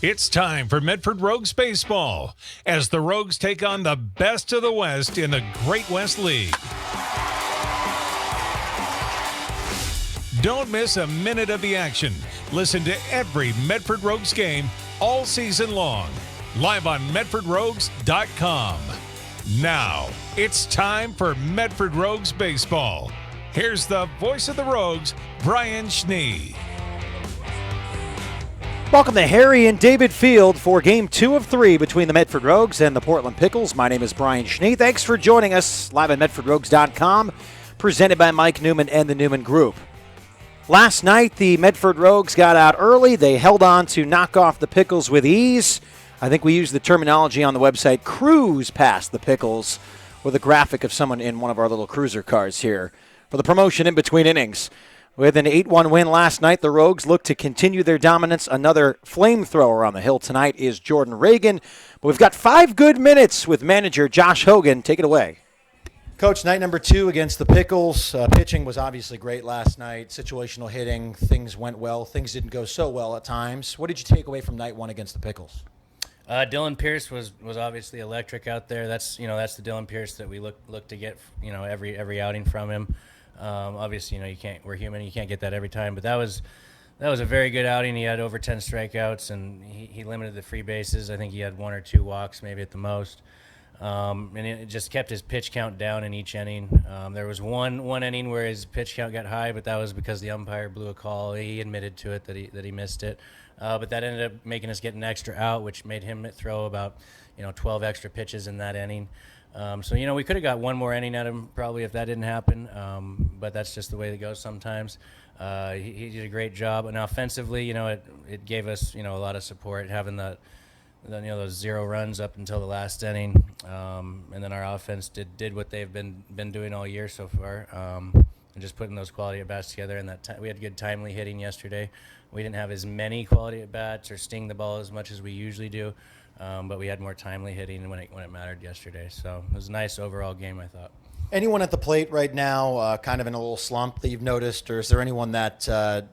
It's time for Medford Rogues baseball as the Rogues take on the best of the West in the Great West League. Don't miss a minute of the action. Listen to every Medford Rogues game all season long, live on MedfordRogues.com. Now, it's time for Medford Rogues baseball. Here's the voice of the Rogues, Brian Schnee. Welcome to Harry and David Field for Game 2 of 3 between the Medford Rogues and the Portland Pickles. My name is Brian Schnee. Thanks for joining us live at MedfordRogues.com, presented by Mike Newman and the Newman Group. Last night, the Medford Rogues got out early. They held on to knock off the Pickles with ease. I think we used the terminology on the website, cruise past the Pickles, with a graphic of someone in one of our little cruiser cars here for the promotion in between innings. With an 8-1 win last night, the Rogues look to continue their dominance. Another flamethrower on the hill tonight is Jordan Reagan. But we've got 5 good minutes with manager Josh Hogan. Take it away. Coach, night number 2 against the Pickles. Pitching was obviously great last night. Situational hitting, things went well. Things didn't go so well at times. What did you take away from night 1 against the Pickles? Dylan Pierce was obviously electric out there. That's the Dylan Pierce that we look to get every outing from him. Obviously, we're human. You can't get that every time, but that was a very good outing. He had over 10 strikeouts, and he limited the free bases. I think he had 1 or 2 walks, maybe at the most. And it just kept his pitch count down in each inning. There was one inning where his pitch count got high, but that was because the umpire blew a call. He admitted to it that he missed it. But that ended up making us get an extra out, which made him throw about 12 extra pitches in that inning. So we could have got one more inning out of him probably if that didn't happen, but that's just the way it goes sometimes. He did a great job, and offensively, it gave us a lot of support having those 0 runs up until the last inning, and then our offense did what they've been doing all year so far, and just putting those quality at bats together. And we had good timely hitting yesterday. We didn't have as many quality at bats or sting the ball as much as we usually do. But we had more timely hitting when it mattered yesterday. So it was a nice overall game, I thought. Anyone at the plate right now kind of in a little slump that you've noticed, or is there anyone that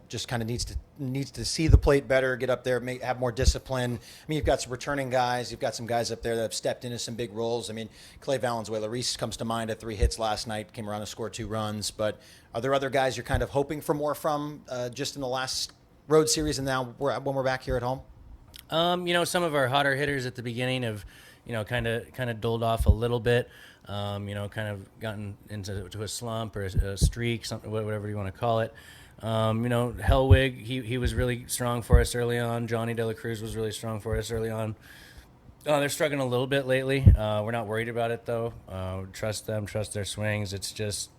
just kind of needs to see the plate better, get up there, have more discipline? I mean, you've got some returning guys. You've got some guys up there that have stepped into some big roles. I mean, Clay Valenzuela-Reese comes to mind at 3 hits last night, came around to score 2 runs. But are there other guys you're kind of hoping for more from just in the last road series and now when we're back here at home? Some of our hotter hitters at the beginning have, kind of dulled off a little bit. Kind of gotten into a slump or a streak, something, whatever you want to call it. Hellwig, he was really strong for us early on. Johnny De La Cruz was really strong for us early on. They're struggling a little bit lately. We're not worried about it though. Trust them, trust their swings. It's just,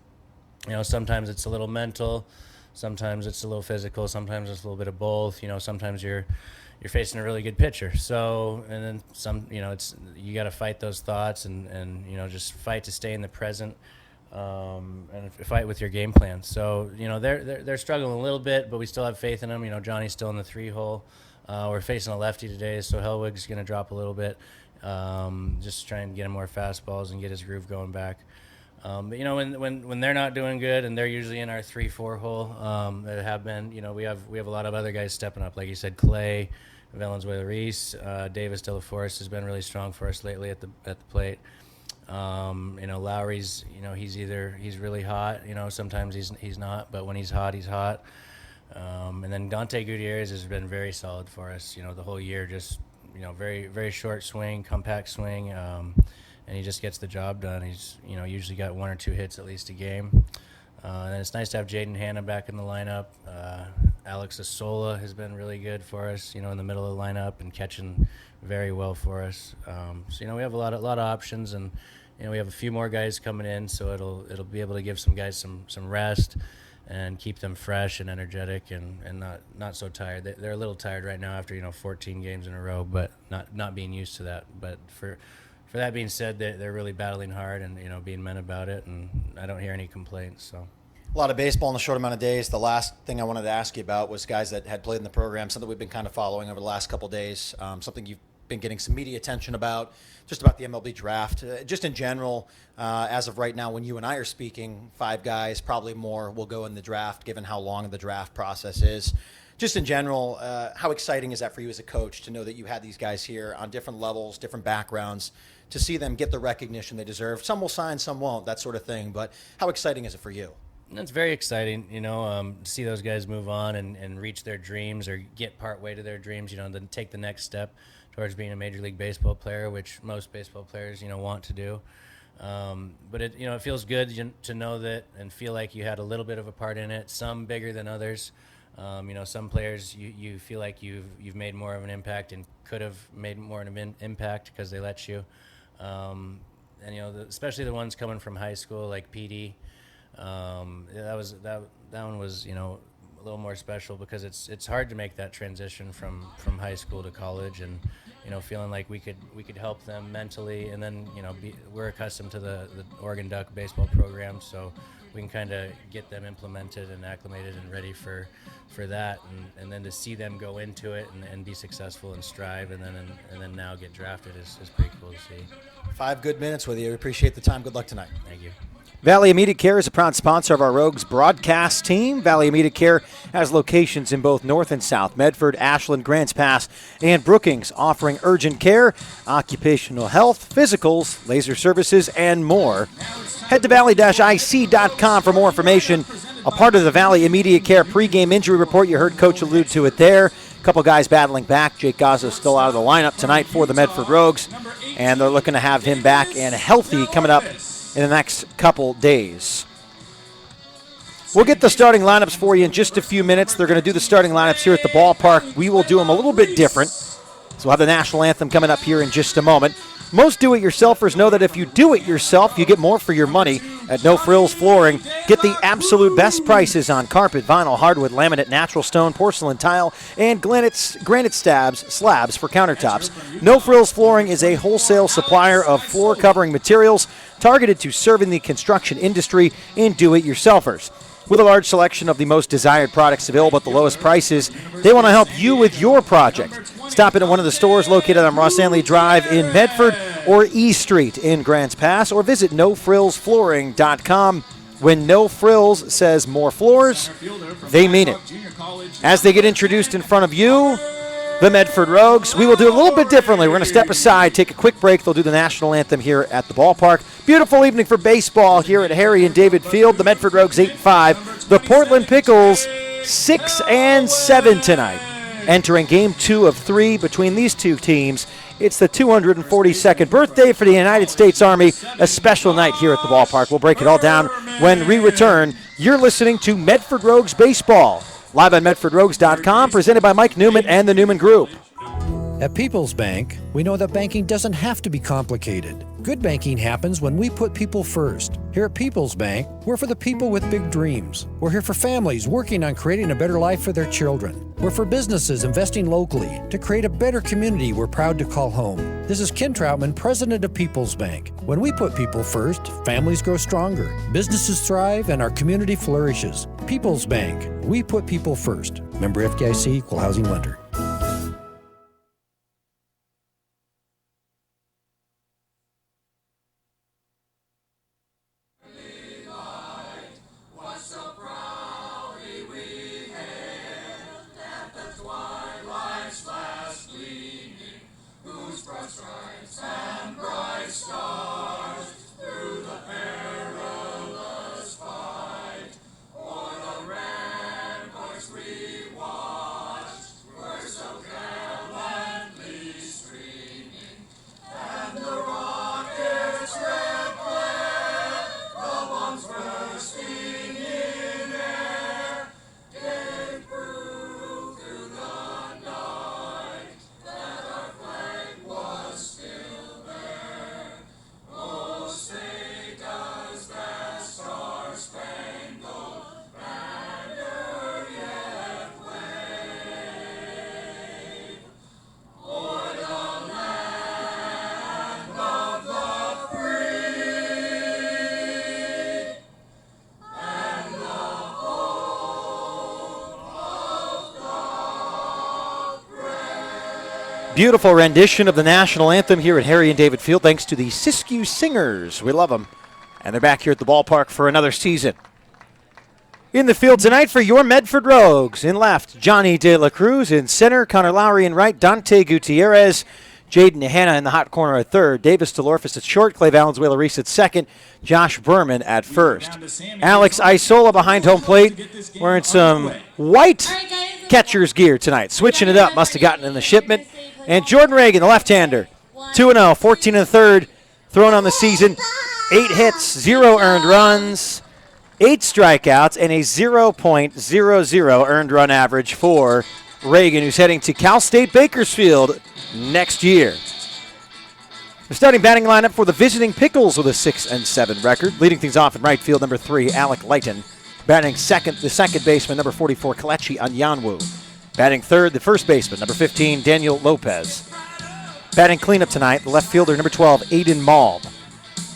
sometimes it's a little mental, sometimes it's a little physical, sometimes it's a little bit of both. Sometimes you're facing a really good pitcher. So, and then some, you got to fight those thoughts and just fight to stay in the present, and fight with your game plan. So, they're struggling a little bit, but we still have faith in them. Johnny's still in the 3-hole. We're facing a lefty today, so Hellwig's going to drop a little bit. Just trying to get him more fastballs and get his groove going back. But when they're not doing good and they're usually in our 3-4 hole, that have been, we have a lot of other guys stepping up. Like you said, Clay, Valenzuela-Reese, Davis De La Forest has been really strong for us lately at the plate. Lowry's, he's really hot. Sometimes he's not, but when he's hot, he's hot. And then Dante Gutierrez has been very solid for us. The whole year, just very very short swing, compact swing. And he just gets the job done. He's, usually got 1 or 2 hits at least a game. And it's nice to have Jaden Hanna back in the lineup. Alex Asola has been really good for us, in the middle of the lineup and catching very well for us. So, we have a lot of options, and, we have a few more guys coming in, so it'll be able to give some guys some rest and keep them fresh and energetic and not so tired. They're a little tired right now after, 14 games in a row, but not being used to that. But for that being said, they're really battling hard and, being men about it, and I don't hear any complaints. So, a lot of baseball in a short amount of days. The last thing I wanted to ask you about was guys that had played in the program, something we've been kind of following over the last couple of days, something you've been getting some media attention about, just about the MLB draft. Just in general, as of right now, when you and I are speaking, 5 guys, probably more, will go in the draft, given how long the draft process is. just in general, how exciting is that for you as a coach to know that you had these guys here on different levels, different backgrounds, to see them get the recognition they deserve? Some will sign, some won't, that sort of thing. But how exciting is it for you? It's very exciting, to see those guys move on and reach their dreams or get part way to their dreams, then take the next step towards being a Major League Baseball player, which most baseball players, want to do. But it feels good to know that and feel like you had a little bit of a part in it, some bigger than others. Some players you feel like you've made more of an impact and could have made more of an impact because they let you. Especially the ones coming from high school like PD. That one was a little more special because it's hard to make that transition from high school to college, and feeling like we could help them mentally, and then we're accustomed to the Oregon Duck baseball program, so we can kind of get them implemented and acclimated and ready for that, and then to see them go into it and be successful and strive, and then now get drafted is pretty cool to see. 5 good minutes with you. We appreciate the time. Good luck tonight. Thank you. Valley Immediate Care is a proud sponsor of our Rogues broadcast team. Valley Immediate Care has locations in both North and South Medford, Ashland, Grants Pass, and Brookings, offering urgent care, occupational health, physicals, laser services, and more. Head to valley-ic.com for more information. A part of the Valley Immediate Care pregame injury report. You heard Coach allude to it there. A couple guys battling back. Jake Gaza still out of the lineup tonight for the Medford Rogues, and they're looking to have him back and healthy coming up in the next couple days. We'll get the starting lineups for you in just a few minutes. They're going to do the starting lineups here at the ballpark. We will do them a little bit different. So we'll have the national anthem coming up here in just a moment. Most do-it-yourselfers know that if you do it yourself, you get more for your money at No Frills Flooring. Get the absolute best prices on carpet, vinyl, hardwood, laminate, natural stone, porcelain tile, and granite slabs for countertops. No Frills Flooring is a wholesale supplier of floor covering materials targeted to serving the construction industry and do-it-yourselfers. With a large selection of the most desired products available at the lowest prices, they want to help you with your project. Stop in at one of the stores located on Ross Stanley Drive in Medford or E Street in Grants Pass, or visit nofrillsflooring.com. When No Frills says more floors, they mean it. As they get introduced in front of you, the Medford Rogues, we will do a little bit differently. We're going to step aside, take a quick break. They'll do the national anthem here at the ballpark. Beautiful evening for baseball here at Harry and David Field. The Medford Rogues 8-5. The Portland Pickles 6-7 tonight. Entering game 2 of 3 between these two teams. It's the 242nd birthday for the United States Army. A special night here at the ballpark. We'll break it all down when we return. You're listening to Medford Rogues Baseball. Live on MedfordRogues.com, presented by Mike Newman and the Newman Group. At People's Bank, we know that banking doesn't have to be complicated. Good banking happens when we put people first. Here at People's Bank, we're for the people with big dreams. We're here for families working on creating a better life for their children. We're for businesses investing locally to create a better community we're proud to call home. This is Ken Troutman, president of People's Bank. When we put people first, families grow stronger, businesses thrive, and our community flourishes. People's Bank, we put people first. Member FDIC, Equal Housing Lender. Beautiful rendition of the national anthem here at Harry and David Field, thanks to the Siskiyou Singers. We love them. And they're back here at the ballpark for another season. In the field tonight for your Medford Rogues. In left, Johnny De La Cruz. In center, Connor Lowry. In right, Dante Gutierrez. Jaden Hanna in the hot corner at third. Davis DeLorfis at short. Clay Valenzuela Reese at second. Josh Berman at first. Alex Isola behind home plate, wearing some white catcher's gear tonight. Switching it up, must have gotten in the shipment. And Jordan Reagan, the left-hander, 2-0, 14 1/3, thrown on the season. 8 hits, 0 earned runs, 8 strikeouts, and a 0.00 earned run average for Reagan, who's heading to Cal State Bakersfield next year. The starting batting lineup for the visiting Pickles with a 6-7 record. Leading things off in right field, number 3, Alec Lighton. Batting second, the second baseman, number 44, Kelechi Anyanwu. Batting third, the first baseman, number 15, Daniel Lopez. Batting cleanup tonight, the left fielder, number 12, Aiden Malm.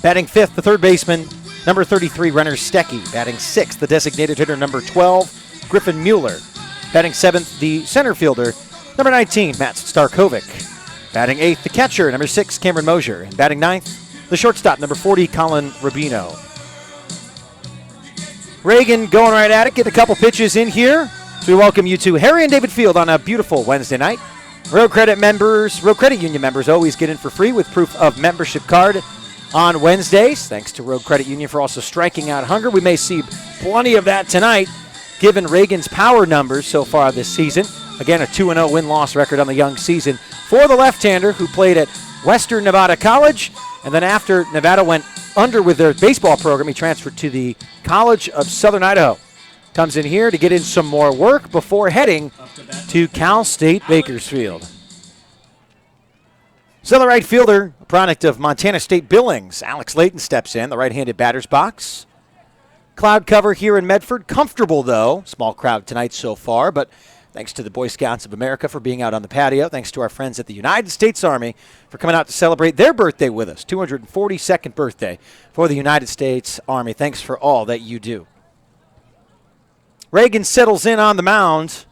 Batting fifth, the third baseman, number 33, Renner Stecky. Batting sixth, the designated hitter, number 12, Griffin Mueller. Batting seventh, the center fielder, number 19, Matt Starkovic. Batting eighth, the catcher, number 6, Cameron Mosier. And batting ninth, the shortstop, number 40, Colin Rubino. Reagan going right at it, get a couple pitches in here. So we welcome you to Harry and David Field on a beautiful Wednesday night. Road Credit Union members always get in for free with proof of membership card on Wednesdays. Thanks to Road Credit Union for also striking out hunger. We may see plenty of that tonight, given Reagan's power numbers so far this season. Again, a 2-0 win-loss record on the young season for the left-hander who played at Western Nevada College. And then after Nevada went under with their baseball program, he transferred to the College of Southern Idaho. Comes in here to get in some more work before heading to Cal State Bakersfield. So the right fielder, a product of Montana State Billings, Alex Layton steps in, the right-handed batter's box. Cloud cover here in Medford. Comfortable, though. Small crowd tonight so far, but thanks to the Boy Scouts of America for being out on the patio. Thanks to our friends at the United States Army for coming out to celebrate their birthday with us. 242nd birthday for the United States Army. Thanks for all that you do. Reagan settles in on the mound,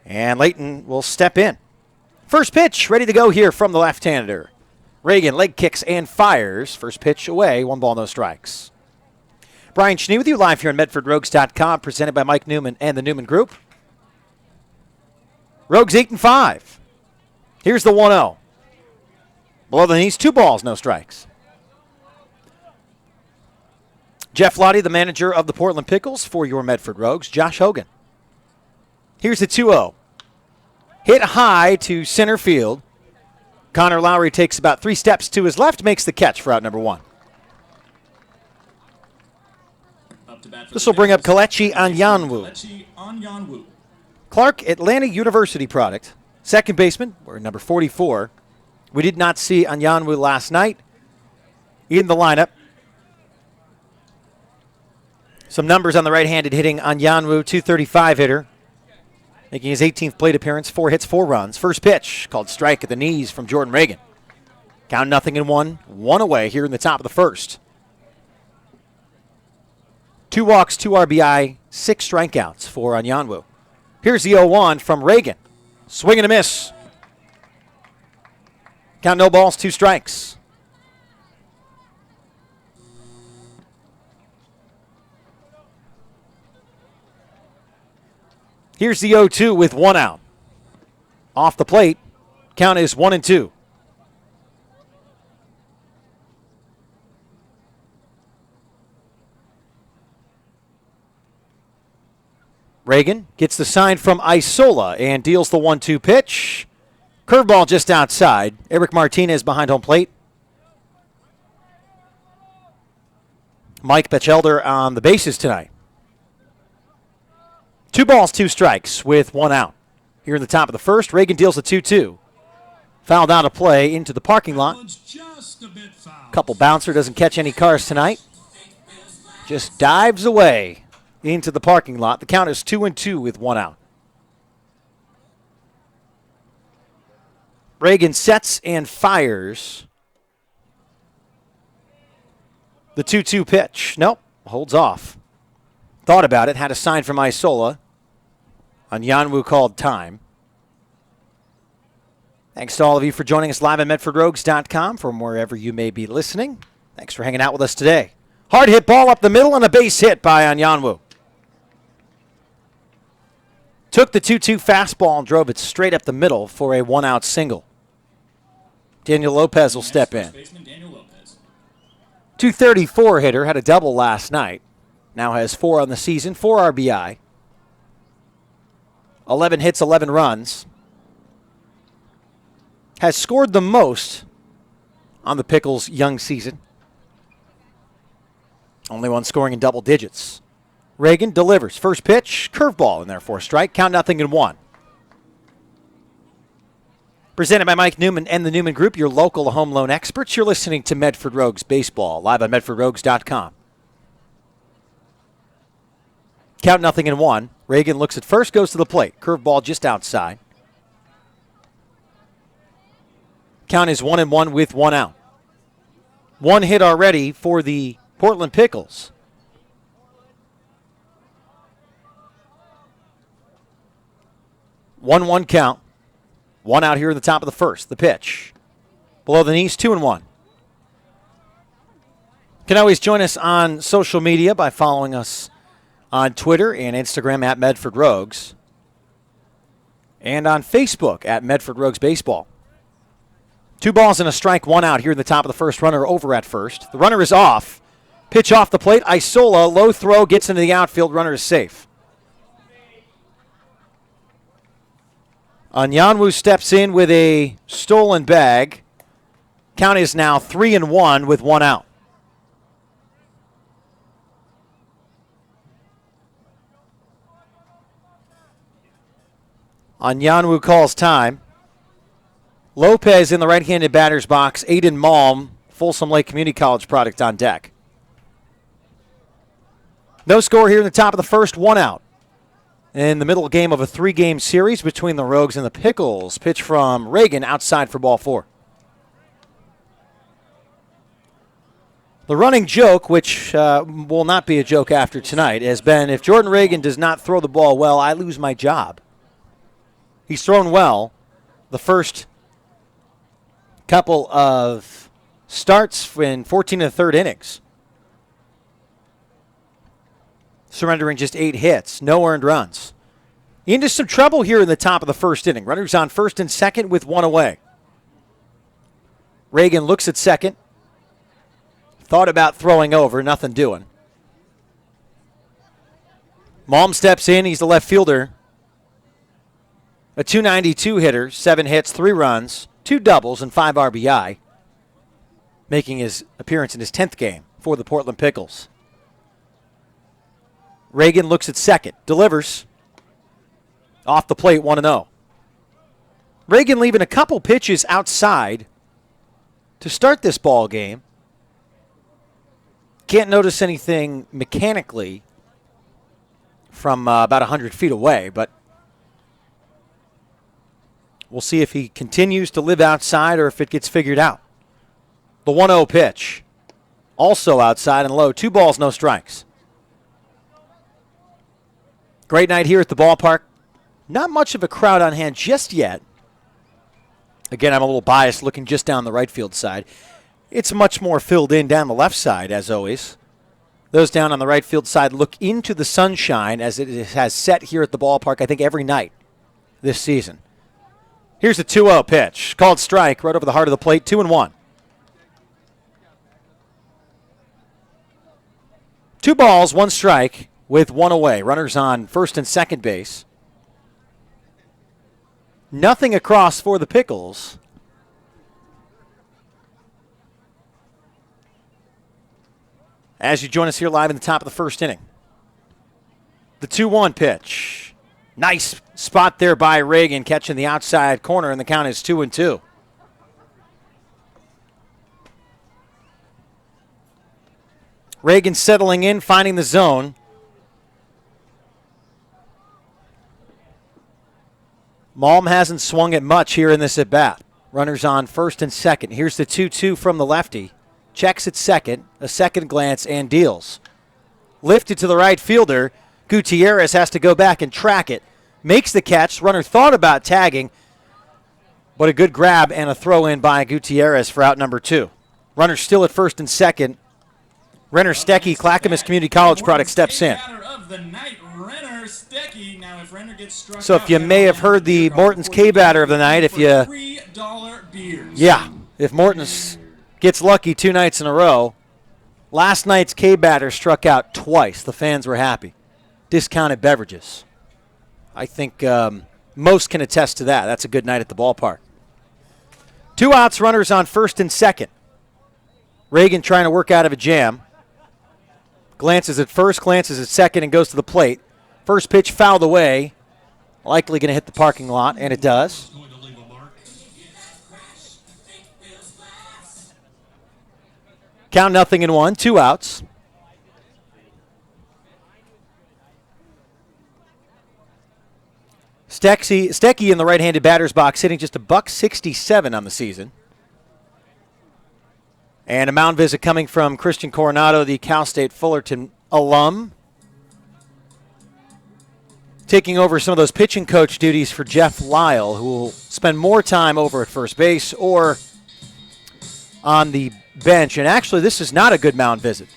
and Layton will step in. First pitch, ready to go here from the left-hander. Reagan leg kicks and fires. First pitch away, 1 ball, no strikes. Brian Schnee with you live here on MedfordRogues.com, presented by Mike Newman and the Newman Group. Rogues 8-5. Here's the 1-0. Below the knees, 2 balls, no strikes. Jeff Lottie, the manager of the Portland Pickles for your Medford Rogues. Josh Hogan. Here's the 2-0. Hit high to center field. Connor Lowry takes about 3 steps to his left, makes the catch for out number 1. This will bring up Kelechi Anyanwu. Clark Atlanta University product. Second baseman, we're number 44. We did not see Anyanwu last night in the lineup. Some numbers on the right-handed hitting Anyanwu, 235 hitter, making his 18th plate appearance, 4 hits, 4 runs. First pitch called strike at the knees from Jordan Reagan. Count 0-1, 1 away here in the top of the first. 2 walks, 2 RBI, 6 strikeouts for Anyanwu. Here's the 0-1 from Reagan. Swing and a miss. Count no balls, 2 strikes. Here's the 0-2 with 1 out. Off the plate, count is 1-2. Reagan gets the sign from Isola and deals the 1-2 pitch. Curveball just outside. Eric Martinez behind home plate. Mike Batchelder on the bases tonight. 2 balls, 2 strikes with 1 out. Here in the top of the first, Reagan deals the 2-2. Fouled out of play into the parking lot. Couple bouncer, doesn't catch any cars tonight. Just dives away into the parking lot. The count is 2-2 with 1 out. Reagan sets and fires the 2-2 pitch. Nope, holds off. Thought about it, had a sign from Isola. Anyanwu called time. Thanks to all of you for joining us live at MedfordRogues.com from wherever you may be listening. Thanks for hanging out with us today. Hard hit ball up the middle and a base hit by Anyanwu. Took the 2-2 fastball and drove it straight up the middle for a one-out single. Daniel Lopez will step in. 234 hitter, had a double last night. Now has 4 on the season, 4 RBI. 11 hits, 11 runs. Has scored the most on the Pickles' young season. Only one scoring in double digits. Reagan delivers. First pitch, curveball in there for a strike. Count 0-1. Presented by Mike Newman and the Newman Group, your local home loan experts. You're listening to Medford Rogues Baseball, live on MedfordRogues.com. Count 0-1. Reagan looks at first, goes to the plate. Curveball just outside. Count is 1-1 with 1 out. 1 hit already for the Portland Pickles. 1-1 count. 1 out here in the top of the first. The pitch. Below the knees, 2-1. Can always join us on social media by following us on Twitter and Instagram at Medford Rogues. And on Facebook at Medford Rogues Baseball. 2 balls and a strike, 1 out here in the top of the first. Runner over at first. The runner is off. Pitch off the plate. Isola, low throw, gets into the outfield. Runner is safe. Onyanwu steps in with a stolen bag. Count is now 3-1 with 1 out. Onyanwu calls time. Lopez in the right-handed batter's box. Aiden Malm, Folsom Lake Community College product, on deck. No score here in the top of the first, 1 out. In the middle game of a 3-game series between the Rogues and the Pickles. Pitch from Reagan outside for ball 4. The running joke, which will not be a joke after tonight, has been if Jordan Reagan does not throw the ball well, I lose my job. He's thrown well the first couple of starts in 14 and a third innings. Surrendering just 8 hits, no earned runs. Into some trouble here in the top of the first inning. Runners on first and second with 1 away. Reagan looks at second. Thought about throwing over, nothing doing. Malm steps in, he's the left fielder. A .292 hitter, 7 hits, 3 runs, 2 doubles, and 5 RBI. Making his appearance in his 10th game for the Portland Pickles. Reagan looks at second, delivers. Off the plate, 1-0. Reagan leaving a couple pitches outside to start this ball game. Can't notice anything mechanically from about 100 feet away, but we'll see if he continues to live outside or if it gets figured out. The 1-0 pitch, also outside and low. 2 balls, no strikes. Great night here at the ballpark. Not much of a crowd on hand just yet. Again, I'm a little biased looking just down the right field side. It's much more filled in down the left side, as always. Those down on the right field side look into the sunshine as it has set here at the ballpark, I think, every night this season. Here's the 2-0 pitch. Called strike right over the heart of the plate, 2-1. 2 balls, 1 strike with 1 away. Runners on first and second base. Nothing across for the Pickles. As you join us here live in the top of the first inning. The 2-1 pitch. Nice spot there by Reagan, catching the outside corner, and the count is 2-2. Reagan settling in, finding the zone. Malm hasn't swung it much here in this at-bat. Runners on first and second. Here's the 2-2 from the lefty. Checks at second, a second glance, and deals. Lifted to the right fielder. Gutierrez has to go back and track it. Makes the catch. Runner thought about tagging, but a good grab and a throw in by Gutierrez for out number 2. Runner still at first and second. Renner Stecky, Clackamas Community College product, steps in. Of the night, Renner So if you may have heard the Morton's K-Batter of the night, if Morton's gets lucky 2 nights in a row, last night's K-Batter struck out twice. The fans were happy. Discounted beverages. I think most can attest to that. That's a good night at the ballpark. 2 outs, runners on first and second. Reagan trying to work out of a jam. Glances at first, glances at second, and goes to the plate. First pitch fouled away. Likely going to hit the parking lot, and it does. Count 0-1, 2 outs. Stecky in the right-handed batter's box, hitting just $167 on the season. And a mound visit coming from Christian Coronado, the Cal State Fullerton alum. Taking over some of those pitching coach duties for Jeff Lyle, who will spend more time over at first base or on the bench. And actually, this is not a good mound visit.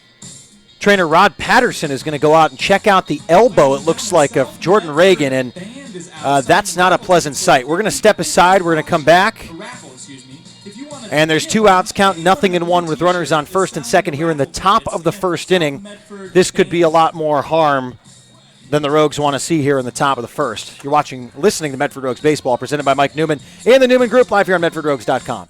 Trainer Rod Patterson is going to go out and check out the elbow, it looks like, of Jordan Reagan, and that's not a pleasant sight. We're going to step aside. We're going to come back. And there's 2 outs, count 0-1 with runners on first and second here in the top of the first inning. This could be a lot more harm than the Rogues want to see here in the top of the first. You're listening to Medford Rogues Baseball, presented by Mike Newman and the Newman Group, live here on MedfordRogues.com.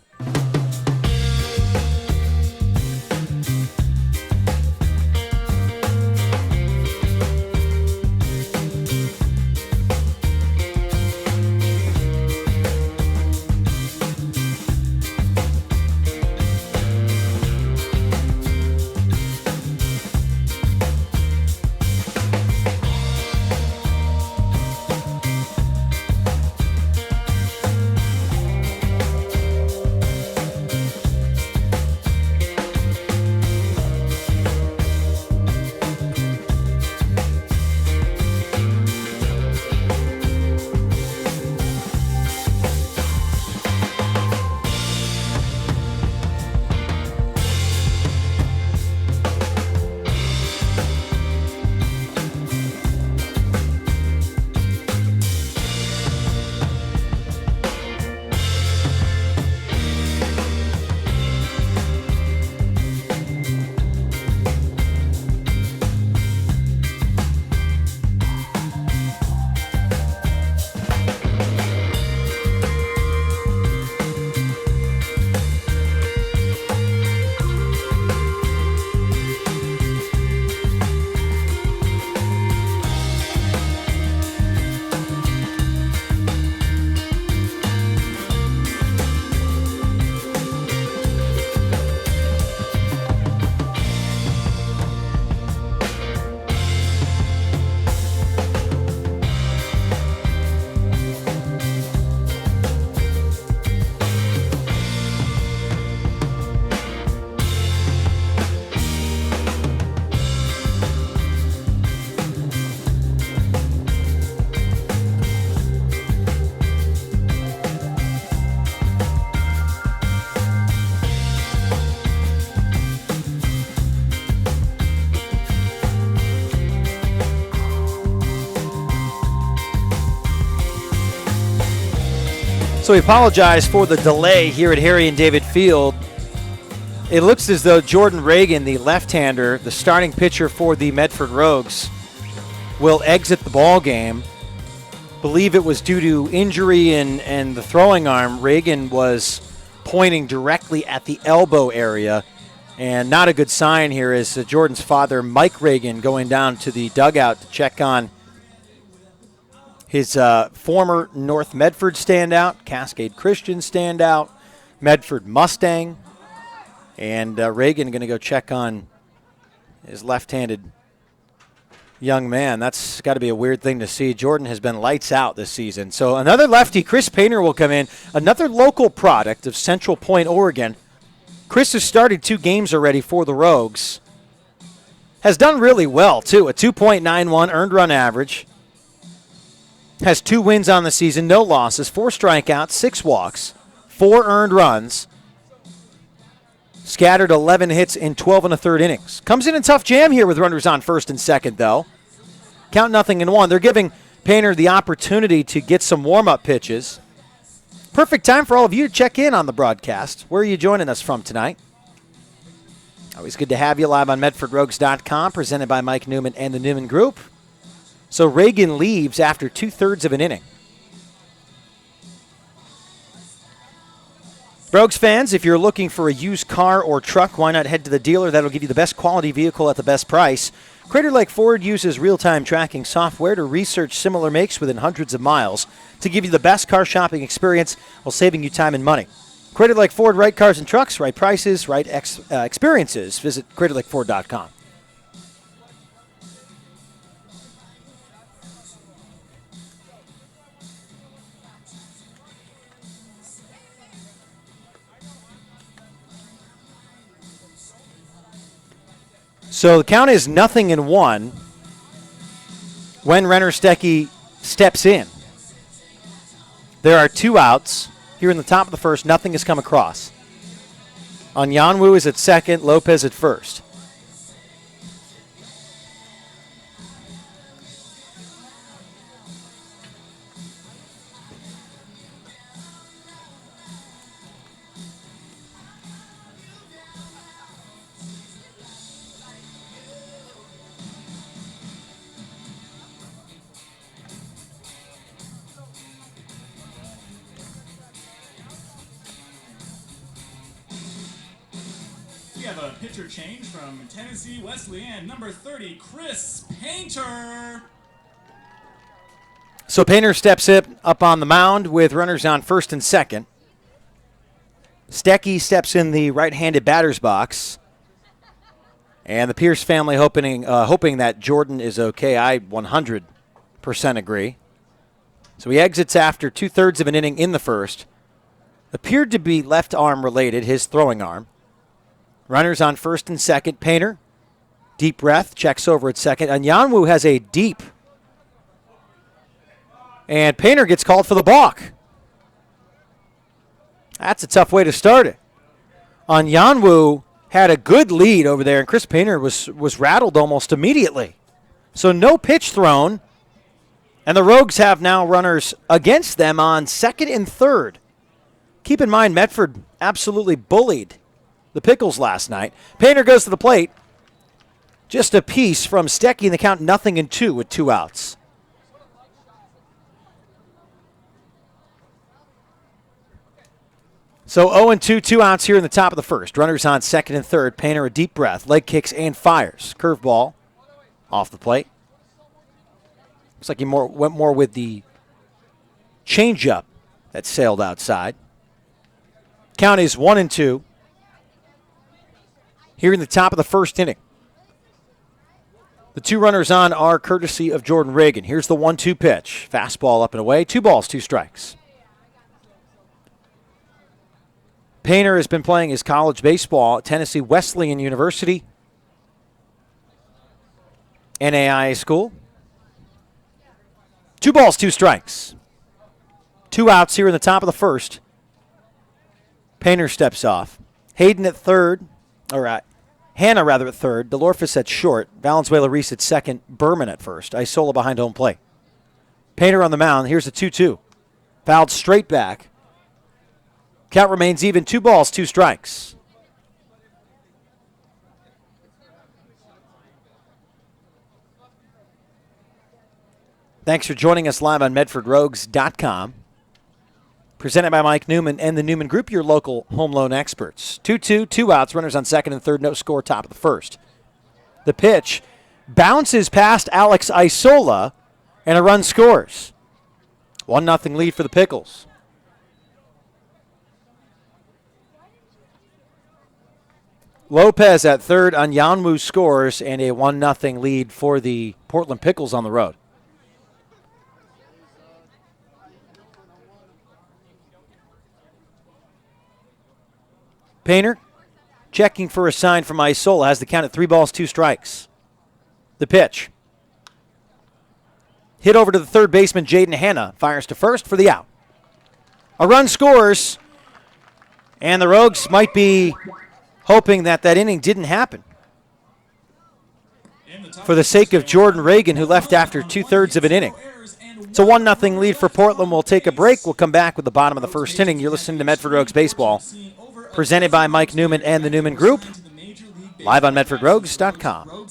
So we apologize for the delay here at Harry and David Field. It looks as though Jordan Reagan, the left-hander, the starting pitcher for the Medford Rogues, will exit the ball game. Believe it was due to injury and the throwing arm. Reagan was pointing directly at the elbow area, and not a good sign here is Jordan's father, Mike Reagan, going down to the dugout to check on his former North Medford standout, Cascade Christian standout, Medford Mustang, and Reagan going to go check on his left-handed young man. That's got to be a weird thing to see. Jordan has been lights out this season. So another lefty, Chris Painter, will come in, another local product of Central Point, Oregon. Chris has started 2 games already for the Rogues. Has done really well, too, a 2.91 earned run average. Has 2 wins on the season, no losses, 4 strikeouts, 6 walks, 4 earned runs. Scattered 11 hits in 12 1/3 innings. Comes in tough jam here with runners on first and second, though. Count 0-1. They're giving Painter the opportunity to get some warm-up pitches. Perfect time for all of you to check in on the broadcast. Where are you joining us from tonight? Always good to have you live on MedfordRogues.com, presented by Mike Newman and the Newman Group. So Reagan leaves after 2/3 of an inning. Rogues fans, if you're looking for a used car or truck, why not head to the dealer that'll give you the best quality vehicle at the best price. Crater Lake Ford uses real-time tracking software to research similar makes within hundreds of miles to give you the best car shopping experience while saving you time and money. Crater Lake Ford, right cars and trucks, right prices, right experiences. Visit CraterLakeFord.com. So the count is 0-1 when Renner Stecky steps in. There are 2 outs. Here in the top of the first, nothing has come across. Onyanwu is at second, Lopez at first. We have a pitcher change from Tennessee Wesleyan, number 30, Chris Painter. So Painter steps up on the mound with runners on first and second. Stecky steps in the right-handed batter's box. And the Pierce family hoping that Jordan is okay. I 100% agree. So he exits after 2/3 of an inning in the first. Appeared to be left arm related, his throwing arm. Runners on first and second. Painter, deep breath, checks over at second. Onyanwu has a deep. And Painter gets called for the balk. That's a tough way to start it. Onyanwu had a good lead over there, and Chris Painter was rattled almost immediately. So no pitch thrown, and the Rogues have now runners against them on second and third. Keep in mind, Medford absolutely bullied the Pickles last night. Painter goes to the plate. Just a piece from Stecky in the count 0-2 with 2 outs. So 0-2, 2 outs here in the top of the first. Runners on second and third. Painter a deep breath, leg kicks and fires. Curveball off the plate. Looks like he went more with the changeup that sailed outside. Count is 1-2. Here in the top of the first inning. The 2 runners on are courtesy of Jordan Reagan. Here's the 1-2 pitch. Fastball up and away. 2 balls, 2 strikes. Painter has been playing his college baseball at Tennessee Wesleyan University, NAIA school. 2 balls, 2 strikes. 2 outs here in the top of the first. Painter steps off. Hayden at third. Hanna at third. Delorfus at short. Valenzuela-Reese at second. Berman at first. Isola behind home plate. Painter on the mound. Here's the 2-2. Fouled straight back. Count remains even. 2 balls, 2 strikes. Thanks for joining us live on MedfordRogues.com. Presented by Mike Newman and the Newman Group, your local home loan experts. 2-2, 2 outs, runners on second and third, no score, top of the first. The pitch bounces past Alex Isola, and a run scores. 1-0 lead for the Pickles. Lopez at third, Onyanwu scores, and a 1-0 lead for the Portland Pickles on the road. Painter checking for a sign from Isola, has the count at 3 balls, 2 strikes. The pitch. Hit over to the third baseman, Jaden Hanna, fires to first for the out. A run scores, and the Rogues might be hoping that inning didn't happen. for the sake of Jordan Reagan, who left after 2/3 of an inning. It's a 1-0 lead for Portland. We'll take a break. We'll come back with the bottom of the first inning. You're listening to Medford Rogues Baseball, presented by Mike Newman and the Newman Group, live on MedfordRogues.com.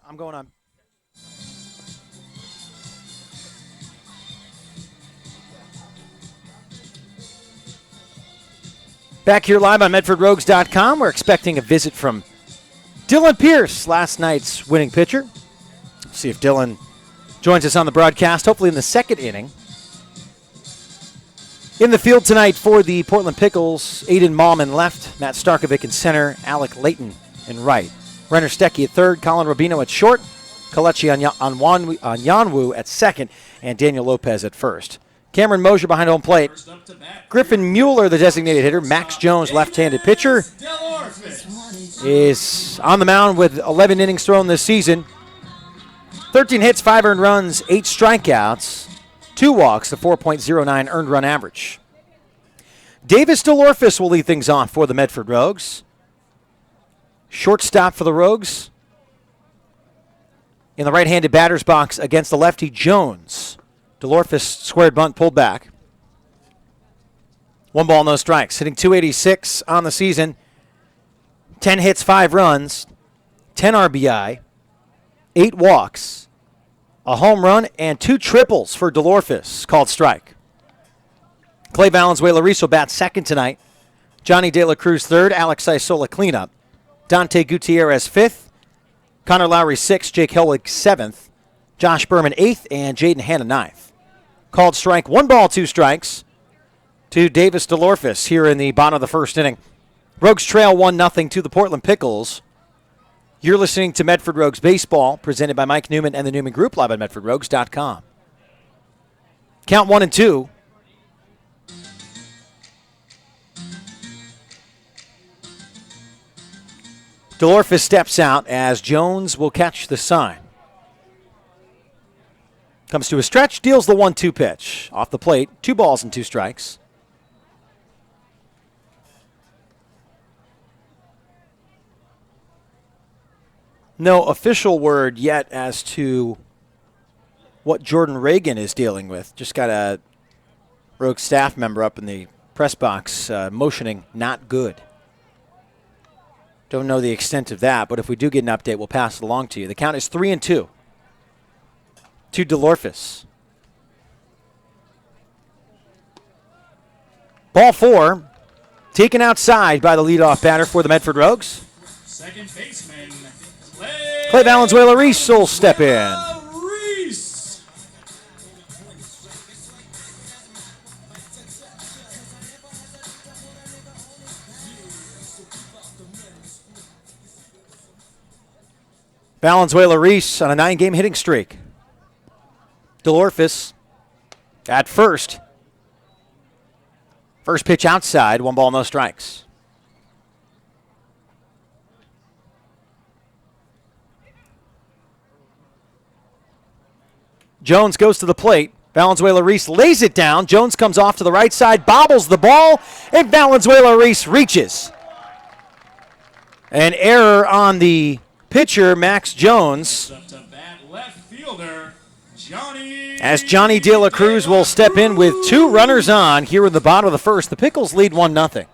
I'm going on. Back here live on MedfordRogues.com. We're expecting a visit from Dylan Pierce, last night's winning pitcher. See if Dylan joins us on the broadcast, hopefully in the second inning. In the field tonight for the Portland Pickles, Aiden Malm in left, Matt Starkovic in center, Alec Layton in right. Renner Stecky at third, Colin Rubino at short, Kalechi Anyanwu at second, and Daniel Lopez at first. Cameron Mosier behind home plate. Griffin Mueller, the designated hitter. Max Jones, left-handed pitcher, is on the mound with 11 innings thrown this season. 13 hits, 5 earned runs, 8 strikeouts, 2 walks, a 4.09 earned run average. Davis DeLorfis will lead things off for the Medford Rogues. Shortstop for the Rogues. In the right-handed batter's box against the lefty Jones. DeLorfis squared bunt pulled back. 1 ball, no strikes. Hitting .286 on the season. 10 hits, 5 runs, 10 RBI, 8 walks, a home run, and 2 triples for DeLorfis, called strike. Clay Valenzuela-Riso bats second tonight. Johnny De La Cruz third. Alex Isola cleanup. Dante Gutierrez fifth. Connor Lowry sixth. Jake Helwig seventh. Josh Berman eighth. And Jaden Hanna ninth. Called strike. 1 ball, 2 strikes to Davis DeLorfis here in the bottom of the first inning. Rogues trail 1-0 to the Portland Pickles. You're listening to Medford Rogues Baseball, presented by Mike Newman and the Newman Group, live on MedfordRogues.com. Count 1-2. DeLorfis steps out as Jones will catch the sign. Comes to a stretch, deals the 1-2 pitch. Off the plate, 2 balls and 2 strikes. No official word yet as to what Jordan Reagan is dealing with. Just got a Rogue staff member up in the press box motioning not good. Don't know the extent of that, but if we do get an update, we'll pass it along to you. The count is 3-2 to DeLorfis. Ball 4, taken outside by the leadoff batter for the Medford Rogues. Second baseman, Clay Valenzuela-Reese will step in. Reese. Valenzuela-Reese on a 9-game hitting streak. DeLorfis at first. First pitch outside, 1 ball, no strikes. Jones goes to the plate. Valenzuela-Reese lays it down. Jones comes off to the right side, bobbles the ball, and Valenzuela-Reese reaches. An error on the pitcher, Max Jones. Up to bat, left fielder, Johnny. As Johnny De La Cruz will step in with 2 runners on here in the bottom of the first. The Pickles lead 1-0.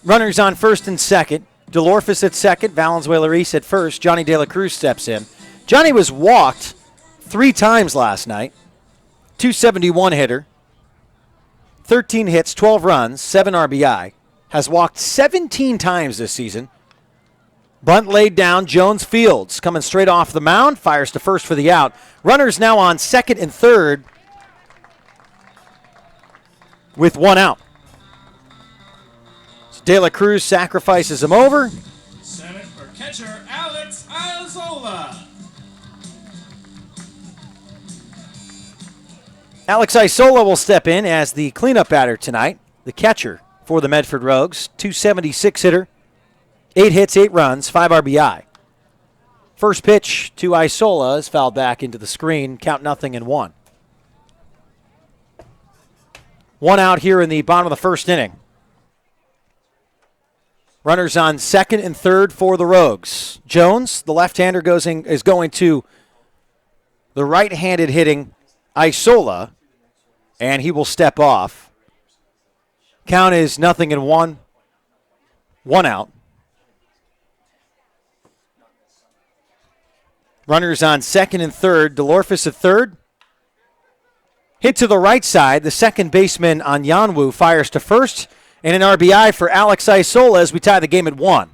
Runners on first and second. DeLorfus at second, Valenzuela-Reese at first. Johnny De La Cruz steps in. Johnny was walked 3 times last night. 271 hitter. 13 hits, 12 runs, 7 RBI. Has walked 17 times this season. Bunt laid down. Jones fields coming straight off the mound. Fires to first for the out. Runners now on second and third with 1 out. De La Cruz sacrifices him over. Catcher Alex Isola. Alex Isola will step in as the cleanup batter tonight. The catcher for the Medford Rogues. 276 hitter. 8 hits, 8 runs, 5 RBI. First pitch to Isola is fouled back into the screen. Count 0-1. 1 out here in the bottom of the first inning. Runners on second and third for the Rogues. Jones, the left-hander, is going to the right-handed hitting Isola, and he will step off. Count is 0-1. 1 out. Runners on second and third. DeLorfus at third. Hit to the right side. The second baseman on Yanwu fires to first. And an RBI for Alex Isola as we tie the game at 1.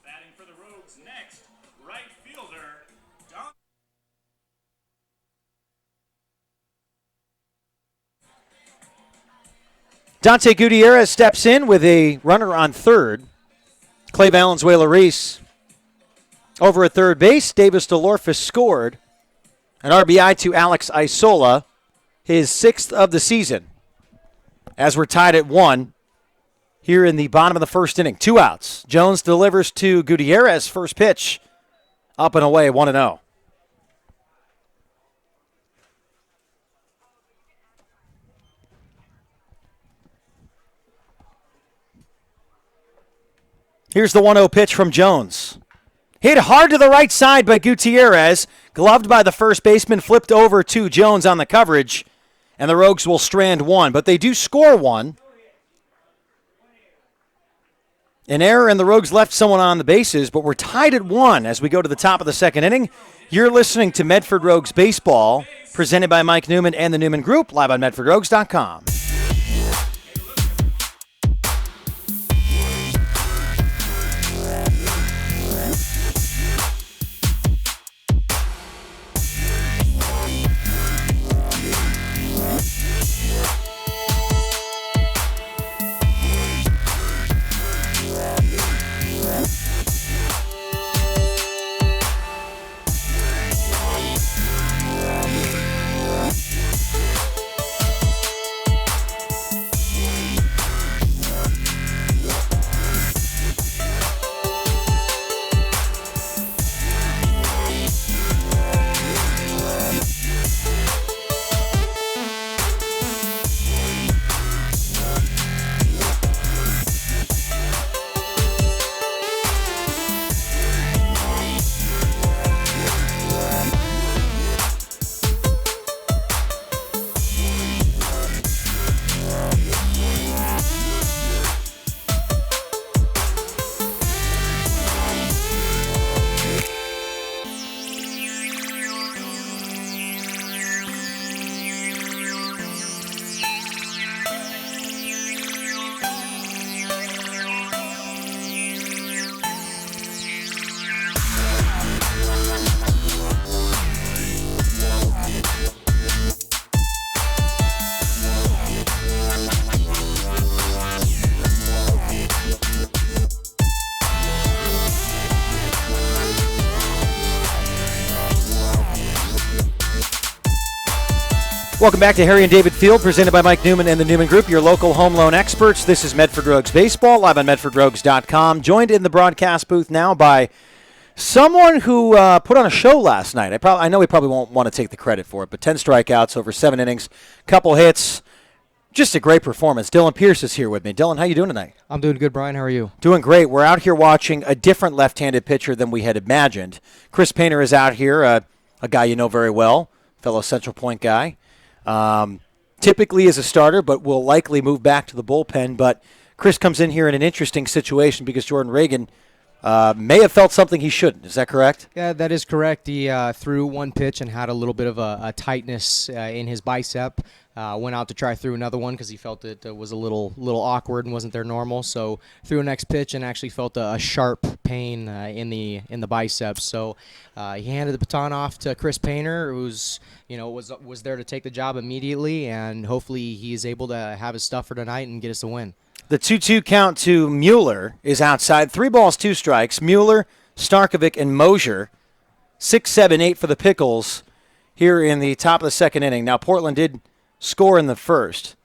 Batting for the Rogues next, right fielder, Dante Gutierrez steps in with a runner on third. Clay Valenzuela-Reese over at third base. Davis DeLorfus scored. An RBI to Alex Isola. His 6th of the season, as we're tied at 1 here in the bottom of the first inning. 2 outs. Jones delivers to Gutierrez. First pitch up and away, 1-0. Here's the 1-0 pitch from Jones. Hit hard to the right side by Gutierrez. Gloved by the first baseman, flipped over to Jones on the coverage. And the Rogues will strand 1, but they do score 1. An error, and the Rogues left someone on the bases, but we're tied at 1 as we go to the top of the second inning. You're listening to Medford Rogues Baseball, presented by Mike Newman and the Newman Group, live on MedfordRogues.com. Welcome back to Harry and David Field, presented by Mike Newman and the Newman Group, your local home loan experts. This is Medford Rogues Baseball, live on MedfordRogues.com. Joined in the broadcast booth now by someone who put on a show last night. I know he probably won't want to take the credit for it, but 10 strikeouts over 7 innings, couple hits, just a great performance. Dylan Pierce is here with me. Dylan, how you doing tonight? I'm doing good, Brian. How are you? Doing great. We're out here watching a different left-handed pitcher than we had imagined. Chris Painter is out here, a guy you know very well, fellow Central Point guy. Typically is a starter, but will likely move back to the bullpen. But Chris comes in here in an interesting situation because Jordan Reagan may have felt something he shouldn't. Is that correct? Yeah, that is correct. He threw one pitch and had a little bit of a tightness in his bicep. Went out to try through another one because he felt it was a little awkward and wasn't there normal. So threw a next pitch and actually felt a sharp pain in the biceps. So he handed the baton off to Chris Painter, who's was there to take the job immediately, and hopefully he's able to have his stuff for tonight and get us a win. The 2-2 count to Mueller is outside. 3 balls, 2 strikes. Mueller, Starkovic, and Mosier. 6, 7, 8 for the Pickles here in the top of the second inning. Now, Portland did score in the first.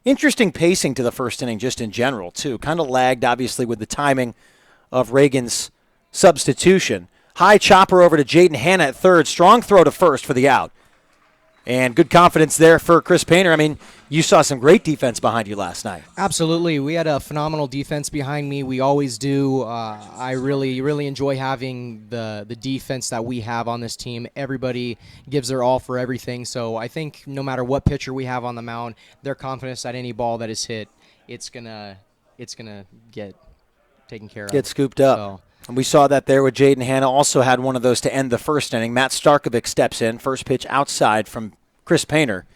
Interesting pacing to the first inning just in general, too. Kind of lagged, obviously, with the timing of Reagan's substitution. High chopper over to Jaden Hanna at third. Strong throw to first for the out. And good confidence there for Chris Painter. I mean, you saw some great defense behind you last night. Absolutely. We had a phenomenal defense behind me. We always do. I really enjoy having the defense that we have on this team. Everybody gives their all for everything. So I think no matter what pitcher we have on the mound, they're confident that any ball that is hit, it's gonna get taken care of. Get scooped up. So. And we saw that there with Jaden Hanna. Also had one of those to end the first inning. Matt Starkovic steps in. First pitch outside from Chris Painter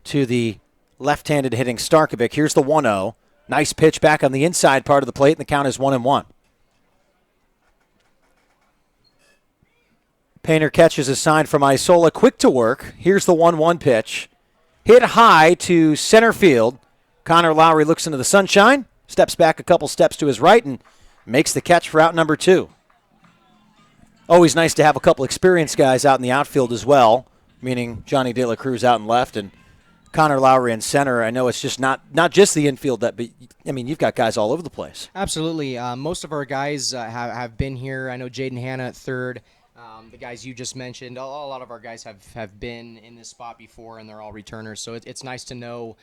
to the left-handed hitting Starkovic. Here's the 1-0. Nice pitch back on the inside part of the plate, and the count is 1-1. Painter catches a sign from Isola. Quick to work. Here's the 1-1 pitch. Hit high to center field. Connor Lowry looks into the sunshine, steps back a couple steps to his right, and makes the catch for out number 2. Always nice to have a couple experienced guys out in the outfield as well, meaning Johnny De La Cruz out in left and Connor Lowry in center. I know it's just not just the infield, but I mean, you've got guys all over the place. Absolutely. Most of our guys have been here. I know Jaden Hanna at third. The guys you just mentioned, a lot of our guys have been in this spot before, and they're all returners. So it's nice to know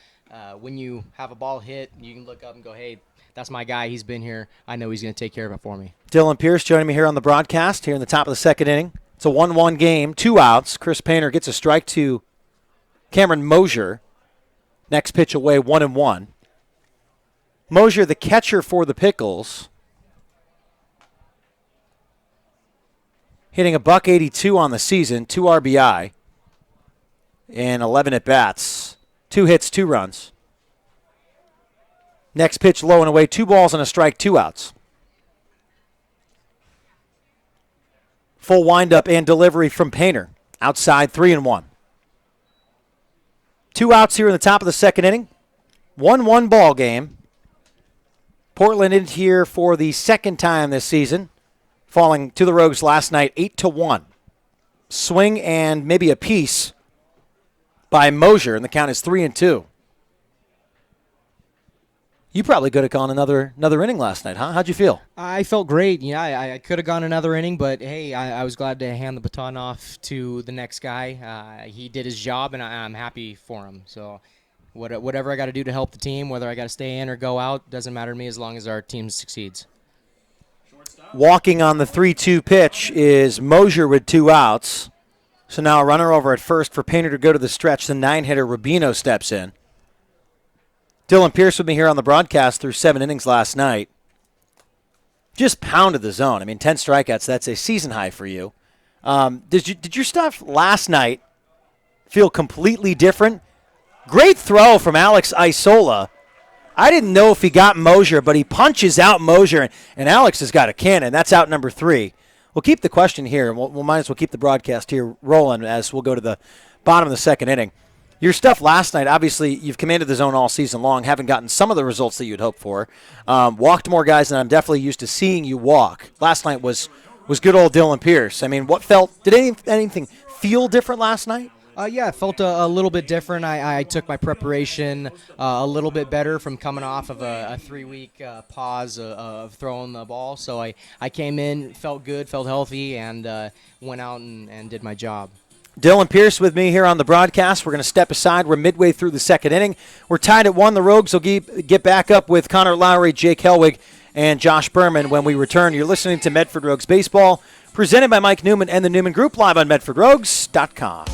when you have a ball hit, you can look up and go, hey, that's my guy. He's been here. I know he's going to take care of it for me. Dylan Pierce joining me here on the broadcast here in the top of the second inning. It's a 1-1 game, 2 outs. Chris Painter gets a strike to Cameron Mosier. Next pitch away, 1-1. Mosier, the catcher for the Pickles, hitting a .182 on the season, 2 RBI, and 11 at-bats. 2 hits, 2 runs. Next pitch low and away, 2 balls and a strike, 2 outs. Full windup and delivery from Painter. Outside, 3-1. 2 outs here in the top of the second inning. 1-1 ball game. Portland in here for the second time this season, falling to the Rogues last night 8-1. Swing and maybe a piece by Mosier, and the count is 3-2. You probably could have gone another inning last night, huh? How'd you feel? I felt great. Yeah, I could have gone another inning, but hey, I was glad to hand the baton off to the next guy. He did his job, and I'm happy for him. So whatever I got to do to help the team, whether I got to stay in or go out, doesn't matter to me as long as our team succeeds. Walking on the 3-2 pitch is Mosier with 2 outs. So now a runner over at first for Painter to go to the stretch. The 9-hitter Rubino steps in. Dylan Pierce with me here on the broadcast through 7 innings last night. Just pounded the zone. I mean, 10 strikeouts, that's a season high for you. Did your stuff last night feel completely different? Great throw from Alex Isola. I didn't know if he got Mosier, but he punches out Mosier, and Alex has got a cannon. That's out number 3. We'll keep the question here, and we'll might as well keep the broadcast here rolling as we'll go to the bottom of the second inning. Your stuff last night, obviously, you've commanded the zone all season long, haven't gotten some of the results that you'd hoped for. Walked more guys than I'm definitely used to seeing you walk. Last night was good old Dylan Pierce. I mean, did anything feel different last night? Yeah, it felt a little bit different. I took my preparation a little bit better from coming off of a 3-week pause of throwing the ball. So I came in, felt good, felt healthy, and went out and did my job. Dylan Pierce with me here on the broadcast. We're going to step aside. We're midway through the second inning. We're tied at 1. The Rogues will get back up with Connor Lowry, Jake Helwig, and Josh Berman when we return. You're listening to Medford Rogues Baseball, presented by Mike Newman and the Newman Group, live on MedfordRogues.com.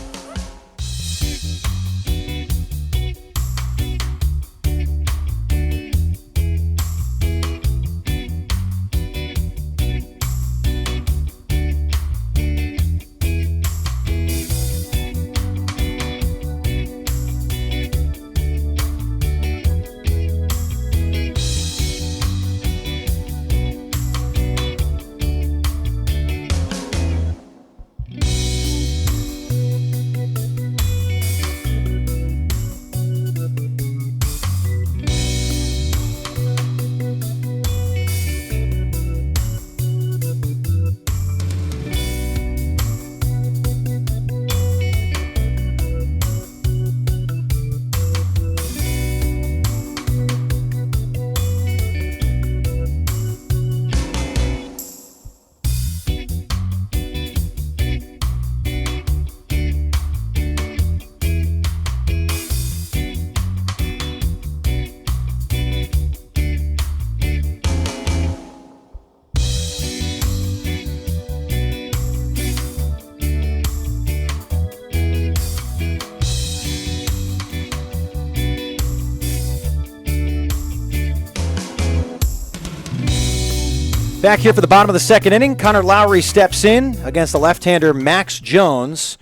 Back here for the bottom of the second inning, Connor Lowry steps in against the left-hander Max Jones.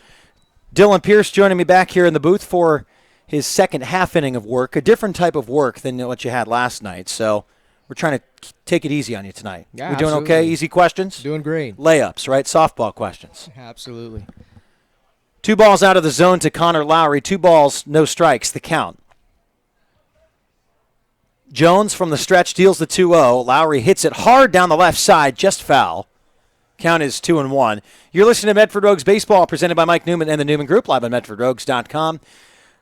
Dylan Pierce joining me back here in the booth for his second half inning of work, a different type of work than what you had last night. So we're trying to take it easy on you tonight. Yeah, we're doing absolutely. okay? Easy questions? Doing great. Layups, right? Softball questions. Absolutely. 2 balls out of the zone to Connor Lowry. 2 balls, no strikes, the count. Jones from the stretch deals the 2-0. Lowry hits it hard down the left side, just foul. Count is 2-1. You're listening to Medford Rogues Baseball, presented by Mike Newman and the Newman Group, live on MedfordRogues.com.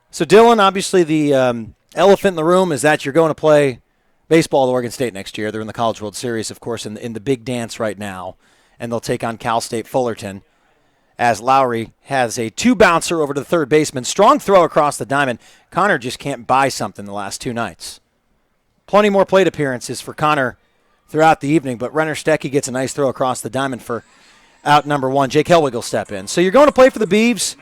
So, Dylan, obviously the elephant in the room is that you're going to play baseball at Oregon State next year. They're in the College World Series, of course, in the big dance right now, and they'll take on Cal State Fullerton as Lowry has a 2-bouncer over to the third baseman. Strong throw across the diamond. Connor just can't buy something the last 2 nights. Plenty more plate appearances for Connor throughout the evening, but Renner Stecky gets a nice throw across the diamond for out number 1. Jake Helwig will step in. So you're going to play for the Beavs.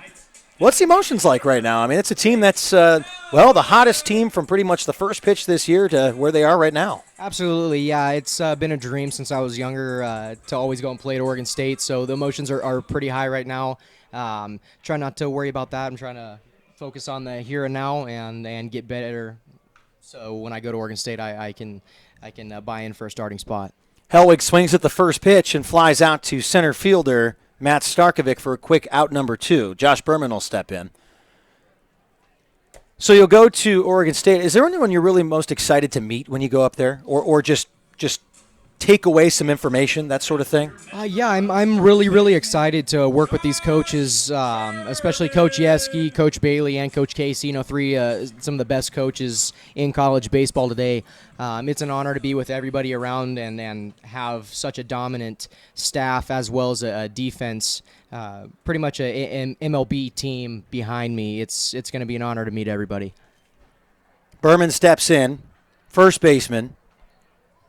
What's the emotions like right now? I mean, it's a team that's, the hottest team from pretty much the first pitch this year to where they are right now. Absolutely, yeah. It's been a dream since I was younger to always go and play at Oregon State, so the emotions are pretty high right now. Try not to worry about that. I'm trying to focus on the here and now and get better. So when I go to Oregon State, I can buy in for a starting spot. Helwig swings at the first pitch and flies out to center fielder Matt Starkovic for a quick out number 2. Josh Berman will step in. So you'll go to Oregon State. Is there anyone you're really most excited to meet when you go up there, or just take away some information, that sort of thing? Yeah, I'm really, really excited to work with these coaches, especially Coach Yeski, Coach Bailey, and Coach Casey, some of the best coaches in college baseball today. It's an honor to be with everybody around and have such a dominant staff as well as a defense, pretty much an MLB team behind me. It's going to be an honor to meet everybody. Berman steps in, first baseman.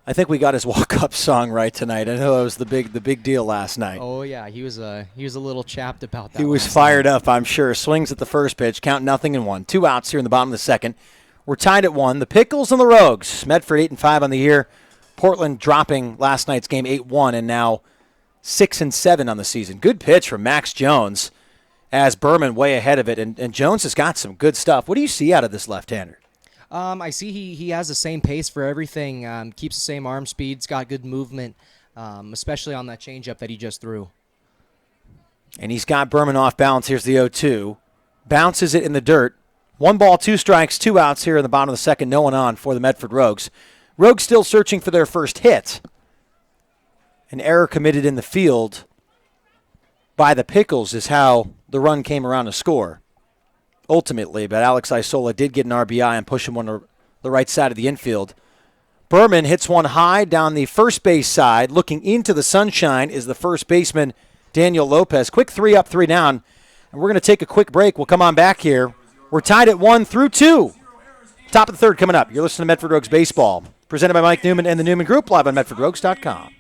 I think we got his walk-up song right tonight. I know that was the big deal last night. Oh yeah, he was a little chapped about that. He was fired up, I'm sure. Swings at the first pitch, count 0-1. 2 outs here in the bottom of the second. We're tied at 1. The Pickles and the Rogues. Medford 8-5 on the year. Portland dropping last night's game 8-1 and now 6-7 on the season. Good pitch from Max Jones as Berman way ahead of it, and Jones has got some good stuff. What do you see out of this left-hander? I see he has the same pace for everything, keeps the same arm speed's got good movement, especially on that changeup that he just threw. And he's got Berman off balance. Here's the 0-2. Bounces it in the dirt. 1 ball, 2 strikes, 2 outs here in the bottom of the second. No one on for the Medford Rogues. Rogues still searching for their first hit. An error committed in the field by the Pickles is how the run came around to score. ultimately, but Alex Isola did get an RBI and push him on the right side of the infield. Berman hits one high down the first base side. Looking into the sunshine is the first baseman, Daniel Lopez. Quick 3 up, 3 down. And we're going to take a quick break. We'll come on back here. We're tied at 1 through 2. Top of the third coming up. You're listening to Medford Rogues Baseball. Presented by Mike Newman and the Newman Group, live on MedfordRogues.com.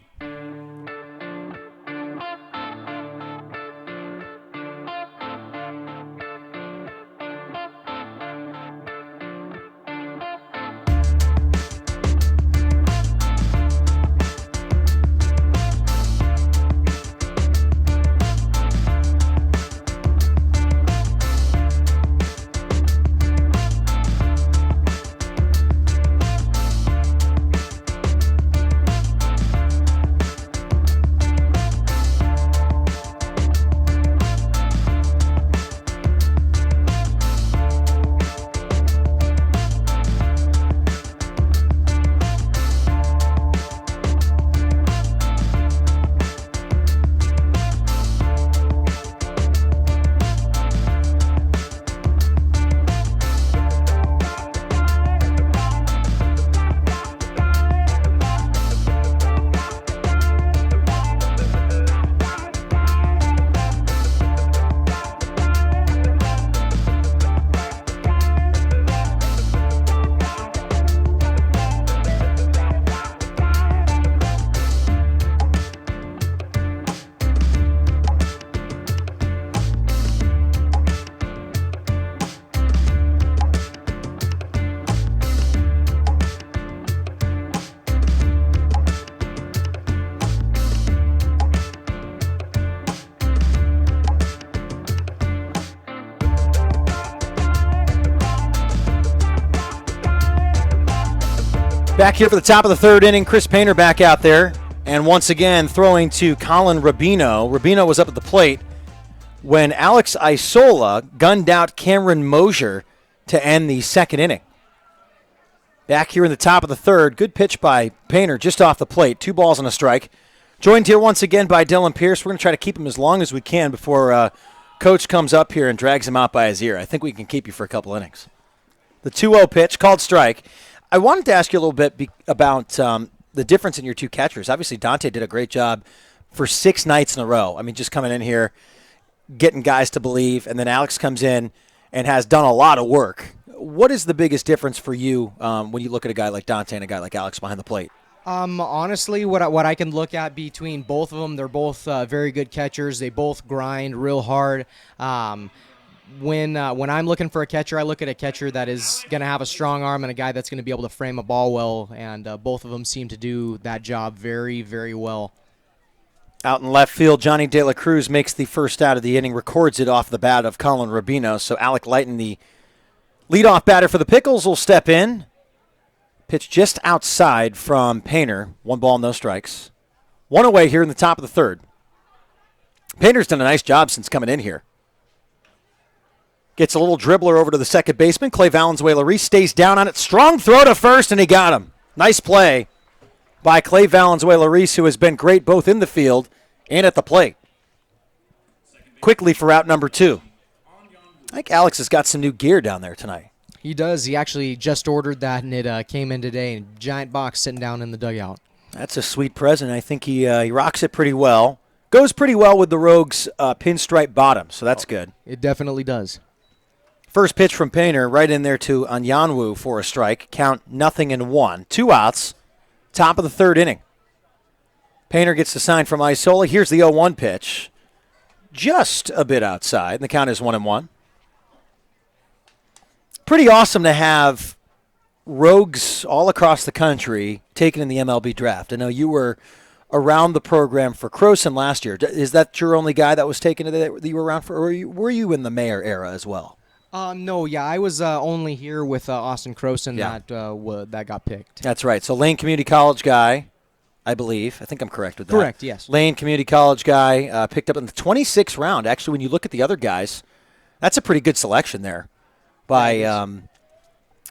Back here for the top of the third inning, Chris Painter back out there. And once again, throwing to Colin Rubino. Rubino was up at the plate when Alex Isola gunned out Cameron Mosier to end the second inning. Back here in the top of the third, good pitch by Painter just off the plate. 2 balls and a strike. Joined here once again by Dylan Pierce. We're going to try to keep him as long as we can before Coach comes up here and drags him out by his ear. I think we can keep you for a couple innings. The 2-0 pitch, called strike. I wanted to ask you a little bit about the difference in your two catchers. Obviously, Dante did a great job for 6 nights in a row. I mean, just coming in here, getting guys to believe, and then Alex comes in and has done a lot of work. What is the biggest difference for you when you look at a guy like Dante and a guy like Alex behind the plate? Honestly, what I can look at between both of them, they're both very good catchers. They both grind real hard. When I'm looking for a catcher, I look at a catcher that is going to have a strong arm and a guy that's going to be able to frame a ball well, and both of them seem to do that job very, very well. Out in left field, Johnny De La Cruz makes the first out of the inning, records it off the bat of Colin Rubino. So Alec Lighton, the leadoff batter for the Pickles, will step in. Pitch just outside from Painter. 1 ball, no strikes. 1 away here in the top of the third. Painter's done a nice job since coming in here. Gets a little dribbler over to the second baseman. Clay Valenzuela-Reese stays down on it. Strong throw to first, and he got him. Nice play by Clay Valenzuela-Reese, who has been great both in the field and at the plate. Quickly for out number 2. I think Alex has got some new gear down there tonight. He does. He actually just ordered that, and it came in today. A giant box sitting down in the dugout. That's a sweet present. I think he rocks it pretty well. Goes pretty well with the Rogues' pinstripe bottom, so that's good. It definitely does. First pitch from Painter, right in there to Anyanwu for a strike. Count 0-1. 2 outs. Top of the third inning. Painter gets the sign from Isola. Here's the 0-1 pitch. Just a bit outside. The count is 1-1. Pretty awesome to have Rogues all across the country taken in the MLB draft. I know you were around the program for Croson last year. Is that your only guy that was taken that you were around for, or were you in the Mayer era as well? No, I was only here with Austin Croson that got picked. That's right. So Lane Community College guy, I believe. I think I'm correct with that. Correct, yes. Lane Community College guy picked up in the 26th round. Actually, when you look at the other guys, that's a pretty good selection there by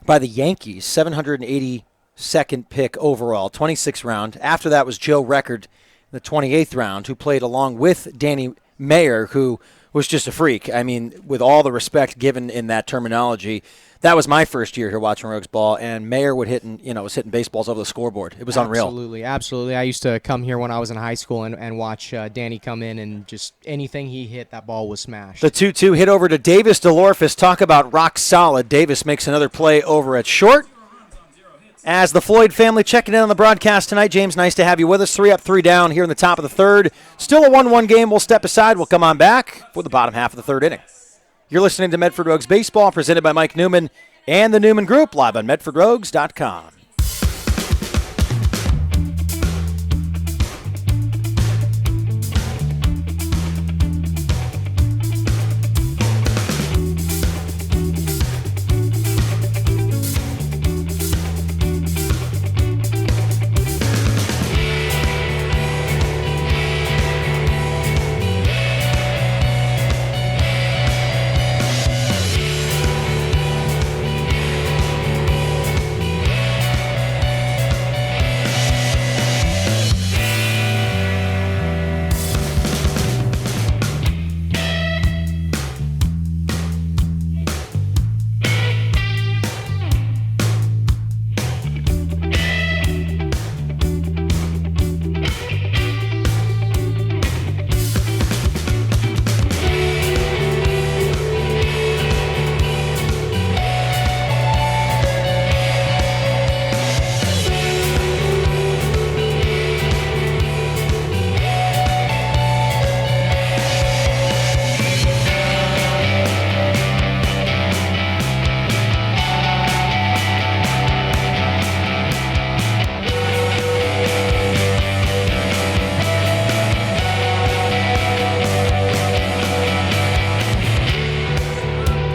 the Yankees. 782nd pick overall, 26th round. After that was Joe Record in the 28th round, who played along with Danny Mayer, who was just a freak. I mean, with all the respect given in that terminology, that was my first year here watching Rogues ball, and Mayer was hitting baseballs over the scoreboard. It was unreal. Absolutely. I used to come here when I was in high school and watch Danny come in, and just anything he hit, that ball was smashed. The 2-2 hit over to Davis DeLorphis. Talk about rock solid. Davis makes another play over at short. As the Floyd family checking in on the broadcast tonight, James, nice to have you with us. 3 up, 3 down here in the top of the third. Still a 1-1 game. We'll step aside. We'll come on back for the bottom half of the third inning. You're listening to Medford Rogues Baseball, presented by Mike Newman and the Newman Group, live on MedfordRogues.com.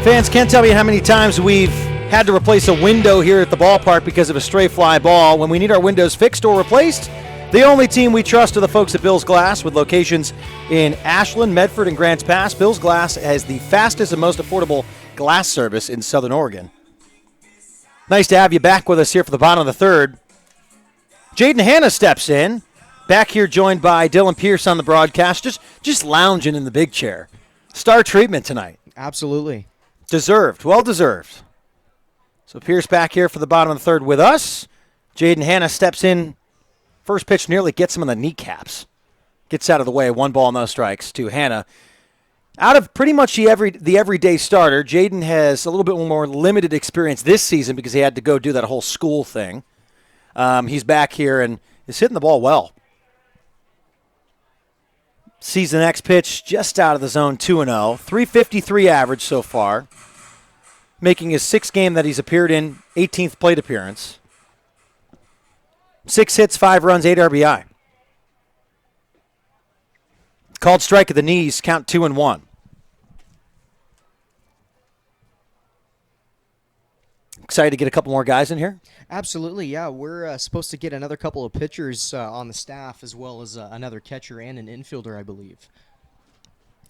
Fans can't tell me how many times we've had to replace a window here at the ballpark because of a stray fly ball. When we need our windows fixed or replaced, the only team we trust are the folks at Bill's Glass, with locations in Ashland, Medford, and Grants Pass. Bill's Glass has the fastest and most affordable glass service in Southern Oregon. Nice to have you back with us here for the bottom of the third. Jaden Hanna steps in, back here joined by Dylan Pierce on the broadcast, just lounging in the big chair. Star treatment tonight. Absolutely. Deserved. Well deserved. So Pierce back here for the bottom of the third with us. Jaden Hanna steps in. First pitch nearly gets him on the kneecaps. Gets out of the way. 1 ball, no strikes to Hanna. Out of pretty much the everyday starter, Jaden has a little bit more limited experience this season because he had to go do that whole school thing. He's back here and is hitting the ball well. Sees the next pitch just out of the zone, 2-0. 353 average so far. Making his 6th game that he's appeared in, 18th plate appearance. 6 hits, 5 runs, 8 RBI. Called strike at the knees, count 2-1. Excited to get a couple more guys in here? Absolutely, yeah. We're supposed to get another couple of pitchers on the staff, as well as another catcher and an infielder, I believe.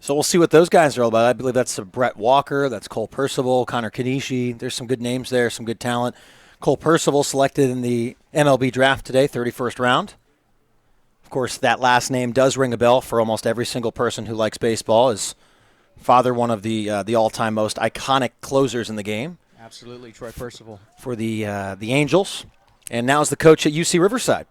So we'll see what those guys are all about. I believe that's Brett Walker, that's Cole Percival, Connor Kanishi. There's some good names there, some good talent. Cole Percival selected in the MLB draft today, 31st round. Of course, that last name does ring a bell for almost every single person who likes baseball. His father, one of the all-time most iconic closers in the game. Absolutely, Troy Percival. For the Angels. And now is the coach at UC Riverside,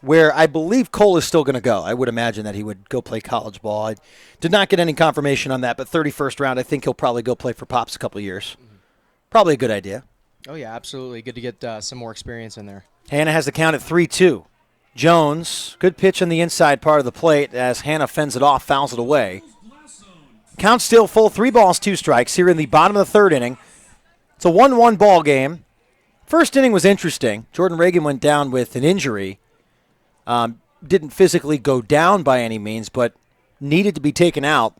where I believe Cole is still going to go. I would imagine that he would go play college ball. I did not get any confirmation on that, but 31st round, I think he'll probably go play for Pops a couple of years. Mm-hmm. Probably a good idea. Oh, yeah, absolutely. Good to get some more experience in there. Hanna has the count at 3-2. Jones, good pitch on the inside part of the plate as Hanna fends it off, fouls it away. Count still full, 3 balls, 2 strikes here in the bottom of the third inning. It's a 1-1 ball game. First inning was interesting. Jordan Reagan went down with an injury. Didn't physically go down by any means, but needed to be taken out.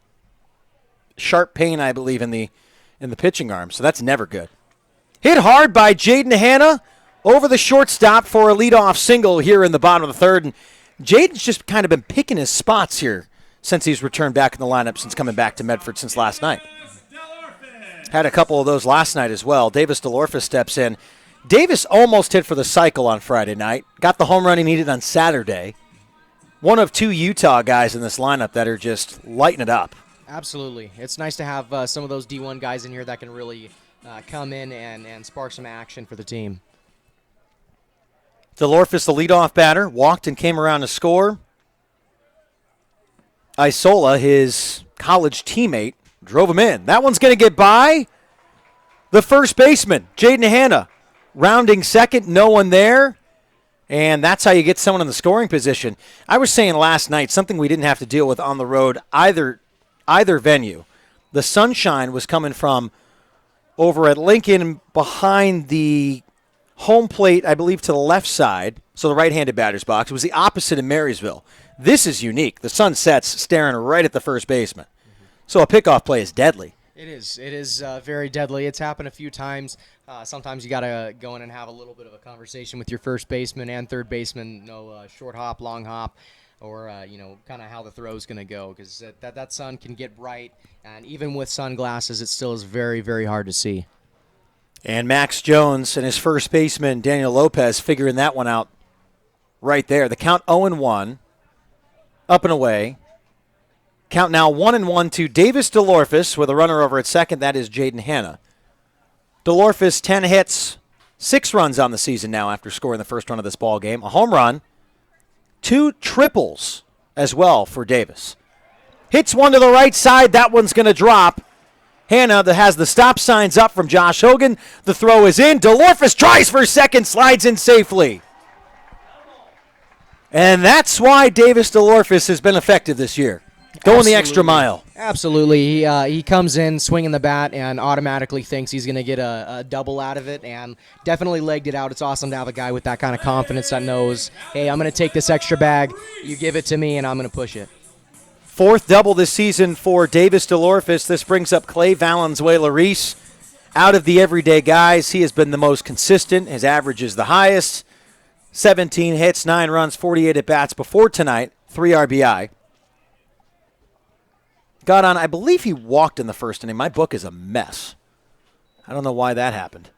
Sharp pain, I believe, in the pitching arm, so that's never good. Hit hard by Jaden Hanna over the shortstop for a leadoff single here in the bottom of the third. And Jaden's just kind of been picking his spots here since he's returned back in the lineup since coming back to Medford since last night. Had a couple of those last night as well. Davis DeLorphis steps in. Davis almost hit for the cycle on Friday night. Got the home run he needed on Saturday. One of 2 Utah guys in this lineup that are just lighting it up. Absolutely. It's nice to have some of those D1 guys in here that can really come in and spark some action for the team. DeLorfis, the leadoff batter, walked and came around to score. Isola, his college teammate, drove him in. That one's going to get by the first baseman, Jaden Hanna, rounding second, no one there. And that's how you get someone in the scoring position. I was saying last night, something we didn't have to deal with on the road either venue. The sunshine was coming from over at Lincoln behind the home plate, I believe, to the left side, so the right-handed batter's box. It was the opposite in Marysville. This is unique. The sun sets staring right at the first baseman. So a pickoff play is deadly. It is. It is very deadly. It's happened a few times. Sometimes you got to go in and have a little bit of a conversation with your first baseman and third baseman, short hop, long hop, or, kind of how the throw is going to go, because that sun can get bright, and even with sunglasses, it still is very, very hard to see. And Max Jones and his first baseman, Daniel Lopez, figuring that one out right there. The count 0-1, up and away. Count now 1-1 to Davis DeLorfis with a runner over at second. That is Jaden Hanna. DeLorfis, 10 hits, 6 runs on the season now after scoring the first run of this ball game. A home run, 2 triples as well for Davis. Hits one to the right side. That one's going to drop. Hanna that has the stop signs up from Josh Hogan. The throw is in. DeLorfis tries for second, slides in safely. And that's why Davis DeLorfis has been effective this year. Going the extra mile. Absolutely. He comes in swinging the bat and automatically thinks he's going to get a double out of it, and definitely legged it out. It's awesome to have a guy with that kind of confidence that knows, hey, I'm going to take this extra bag, you give it to me, and I'm going to push it. 4th double this season for Davis DeLorfis. This brings up Clay Valenzuela-Reese. Out of the everyday guys, he has been the most consistent. His average is the highest. 17 hits, 9 runs, 48 at-bats before tonight, 3 RBI. Got on, I believe he walked in the first inning. My book is a mess. I don't know why that happened.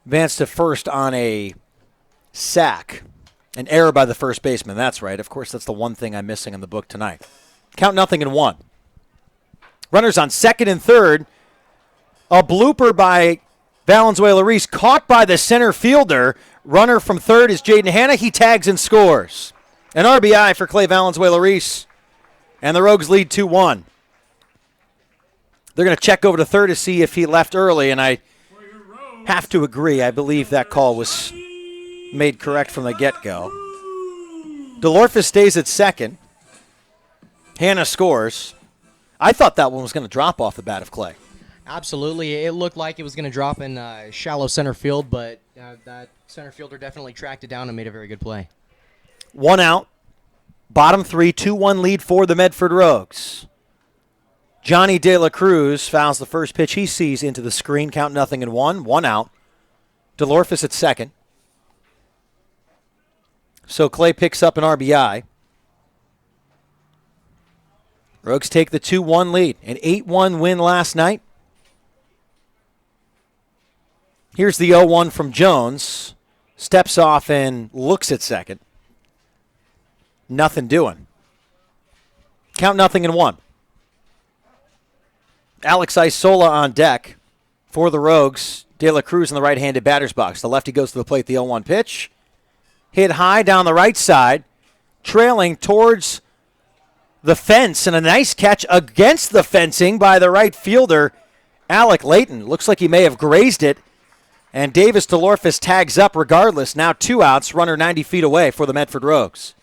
Advanced to first on a sack. An error by the first baseman. That's right. Of course, that's the one thing I'm missing in the book tonight. Count 0-1. Runners on second and third. A blooper by Valenzuela-Reese caught by the center fielder. Runner from third is Jaden Hanna. He tags and scores. An RBI for Clay Valenzuela-Reese. And the Rogues lead 2-1. They're going to check over to third to see if he left early, and I have to agree. I believe that call was made correct from the get-go. DeLorfis stays at second. Hanna scores. I thought that one was going to drop off the bat of Clay. Absolutely. It looked like it was going to drop in shallow center field, but that center fielder definitely tracked it down and made a very good play. 1 out. Bottom 3, 2-1 lead for the Medford Rogues. Johnny De La Cruz fouls the first pitch he sees into the screen. Count 0-1. 1 out. DeLorfis at second. So Clay picks up an RBI. Rogues take the 2-1 lead. An 8-1 win last night. Here's the 0-1 from Jones. Steps off and looks at second. Nothing doing. Count 0-1. Alex Isola on deck for the Rogues. De La Cruz in the right-handed batter's box. The lefty goes to the plate, the 0-1 pitch. Hit high down the right side. Trailing towards the fence, and a nice catch against the fencing by the right fielder, Alec Layton. Looks like he may have grazed it. And Davis DeLorfis tags up regardless. Now 2 outs, runner 90 feet away for the Medford Rogues.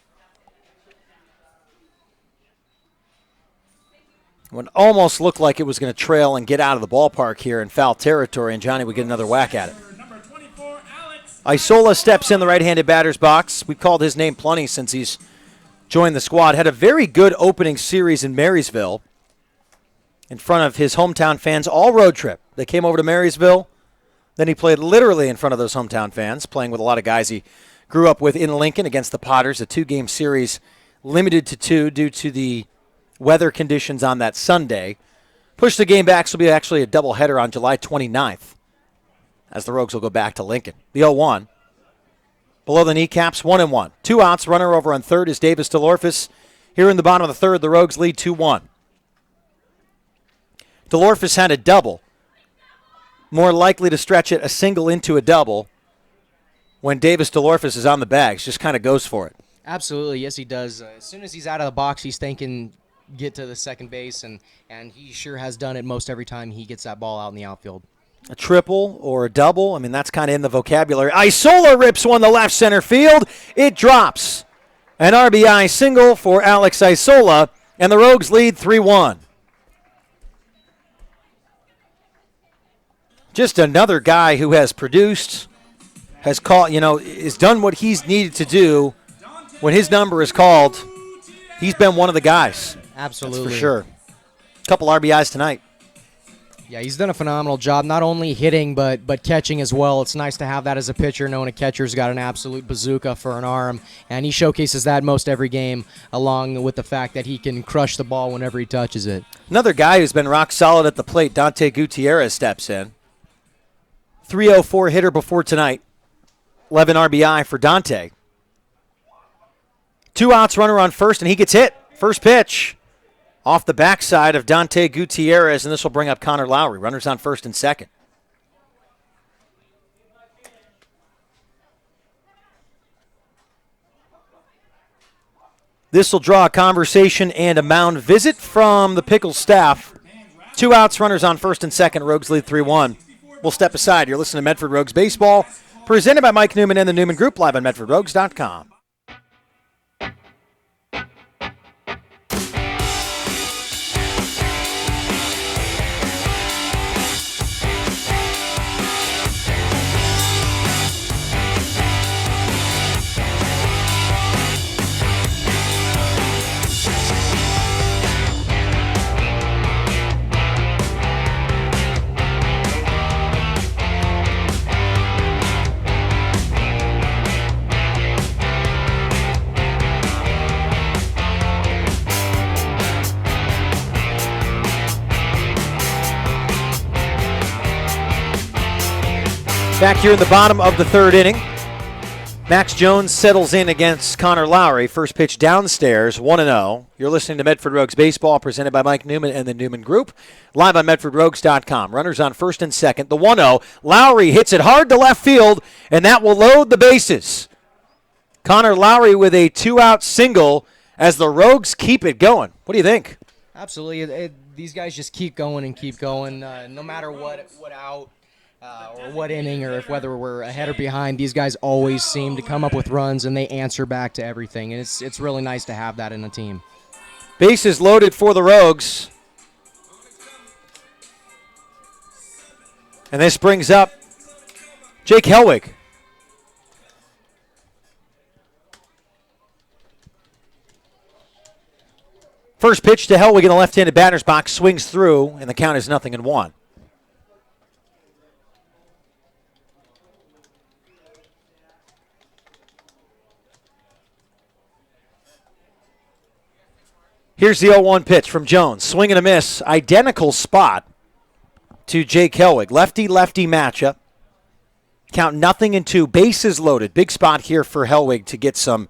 It almost looked like it was going to trail and get out of the ballpark here in foul territory, and Johnny would get another whack at it. Isola steps in the right-handed batter's box. We've called his name plenty since he's joined the squad. Had a very good opening series in Marysville in front of his hometown fans, all road trip. They came over to Marysville. Then he played literally in front of those hometown fans, playing with a lot of guys he grew up with in Lincoln against the Potters, a 2-game series limited to 2 due to the weather conditions on that Sunday. Push the game back, so it'll be actually a doubleheader on July 29th as the Rogues will go back to Lincoln. The 0-1. below the kneecaps, 1-1. 2 outs, runner over on third is Davis DeLorphis. Here in the bottom of the third, the Rogues lead 2-1. DeLorphis had a double. More likely to stretch it a single into a double when Davis DeLorphis is on the bags. Just kind of goes for it. Absolutely, yes, he does. As soon as he's out of the box, he's thinking get to the second base, and he sure has done it most every time he gets that ball out in the outfield. A triple or a double, I mean, that's kind of in the vocabulary. Isola rips one to left center field. It drops. An RBI single for Alex Isola, and the Rogues lead 3-1. Just another guy who has produced, has called, has done what he's needed to do. When his number is called, he's been one of the guys. Absolutely. That's for sure. Couple RBIs tonight. Yeah, he's done a phenomenal job, not only hitting but catching as well. It's nice to have that as a pitcher, knowing a catcher's got an absolute bazooka for an arm, and he showcases that most every game, along with the fact that he can crush the ball whenever he touches it. Another guy who's been rock solid at the plate, Dante Gutierrez, steps in. 304 hitter before tonight. 11 RBI for Dante. 2 outs, runner on first, and he gets hit. First pitch off the backside of Dante Gutierrez, and this will bring up Connor Lowry. Runners on first and second. This will draw a conversation and a mound visit from the Pickles staff. 2 outs, runners on first and second. Rogues lead 3-1. We'll step aside. You're listening to Medford Rogues Baseball, presented by Mike Newman and the Newman Group, live on MedfordRogues.com. Back here in the bottom of the third inning, Max Jones settles in against Connor Lowry. First pitch downstairs, 1-0. You're listening to Medford Rogues Baseball, presented by Mike Newman and the Newman Group, live on MedfordRogues.com. Runners on first and second. The 1-0. Lowry hits it hard to left field, and that will load the bases. Connor Lowry with a 2-out single as the Rogues keep it going. What do you think? Absolutely. These guys just keep going and keep going, no matter what out. Or what inning, or whether we're ahead or behind, these guys always seem to come up with runs, and they answer back to everything. And it's really nice to have that in a team. Bases loaded for the Rogues. And this brings up Jake Hellwig. First pitch to Hellwig in the left-handed batter's box, swings through, and the count is 0-1. Here's the 0-1 pitch from Jones. Swing and a miss. Identical spot to Jake Hellwig. Lefty-lefty matchup. Count 0-2. Bases loaded. Big spot here for Hellwig to get some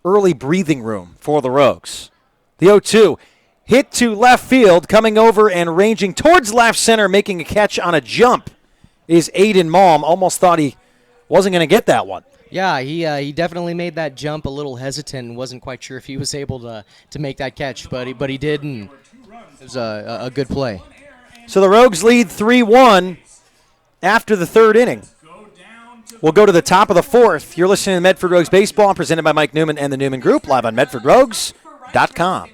early breathing room for the Rogues. The 0-2. Hit to left field. Coming over and ranging towards left center. Making a catch on a jump is Aiden Malm. Almost thought he wasn't going to get that one. Yeah, he definitely made that jump a little hesitant and wasn't quite sure if he was able to make that catch, but he did, and it was a good play. So the Rogues lead 3-1 after the third inning. We'll go to the top of the fourth. You're listening to Medford Rogues Baseball, presented by Mike Newman and the Newman Group, live on MedfordRogues.com.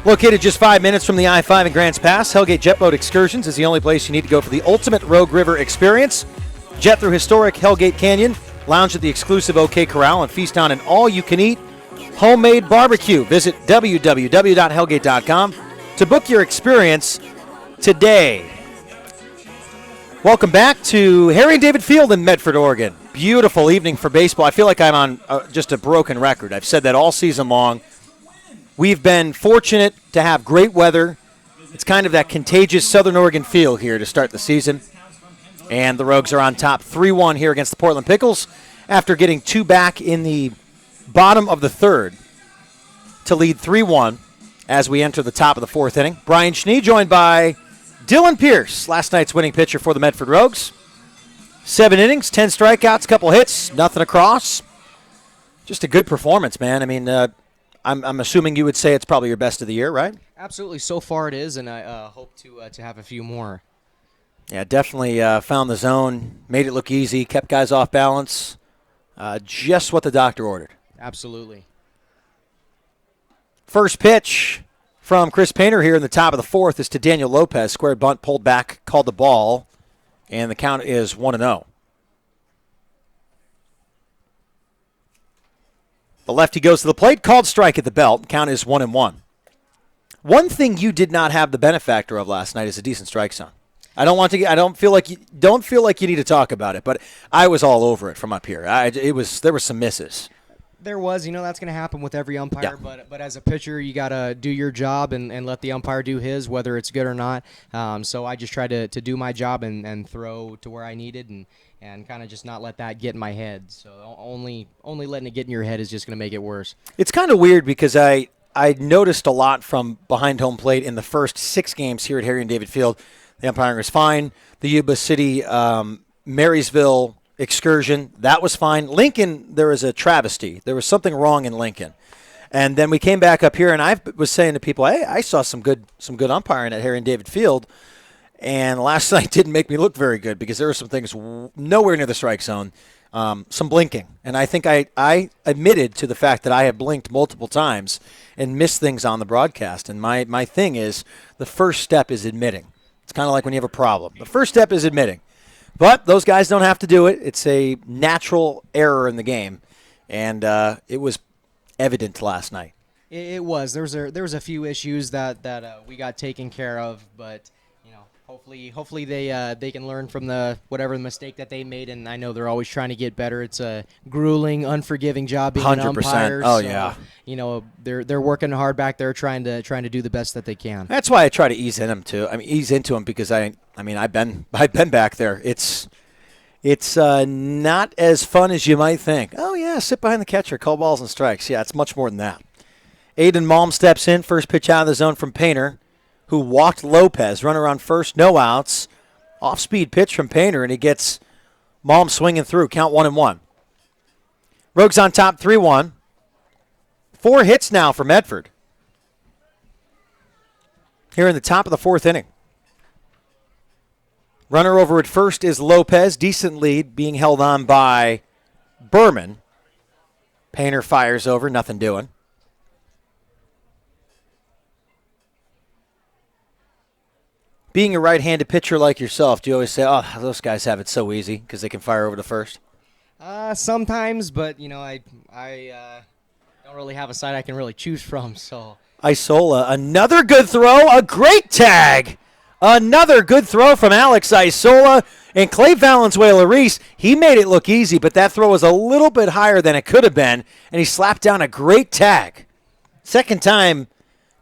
Located just 5 minutes from the I-5 in Grants Pass, Hellgate Jet Boat Excursions is the only place you need to go for the ultimate Rogue River experience. Jet through historic Hellgate Canyon, lounge at the exclusive OK Corral, and feast on an all-you-can-eat homemade barbecue. Visit www.hellgate.com to book your experience today. Welcome back to Harry and David Field in Medford, Oregon. Beautiful evening for baseball. I feel like I'm on just a broken record. I've said that all season long. We've been fortunate to have great weather. It's kind of that contagious Southern Oregon feel here to start the season. And the Rogues are on top 3-1 here against the Portland Pickles after getting 2 back in the bottom of the third to lead 3-1 as we enter the top of the 4th inning. Brian Schnee joined by Dylan Pierce, last night's winning pitcher for the Medford Rogues. 7 innings, 10 strikeouts, a couple hits, nothing across. Just a good performance, man. I mean, I'm assuming you would say it's probably your best of the year, right? Absolutely. So far it is, and I hope to have a few more. Yeah, definitely found the zone, made it look easy, kept guys off balance. Just what the doctor ordered. Absolutely. First pitch from Chris Painter here in the top of the 4th is to Daniel Lopez. Square bunt, pulled back, called the ball, and the count is 1-0. The lefty goes to the plate, called strike at the belt. Count is 1-1. One thing you did not have the benefactor of last night is a decent strike zone. I don't feel like you need to talk about it, but I was all over it from up here. There were some misses. There was, that's going to happen with every umpire, Yeah. but as a pitcher, you got to do your job and let the umpire do his, whether it's good or not. So I just tried to do my job and throw to where I needed and kind of just not let that get in my head. So only letting it get in your head is just going to make it worse. It's kind of weird because I noticed a lot from behind home plate in the first 6 games here at Harry and David Field. The umpiring was fine. The Yuba City, Marysville excursion, that was fine. Lincoln, there was a travesty. There was something wrong in Lincoln. And then we came back up here, and I was saying to people, hey, I saw some good umpiring at Harry and David Field. And last night didn't make me look very good because there were some things nowhere near the strike zone, some blinking. And I think I admitted to the fact that I have blinked multiple times and missed things on the broadcast. And my thing is the first step is admitting. It's kind of like when you have a problem. The first step is admitting. But those guys don't have to do it. It's a natural error in the game. And it was evident last night. It was. There was a few issues that we got taken care of, but hopefully they can learn from whatever mistake that they made, and I know they're always trying to get better. It's a grueling, unforgiving job being 100%. An umpire. Oh, so, yeah. They're working hard back there trying to do the best that they can. That's why I try to ease into them because I've been back there. It's not as fun as you might think. Oh yeah, sit behind the catcher, call balls and strikes. Yeah, it's much more than that. Aiden Malm steps in, first pitch out of the zone from Painter, who walked Lopez. Runner on first, no outs. Off-speed pitch from Painter, and he gets Malm swinging through. Count 1-1. Rogues on top 3-1. 4 hits now for Medford here in the top of the 4th inning. Runner over at first is Lopez. Decent lead being held on by Berman. Painter fires over, nothing doing. Being a right-handed pitcher like yourself, do you always say, oh, those guys have it so easy because they can fire over to first? Sometimes, but, I don't really have a side I can really choose from. So Isola, another good throw, a great tag. Another good throw from Alex Isola. And Clay Valenzuela-Reese, he made it look easy, but that throw was a little bit higher than it could have been, and he slapped down a great tag. Second time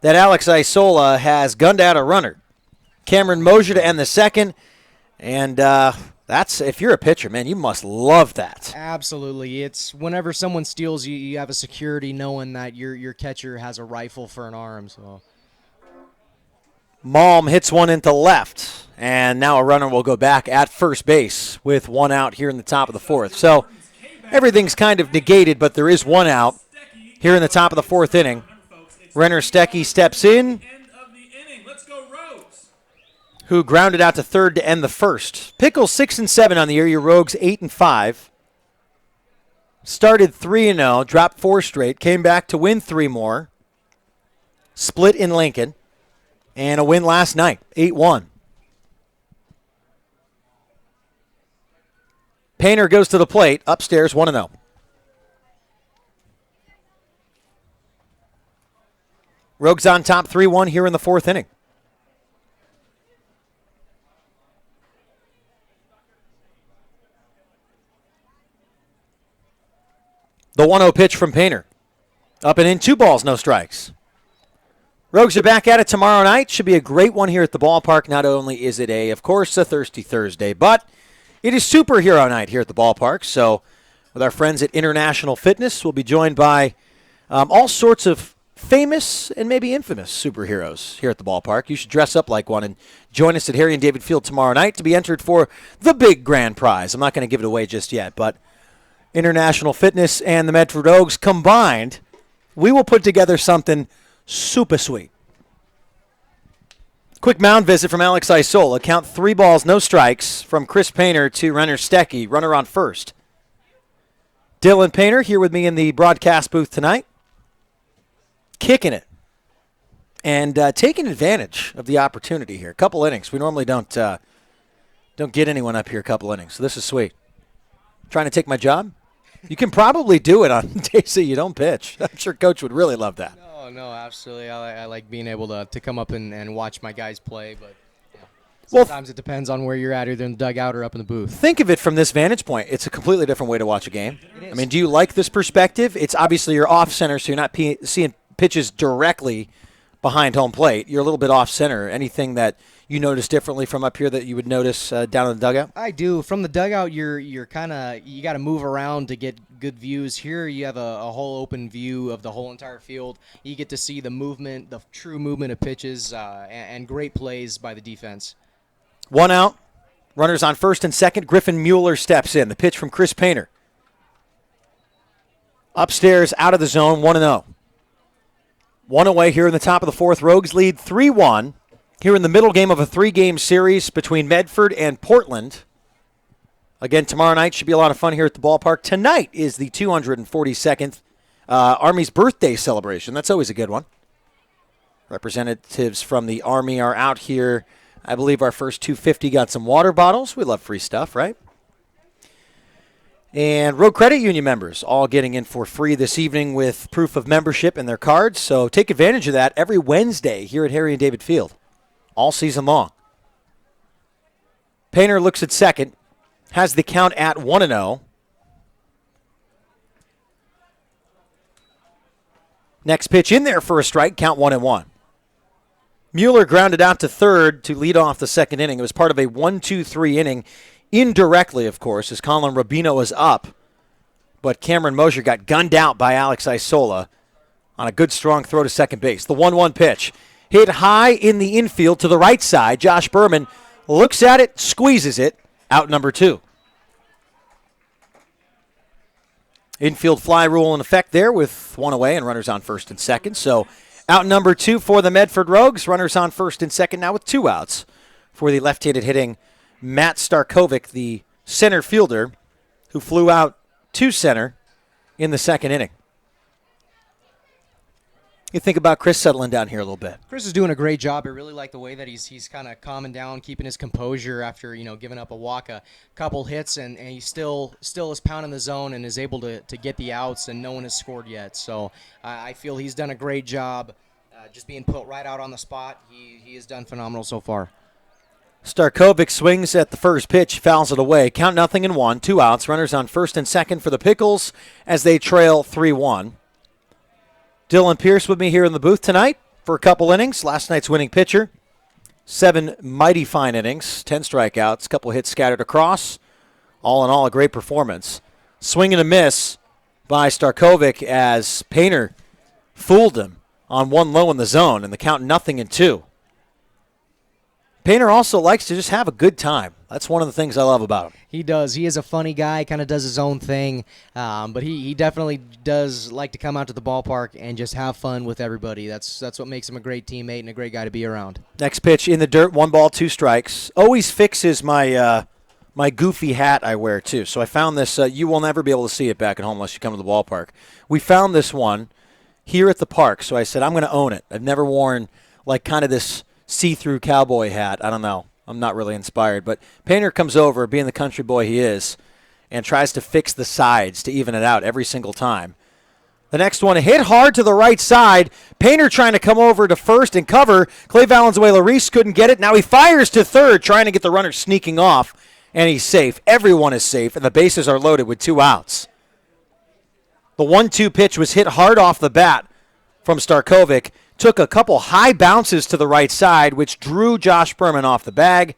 that Alex Isola has gunned out a runner. Cameron Mosier to end the second, and that's, if you're a pitcher, man, you must love that. Absolutely. It's whenever someone steals you have a security knowing that your catcher has a rifle for an arm. So Malm hits one into left, and now a runner will go back at first base with 1 out here in the top of the 4th. So everything's kind of negated, but there is 1 out here in the top of the 4th inning. Renner Stecky steps in, who grounded out to third to end the first. Pickles 6-7 on the year. Your Rogues 8-5. Started 3-0, dropped 4 straight, came back to win 3 more. split in Lincoln, and a win last night, 8-1. Painter goes to the plate, upstairs 1-0. Rogues on top 3-1 here in the fourth inning. The 1-0 pitch from Painter. Up and in, 2 balls, no strikes. Rogues are back at it tomorrow night. Should be a great one here at the ballpark. Not only is it of course, a Thirsty Thursday, but it is superhero night here at the ballpark. So with our friends at International Fitness, we'll be joined by all sorts of famous and maybe infamous superheroes here at the ballpark. You should dress up like one and join us at Harry and David Field tomorrow night to be entered for the big grand prize. I'm not going to give it away just yet, but International Fitness and the Medford Rogues combined, we will put together something super sweet. Quick mound visit from Alex Isola. Count 3 balls, no strikes from Chris Painter to Renner Stecky, runner on first. Dylan Painter here with me in the broadcast booth tonight. Kicking it and taking advantage of the opportunity here. A couple innings. We normally don't get anyone up here a couple innings, so this is sweet. Trying to take my job? You can probably do it on days that you don't pitch. I'm sure Coach would really love that. No, absolutely. I like being able to come up and watch my guys play, but Well, sometimes it depends on where you're at, either in the dugout or up in the booth. Think of it from this vantage point. It's a completely different way to watch a game. I mean, do you like this perspective? It's obviously you're off center, so you're not seeing pitches directly behind home plate. You're a little bit off center. Anything that you notice differently from up here that you would notice down in the dugout? I do. From the dugout, you got to move around to get good views. Here, you have a whole open view of the whole entire field. You get to see the movement, the true movement of pitches, and great plays by the defense. 1 out. Runners on first and second. Griffin Mueller steps in. The pitch from Chris Painter. Upstairs, out of the zone, 1-0. 1 away here in the top of the fourth. Rogues lead 3-1 here in the middle game of a 3-game series between Medford and Portland. Again, tomorrow night should be a lot of fun here at the ballpark. Tonight is the 242nd Army's birthday celebration. That's always a good one. Representatives from the Army are out here. I believe our first 250 got some water bottles. We love free stuff, right? And Road Credit Union members all getting in for free this evening with proof of membership in their cards. So take advantage of that every Wednesday here at Harry and David Field, all season long. Painter looks at second, has the count at 1-0. Next pitch in there for a strike, count 1-1. Mueller grounded out to third to lead off the second inning. It was part of a 1-2-3 inning. Indirectly, of course, as Colin Rubino was up. But Cameron Mosier got gunned out by Alex Isola on a good, strong throw to second base. The 1-1 pitch. Hit high in the infield to the right side. Josh Berman looks at it, squeezes it. Out number 2. Infield fly rule in effect there with 1 away and runners on first and second. So out number 2 for the Medford Rogues. Runners on first and second now with 2 outs for the left-handed hitting Matt Starkovic, the center fielder, who flew out to center in the second inning. You think about Chris settling down here a little bit. Chris is doing a great job. I really like the way that he's kind of calming down, keeping his composure after giving up a walk, a couple hits, and he still is pounding the zone and is able to get the outs, and no one has scored yet. So I feel he's done a great job just being put right out on the spot. He has done phenomenal so far. Starkovic swings at the first pitch, fouls it away. Count 0-1, 2 outs. Runners on first and second for the Pickles as they trail 3-1. Dylan Pierce with me here in the booth tonight for a couple innings. Last night's winning pitcher. 7 mighty fine innings, 10 strikeouts, a couple hits scattered across. All in all, a great performance. Swing and a miss by Starkovic as Painter fooled him on 1 low in the zone, and the count 0-2. Painter also likes to just have a good time. That's one of the things I love about him. He does. He is a funny guy, kind of does his own thing, but he definitely does like to come out to the ballpark and just have fun with everybody. That's what makes him a great teammate and a great guy to be around. Next pitch in the dirt, 1 ball, 2 strikes. Always fixes my my goofy hat I wear, too. So I found this. You will never be able to see it back at home unless you come to the ballpark. We found this one here at the park. So I said, I'm going to own it. I've never worn like kind of this see-through cowboy hat. I don't know. I'm not really inspired. But Painter comes over, being the country boy he is, and tries to fix the sides to even it out every single time. The next one hit hard to the right side. Painter trying to come over to first and cover. Clay Valenzuela-Reese couldn't get it. Now he fires to third, trying to get the runner sneaking off, and he's safe. Everyone is safe, and the bases are loaded with 2 outs. The 1-2 pitch was hit hard off the bat from Starkovic. Took a couple high bounces to the right side, which drew Josh Berman off the bag.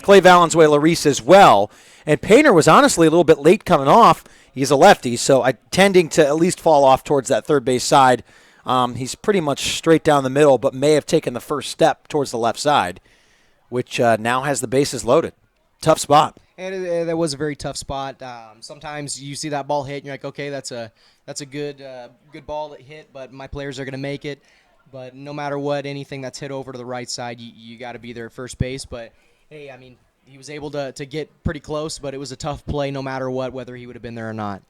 Clay Valenzuela-Reese as well. And Painter was honestly a little bit late coming off. He's a lefty, so tending to at least fall off towards that third base side. He's pretty much straight down the middle, but may have taken the first step towards the left side, which now has the bases loaded. Tough spot. And that was a very tough spot. Sometimes you see that ball hit, and you're like, okay, that's a good ball that hit, but my players are going to make it. But no matter what, anything that's hit over to the right side, you got to be there at first base. But, hey, I mean, he was able to get pretty close, but it was a tough play no matter what, whether he would have been there or not.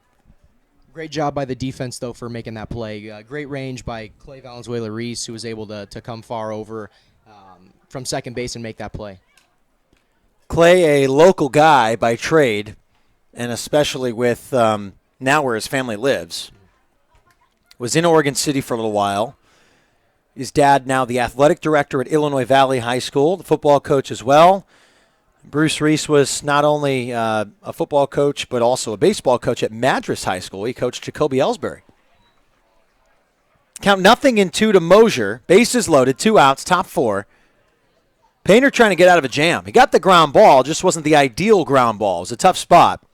Great job by the defense, though, for making that play. Great range by Clay Valenzuela-Reese, who was able to come far over from second base and make that play. Clay, a local guy by trade, and especially with now where his family lives, was in Oregon City for a little while. His dad now the athletic director at Illinois Valley High School, the football coach as well. Bruce Reese was not only a football coach but also a baseball coach at Madras High School. He coached Jacoby Ellsbury. Count 0-2 to Mosier. Bases loaded, 2 outs, top 4. Painter trying to get out of a jam. He got the ground ball, just wasn't the ideal ground ball. It was a tough spot.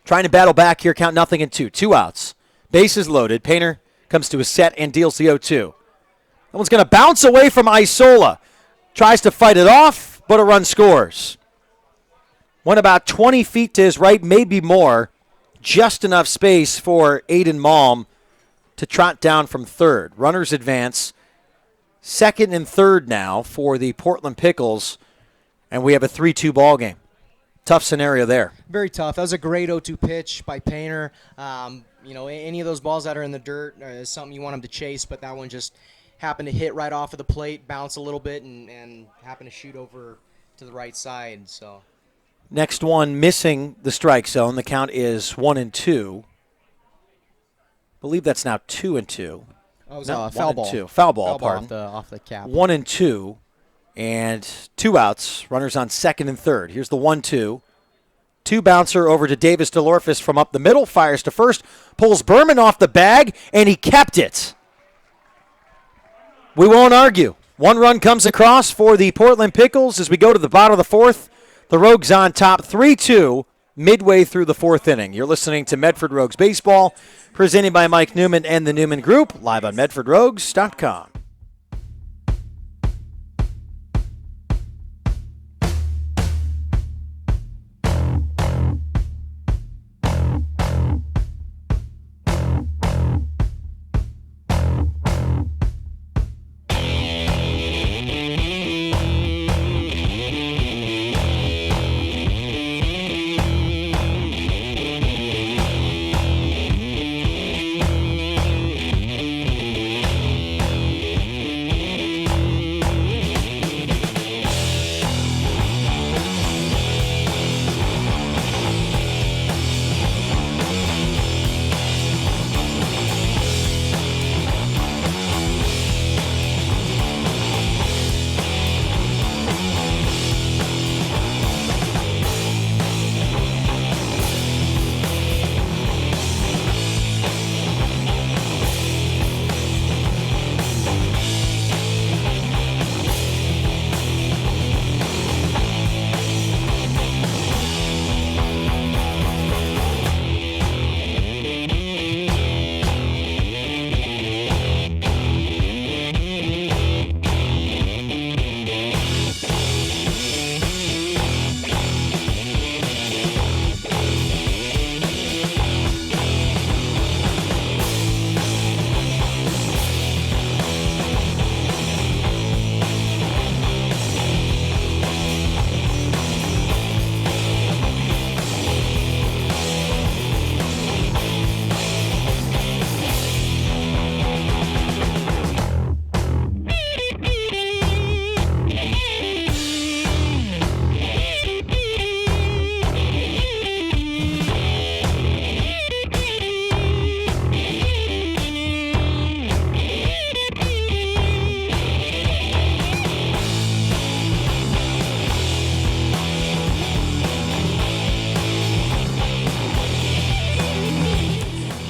Trying to battle back here, count 0-2. 2 outs. Bases loaded. Painter comes to a set and deals the 0-2. That one's going to bounce away from Isola. Tries to fight it off, but a run scores. Went about 20 feet to his right, maybe more. Just enough space for Aiden Malm to trot down from third. Runners advance. Second and third now for the Portland Pickles, and we have a 3-2 ball game. Tough scenario there. Very tough. That was a great 0-2 pitch by Painter. Any of those balls that are in the dirt is something you want him to chase, but that one just happened to hit right off of the plate, bounce a little bit, and happen to shoot over to the right side. So next one missing the strike zone. The count is 1-2. Believe that's now 2-2. Oh, it was a foul ball. 2. Foul ball, pardon. Off the cap. 1-2, and 2 outs. Runners on second and third. Here's the 1-2. 2 bouncer over to Davis DeLorfis from up the middle. Fires to first. Pulls Berman off the bag, and he kept it. We won't argue. 1 run comes across for the Portland Pickles as we go to the bottom of the 4th. The Rogues on top 3-2 midway through the 4th inning. You're listening to Medford Rogues Baseball, presented by Mike Newman and the Newman Group, live on MedfordRogues.com.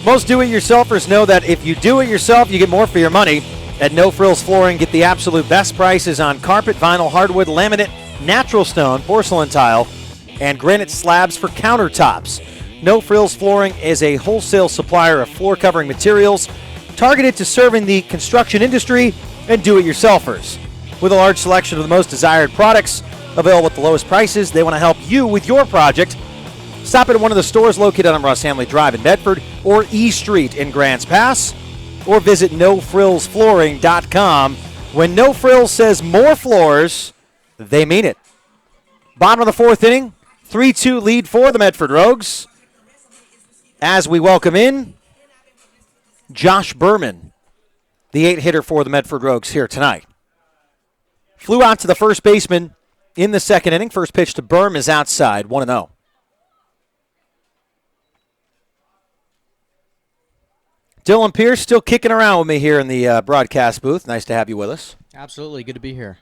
Most do-it-yourselfers know that if you do it yourself, you get more for your money. At No Frills Flooring, get the absolute best prices on carpet, vinyl, hardwood, laminate, natural stone, porcelain tile, and granite slabs for countertops. No Frills Flooring is a wholesale supplier of floor covering materials targeted to serving the construction industry and do-it-yourselfers. With a large selection of the most desired products available at the lowest prices, they want to help you with your project. Stop at one of the stores located on Ross Hamley Drive in Medford or E Street in Grants Pass, or visit NoFrillsFlooring.com. When No Frills says more floors, they mean it. Bottom of the fourth inning, 3-2 lead for the Medford Rogues. As we welcome in Josh Berman, the 8-hitter for the Medford Rogues here tonight. Flew out to the first baseman in the second inning. First pitch to Berm is outside, 1-0. Dylan Pierce still kicking around with me here in the broadcast booth. Nice to have you with us. Absolutely. Good to be here.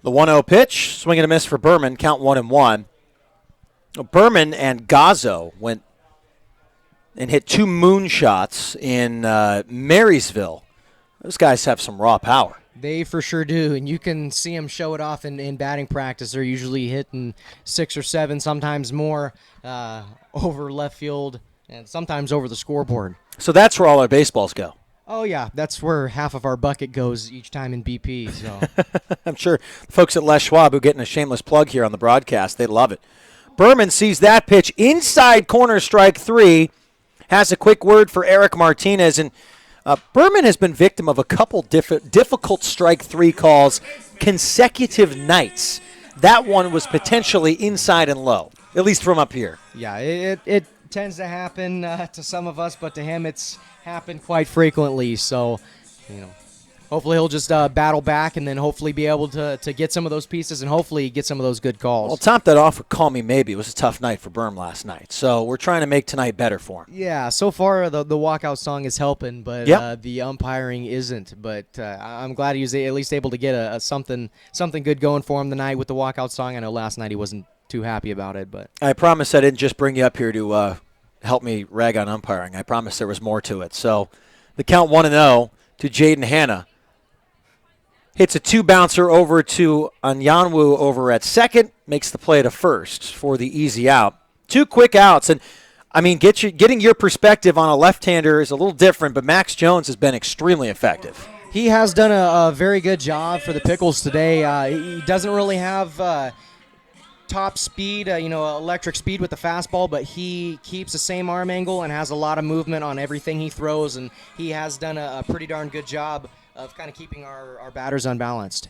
The 1-0 pitch, swing and a miss for Berman, count 1-1. Berman and Gazzo went and hit 2 moonshots in Marysville. Those guys have some raw power. They for sure do, and you can see them show it off in batting practice. They're usually hitting 6 or 7, sometimes more, over left field and sometimes over the scoreboard. So that's where all our baseballs go. Oh, yeah, that's where half of our bucket goes each time in BP. So I'm sure folks at Les Schwab who are getting a shameless plug here on the broadcast, they love it. Berman sees that pitch inside corner, strike 3. Has a quick word for Eric Martinez. And Berman has been victim of a couple difficult strike 3 calls consecutive nights. That one was potentially inside and low, at least from up here. yeah, it tends to happen to some of us, but to him it's happened quite frequently. So, hopefully he'll just battle back and then hopefully be able to get some of those pieces and hopefully get some of those good calls. Well, top that off with Call Me Maybe. It was a tough night for Berm last night. So we're trying to make tonight better for him. Yeah, so far the walkout song is helping, but the umpiring isn't. But I'm glad he was at least able to get something good going for him tonight with the walkout song. I know last night he wasn't too happy about it, but I promise I didn't just bring you up here to help me rag on umpiring. I promise there was more to it. So the count 1-0 to Jaden Hanna. Hits a 2-bouncer over to Anyanwu over at second. Makes the play to first for the easy out. 2 quick outs. And, I mean, getting your perspective on a left-hander is a little different, but Max Jones has been extremely effective. he has done a very good job for the Pickles today. He doesn't really have top speed, electric speed with the fastball, but he keeps the same arm angle and has a lot of movement on everything he throws, and he has done a pretty darn good job of kind of keeping our batters unbalanced.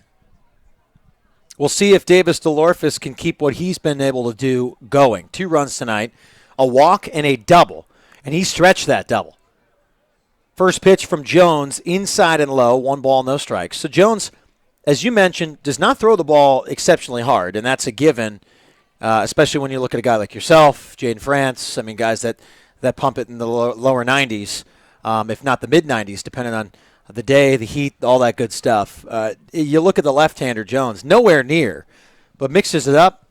We'll see if Davis DeLorfis can keep what he's been able to do going. 2 runs tonight, a walk and a double, and he stretched that double. First pitch from Jones, inside and low, 1 ball, no strikes. So Jones, as you mentioned, does not throw the ball exceptionally hard, and that's a given, especially when you look at a guy like yourself, Jaden France, guys that pump it in the lower 90s, if not the mid-90s, depending on the day, the heat, all that good stuff. You look at the left-hander, Jones, nowhere near, but mixes it up.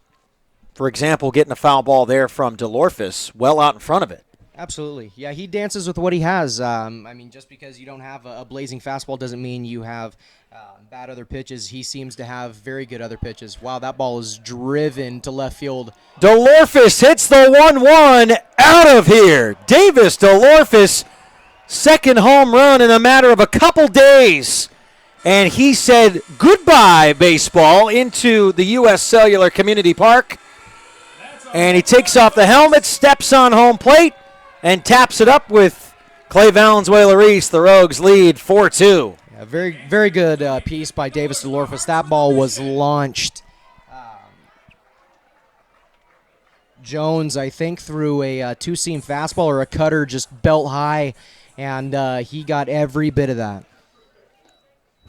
For example, getting a foul ball there from DeLorfis well out in front of it. Absolutely. Yeah, he dances with what he has. Just because you don't have a blazing fastball doesn't mean you have bad other pitches. He seems to have very good other pitches. Wow, that ball is driven to left field. DeLorfis hits the 1-1 out of here. Davis DeLorfis, second home run in a matter of a couple days. And he said goodbye, baseball, into the U.S. Cellular Community Park. And he takes off the helmet, steps on home plate, and taps it up with Clay Valenzuela-Reese. The Rogues lead 4-2. Yeah, very, very good piece by Davis DeLorfis. That ball was launched. Jones, I think, threw a two-seam fastball or a cutter just belt high, and he got every bit of that.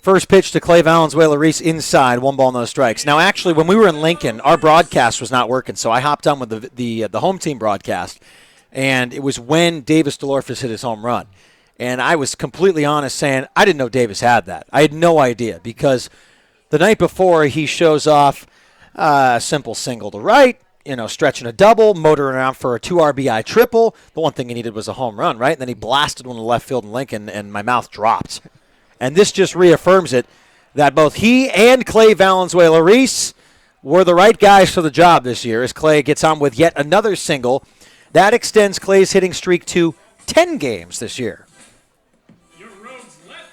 First pitch to Clay Valenzuela-Reese inside, 1 ball, no strikes. Now, actually, when we were in Lincoln, our broadcast was not working, so I hopped on with the home team broadcast, and it was when Davis DeLorfis hit his home run. And I was completely honest saying I didn't know Davis had that. I had no idea because the night before he shows off a simple single to right, stretching a double, motoring around for a 2 RBI triple. The one thing he needed was a home run, right? And then he blasted one to left field in Lincoln, and my mouth dropped. And this just reaffirms it, that both he and Clay Valenzuela-Reese were the right guys for the job this year, as Clay gets on with yet another single. That extends Clay's hitting streak to 10 games this year.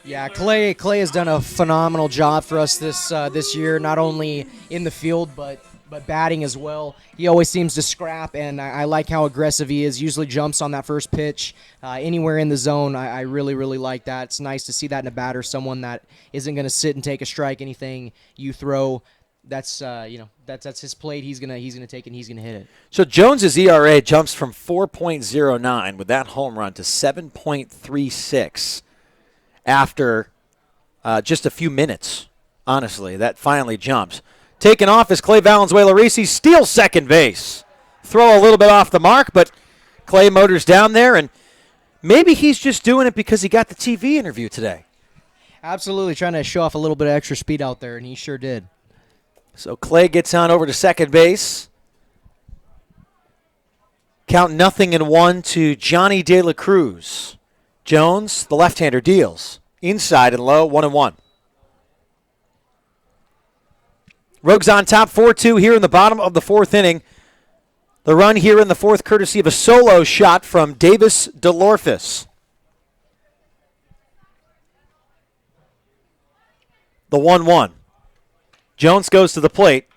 Yeah, Clay has done a phenomenal job for us this year, not only in the field but batting as well. He always seems to scrap, and I like how aggressive he is. Usually jumps on that first pitch anywhere in the zone. I really, really like that. It's nice to see that in a batter, someone that isn't going to sit and take a strike. Anything you throw, that's his plate. He's gonna take it and he's gonna hit it. So Jones's ERA jumps from 4.09 with that home run to 7.36 after just a few minutes. Honestly, that finally jumps. Taken off is Clay Valenzuela-Reese. He steals second base. Throw a little bit off the mark, but Clay motors down there, and maybe he's just doing it because he got the TV interview today. Absolutely, trying to show off a little bit of extra speed out there, and he sure did. So Clay gets on over to second base. Count 0-1 to Johnny De La Cruz. Jones, the left-hander, deals. Inside and low, 1-1. Rogues on top, 4-2 here in the bottom of the fourth inning. The run here in the fourth courtesy of a solo shot from Davis DeLorfis. The 1-1. Jones goes to the plate.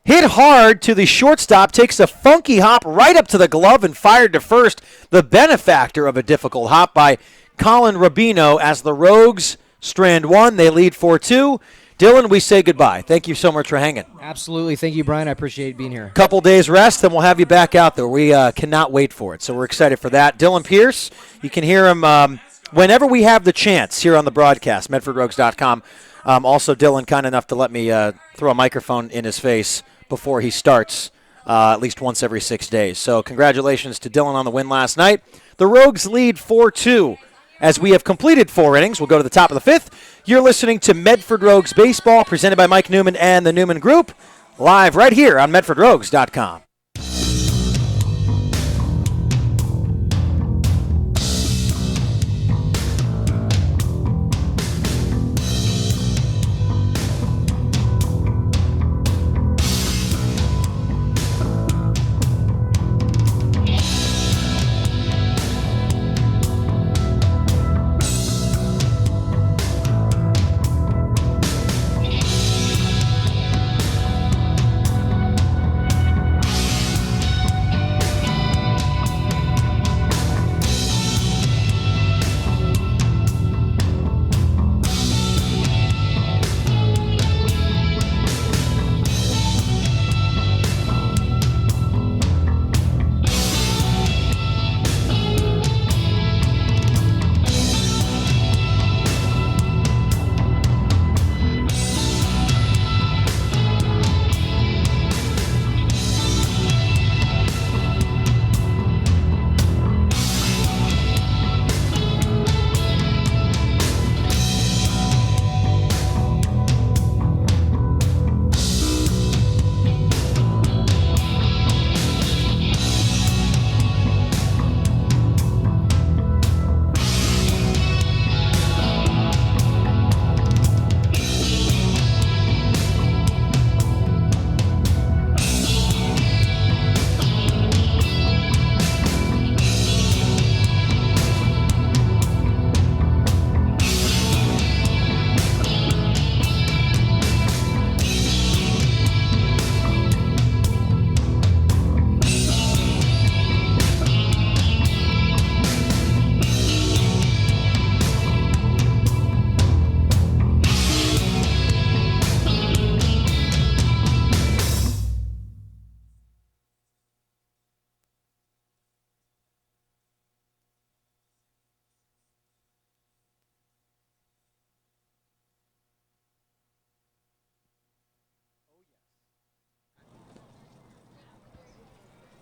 Hit hard to the shortstop, takes a funky hop right up to the glove and fired to first. The benefactor of a difficult hop by Colin Rubino as the Rogues strand one. They lead 4-2. Dylan, we say goodbye. Thank you so much for hanging. Absolutely. Thank you, Brian. I appreciate being here. Couple days rest, then we'll have you back out there. We cannot wait for it, so we're excited for that. Dylan Pierce, you can hear him whenever we have the chance here on the broadcast, medfordrogues.com. Also, Dylan, kind enough to let me throw a microphone in his face before he starts at least once every 6 days. So congratulations to Dylan on the win last night. The Rogues lead 4-2. As we have completed 4 innings, we'll go to the top of the 5th. You're listening to Medford Rogues Baseball, presented by Mike Newman and the Newman Group, live right here on medfordrogues.com.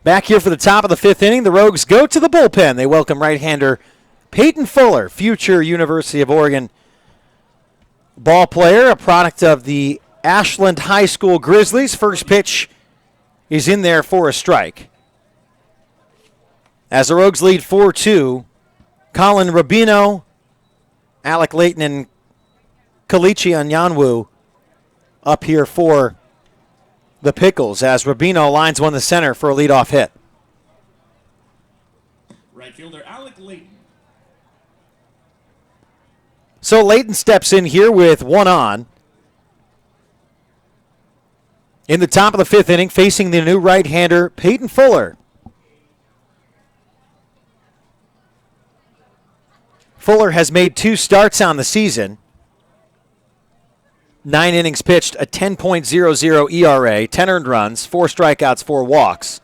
Back here for the top of the 5th inning, the Rogues go to the bullpen. They welcome right-hander Peyton Fuller, future University of Oregon ball player, a product of the Ashland High School Grizzlies. First pitch is in there for a strike. As the Rogues lead 4-2, Colin Rubino, Alec Layton, and Kalichi Anyanwu up here for the Pickles as Rubino lines one to center for a leadoff hit. Right fielder Alec Layton. So Layton steps in here with one on. In the top of the fifth inning, facing the new right-hander, Peyton Fuller. Fuller has made 2 starts on the season. 9 innings pitched, a 10.00 ERA, 10 earned runs, 4 strikeouts, 4 walks,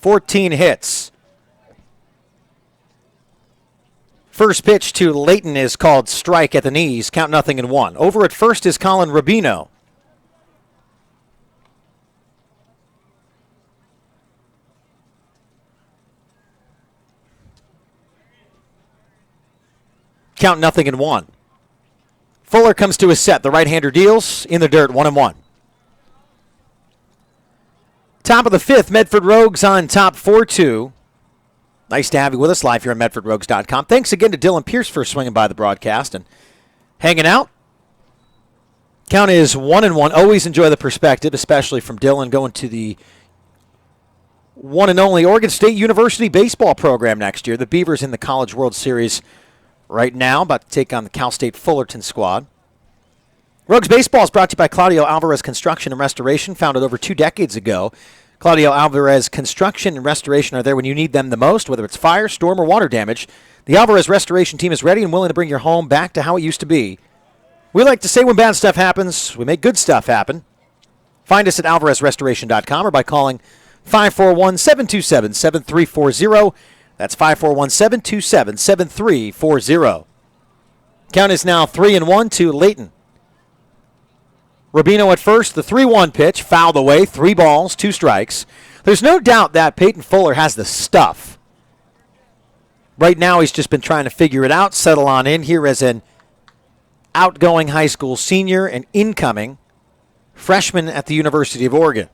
14 hits. First pitch to Layton is called strike at the knees, count 0-1. Over at first is Colin Rubino. Count 0-1. Fuller comes to his set. The right-hander deals in the dirt, 1-1. Top of the fifth, Medford Rogues on top 4-2. Nice to have you with us live here on MedfordRogues.com. Thanks again to Dylan Pierce for swinging by the broadcast and hanging out. Count is 1-1. Always enjoy the perspective, especially from Dylan going to the one and only Oregon State University baseball program next year. The Beavers in the College World Series right now, about to take on the Cal State Fullerton squad. Rogues Baseball is brought to you by Claudio Alvarez Construction and Restoration, founded over 2 decades ago. Claudio Alvarez Construction and Restoration are there when you need them the most, whether it's fire, storm, or water damage. The Alvarez Restoration team is ready and willing to bring your home back to how it used to be. We like to say when bad stuff happens, we make good stuff happen. Find us at alvarezrestoration.com or by calling 541-727-7340. That's 541-727-7340. Count is now 3-1 to Layton. Rubino at first, the 3-1 pitch, fouled away, 3 balls, 2 strikes. There's no doubt that Peyton Fuller has the stuff. Right now he's just been trying to figure it out, settle on in here as an outgoing high school senior and incoming freshman at the University of Oregon.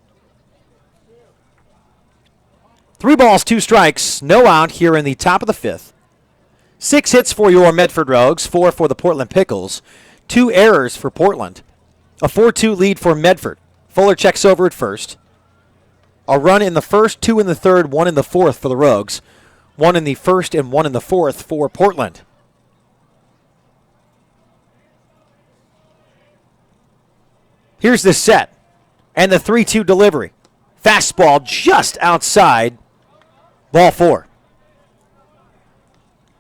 3 balls, 2 strikes, no out here in the top of the fifth. 6 hits for your Medford Rogues, 4 for the Portland Pickles, 2 errors for Portland. A 4-2 lead for Medford. Fuller checks over at first. A run in the first, 2 in the third, 1 in the fourth for the Rogues. 1 in the first and 1 in the fourth for Portland. Here's the set and the 3-2 delivery. Fastball just outside. Ball 4.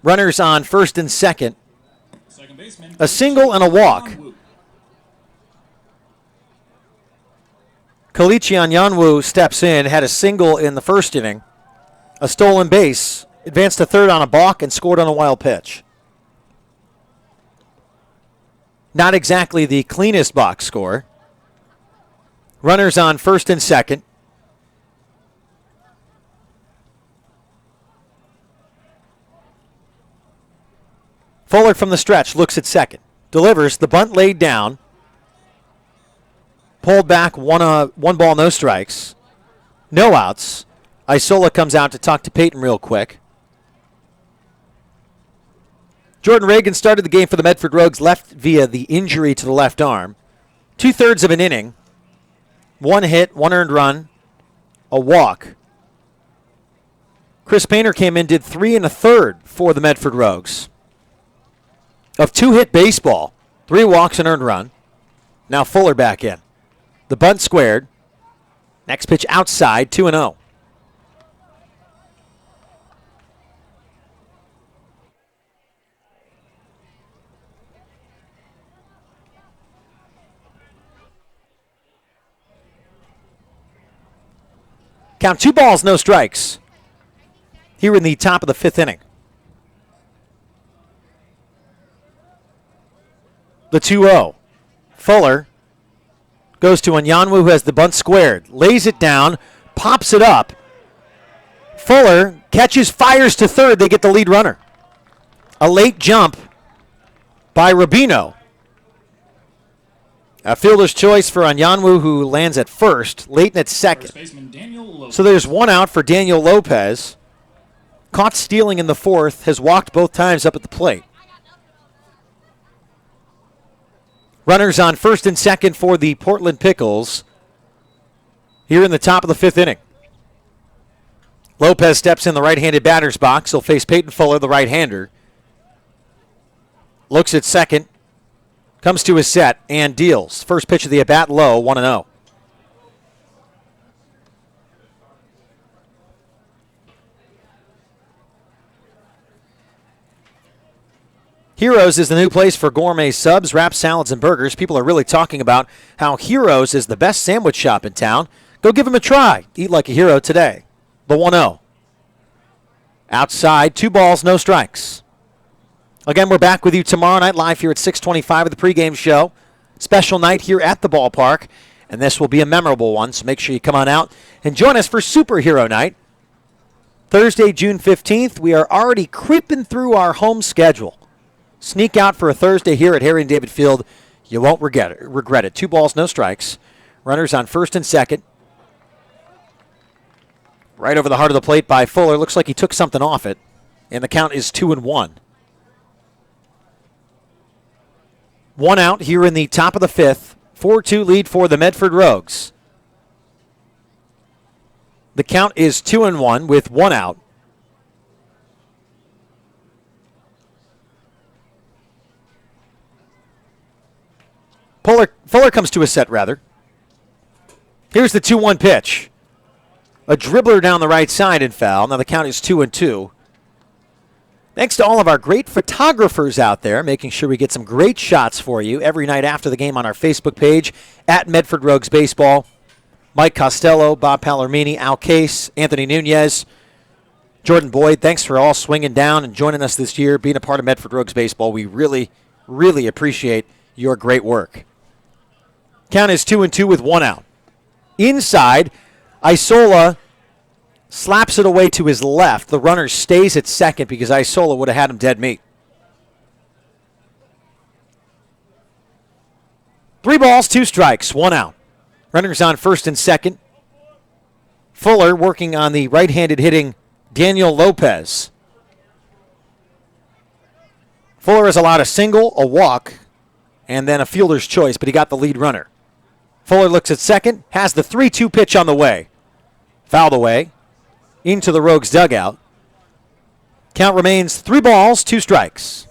Runners on first and second. A single and a walk. Kalichi Anyanwu steps in, had a single in the first inning, a stolen base, advanced to third on a balk, and scored on a wild pitch. Not exactly the cleanest box score. Runners on first and second. Fuller from the stretch looks at second. Delivers, the bunt laid down. Pulled back, one ball, no strikes. No outs. Isola comes out to talk to Peyton real quick. Jordan Reagan started the game for the Medford Rogues, left via the injury to the left arm. 2/3 of an inning. 1 hit, 1 earned run, a walk. Chris Painter came in, did 3 1/3 for the Medford Rogues. Of 2-hit baseball, 3 walks and earned run. Now Fuller back in. The bunt squared. Next pitch outside, 2-0. Count 2 balls, no strikes. Here in the top of the fifth inning. The 2-0. Fuller goes to Anyanwu, who has the bunt squared. Lays it down, pops it up. Fuller catches, fires to third. They get the lead runner. A late jump by Rubino. A fielder's choice for Anyanwu, who lands at first. Leighton at second. First baseman Daniel Lopez. So there's one out for Daniel Lopez. Caught stealing in the fourth, has walked both times up at the plate. Runners on first and second for the Portland Pickles here in the top of the fifth inning. Lopez steps in the right-handed batter's box. He'll face Peyton Fuller, the right-hander. Looks at second. Comes to his set and deals. First pitch of the at-bat low, 1-0. Heroes is the new place for gourmet subs, wraps, salads, and burgers. People are really talking about how Heroes is the best sandwich shop in town. Go give them a try. Eat like a hero today. The 1-0. Outside, 2 balls, no strikes. Again, we're back with you tomorrow night live here at 6:25 of the pregame show. Special night here at the ballpark, and this will be a memorable one, so make sure you come on out and join us for Superhero Night. Thursday, June 15th, we are already creeping through our home schedule. Sneak out for a Thursday here at Harry and David Field. You won't regret it. 2 balls, no strikes. Runners on first and second. Right over the heart of the plate by Fuller. Looks like he took something off it, and the count is 2-1. 1 out here in the top of the fifth. 4-2 lead for the Medford Rogues. The count is 2-1 with 1 out. Fuller comes to a set, rather. Here's the 2-1 pitch. A dribbler down the right side and foul. Now the count is 2-2. Thanks to all of our great photographers out there, making sure we get some great shots for you every night after the game on our Facebook page, at Medford Rogues Baseball. Mike Costello, Bob Palomini, Al Case, Anthony Nunez, Jordan Boyd, thanks for all swinging down and joining us this year, being a part of Medford Rogues Baseball. We really, really appreciate your great work. Count is 2-2 with 1 out. Inside, Isola slaps it away to his left. The runner stays at second because Isola would have had him dead meat. 3 balls, 2 strikes, 1 out. Runners on first and second. Fuller working on the right-handed hitting Daniel Lopez. Fuller has allowed a single, a walk, and then a fielder's choice, but he got the lead runner. Fuller looks at second, has the 3-2 pitch on the way. Fouled away into the Rogues dugout. Count remains 3 balls, 2 strikes.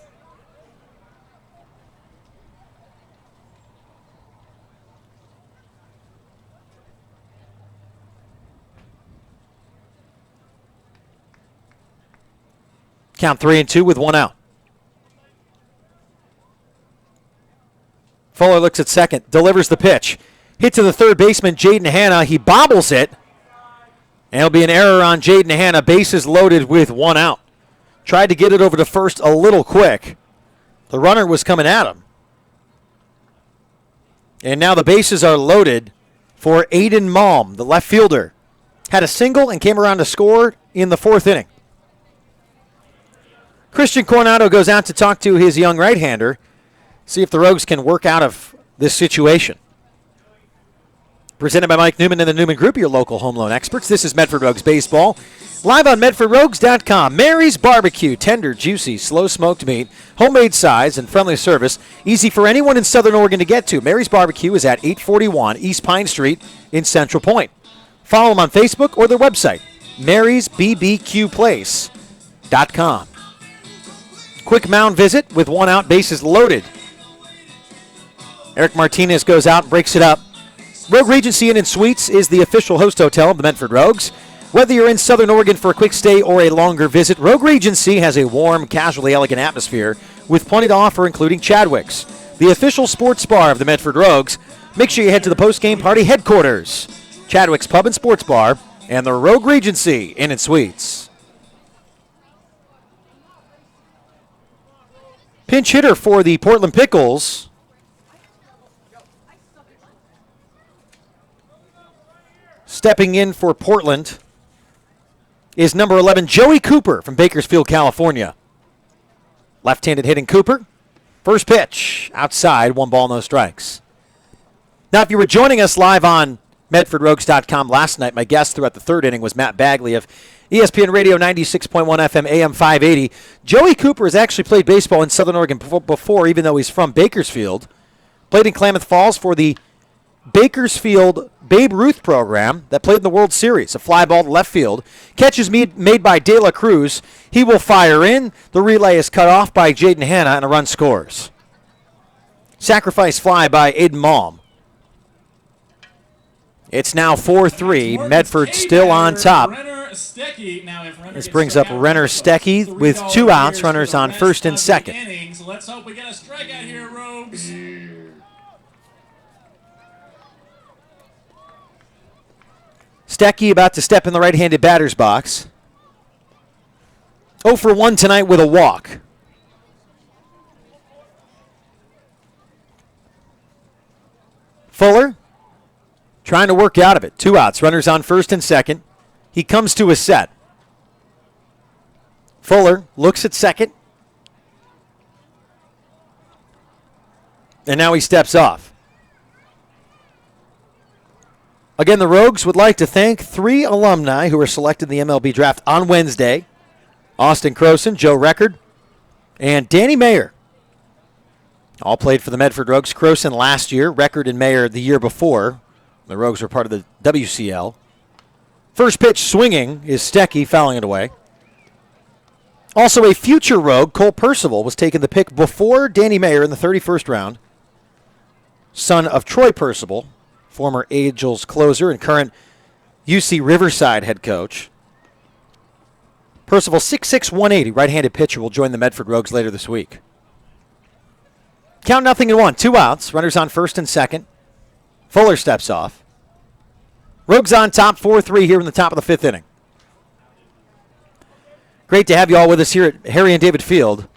Count 3-2 with 1 out. Fuller looks at second, delivers the pitch. Hit to the third baseman, Jaden Hanna. He bobbles it. And it'll be an error on Jaden Hanna. Bases loaded with 1 out. Tried to get it over to first a little quick. The runner was coming at him. And now the bases are loaded for Aiden Malm, the left fielder. Had a single and came around to score in the 4th inning. Christian Coronado goes out to talk to his young right-hander, see if the Rogues can work out of this situation. Presented by Mike Newman and the Newman Group, your local home loan experts. This is Medford Rogues Baseball. Live on MedfordRogues.com. Mary's Barbecue. Tender, juicy, slow-smoked meat. Homemade size and friendly service. Easy for anyone in Southern Oregon to get to. Mary's Barbecue is at 841 East Pine Street in Central Point. Follow them on Facebook or their website, marysbbqplace.com. Quick mound visit with 1 out, bases loaded. Eric Martinez goes out, breaks it up. Rogue Regency Inn and Suites is the official host hotel of the Medford Rogues. Whether you're in Southern Oregon for a quick stay or a longer visit, Rogue Regency has a warm, casually elegant atmosphere with plenty to offer, including Chadwick's, the official sports bar of the Medford Rogues. Make sure you head to the post-game party headquarters, Chadwick's Pub and Sports Bar, and the Rogue Regency Inn and Suites. Pinch hitter for the Portland Pickles stepping in for Portland is number 11, Joey Cooper from Bakersfield, California. Left-handed hitting Cooper. First pitch, outside, 1 ball, no strikes. Now, if you were joining us live on MedfordRogues.com last night, my guest throughout the third inning was Matt Bagley of ESPN Radio 96.1 FM AM 580. Joey Cooper has actually played baseball in Southern Oregon before, even though he's from Bakersfield. Played in Klamath Falls for the Bakersfield Babe Ruth program that played in the World Series. A fly ball to left field. Catch is made by De La Cruz. He will fire in. The relay is cut off by Jaden Hanna, and a run scores. Sacrifice fly by Aiden Malm. It's now 4-3. Medford still on top. This brings up Renner Stecky with 2 outs. Runners on first and second. Let's hope we get a strikeout here, Rogues. Stecky about to step in the right-handed batter's box. 0 for 1 tonight with a walk. Fuller trying to work out of it. 2 outs. Runners on first and second. He comes to a set. Fuller looks at second. And now he steps off. Again, the Rogues would like to thank 3 alumni who were selected in the MLB draft on Wednesday. Austin Croson, Joe Record, and Danny Mayer. All played for the Medford Rogues. Croson last year, Record and Mayer the year before. The Rogues were part of the WCL. First pitch swinging is Stecky, fouling it away. Also a future Rogue, Cole Percival, was taken the pick before Danny Mayer in the 31st round. Son of Troy Percival, former Angels closer and current UC Riverside head coach. Percival, 6'6", 180, right-handed pitcher, will join the Medford Rogues later this week. Count 0-1, 2 outs, runners on first and second. Fuller steps off. Rogues on top, 4-3 here in the top of the 5th inning. Great to have you all with us here at Harry and David Field.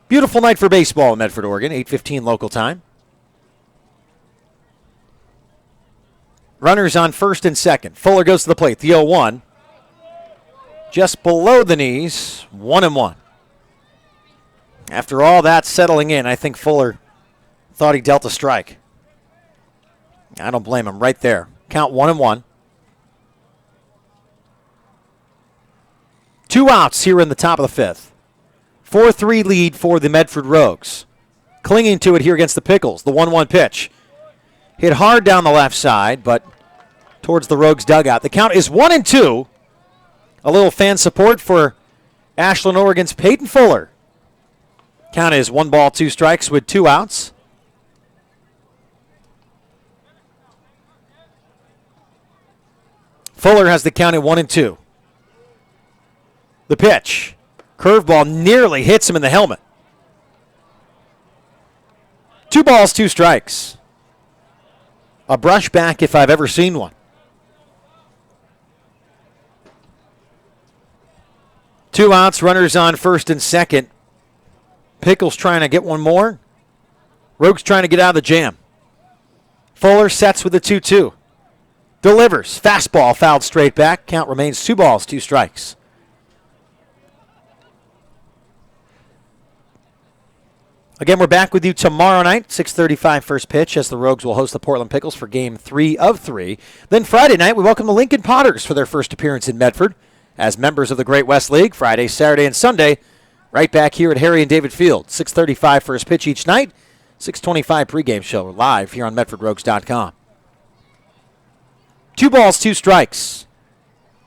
Beautiful night for baseball in Medford, Oregon, 8:15 local time. Runners on first and second. Fuller goes to the plate. The 0-1. Just below the knees. 1-1. After all that settling in, I think Fuller thought he dealt a strike. I don't blame him. Right there. Count 1-1. 2 outs here in the top of the 5th. 4-3 lead for the Medford Rogues. Clinging to it here against the Pickles. The 1-1 pitch. Hit hard down the left side, but towards the Rogues dugout. The count is 1-2. A little fan support for Ashland, Oregon's Peyton Fuller. Count is 1 ball, 2 strikes with 2 outs. Fuller has the count at 1-2. The pitch. Curveball nearly hits him in the helmet. 2 balls, 2 strikes. A brush back if I've ever seen one. 2 outs, runners on first and second. Pickles trying to get one more. Rogues trying to get out of the jam. Fuller sets with a 2-2. Delivers. Fastball fouled straight back. Count remains 2 balls, 2 strikes. Again, we're back with you tomorrow night, 6:35 first pitch, as the Rogues will host the Portland Pickles for Game 3 of 3. Then Friday night, we welcome the Lincoln Potters for their first appearance in Medford as members of the Great West League. Friday, Saturday, and Sunday, right back here at Harry and David Field. 6:35 first pitch each night, 6:25 pregame show live here on MedfordRogues.com. 2 balls, 2 strikes.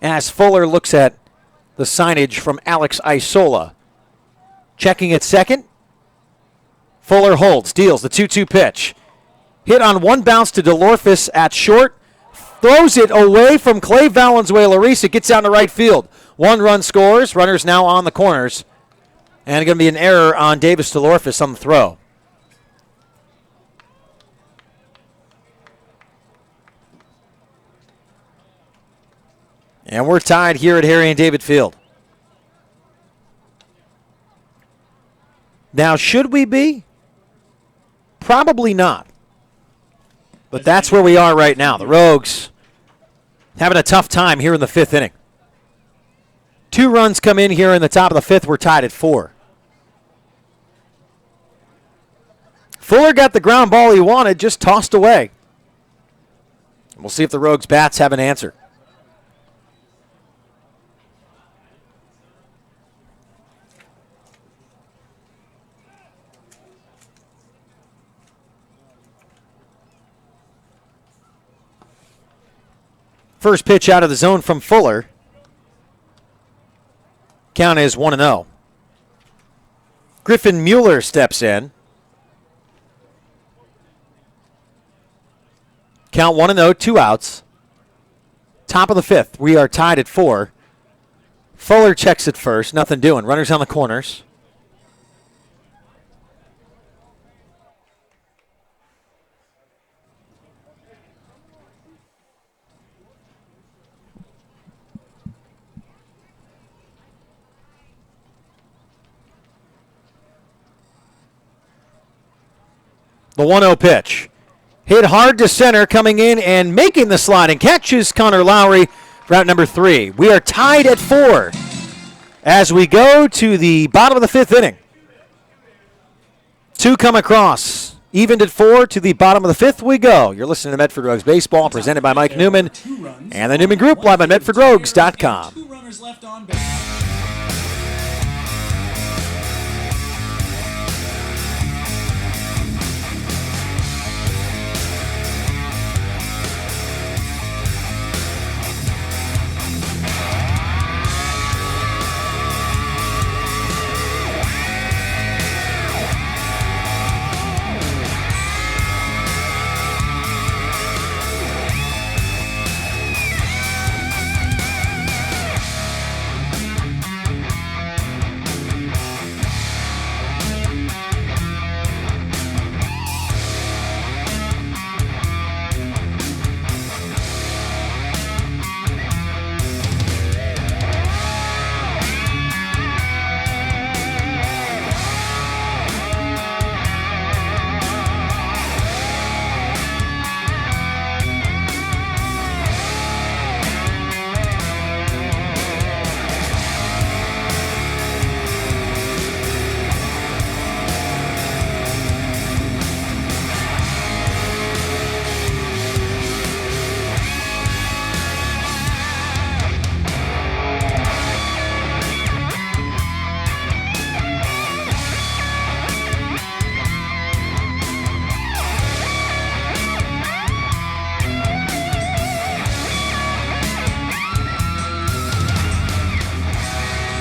As Fuller looks at the signage from Alex Isola. Checking at second. Fuller holds, deals the 2-2 pitch. Hit on 1 bounce to DeLorfis at short. Throws it away from Clay Valenzuela-Reese. It gets down to right field. 1 run scores. Runners now on the corners. And going to be an error on Davis DeLorfis on the throw. And we're tied here at Harry and David Field. Now, should we be? Probably not. But that's where we are right now. The Rogues having a tough time here in the 5th inning. 2 runs come in here in the top of the 5th. We're tied at 4. Fuller got the ground ball he wanted, just tossed away. We'll see if the Rogues bats have an answer. First pitch out of the zone from Fuller. Count is 1-0. Griffin Mueller steps in. Count 1-0, 2 outs. Top of the 5th. We are tied at 4. Fuller checks it first. Nothing doing. Runners on the corners. The 1-0 pitch. Hit hard to center, coming in and making the sliding catch is Connor Lowry, route number 3. We are tied at 4 as we go to the bottom of the 5th inning. 2 come across. Evened at 4 to the bottom of the 5th we go. You're listening to Medford Rogues Baseball, presented by Mike Newman and the Newman Group, live on MedfordRogues.com. 2 runners left on base.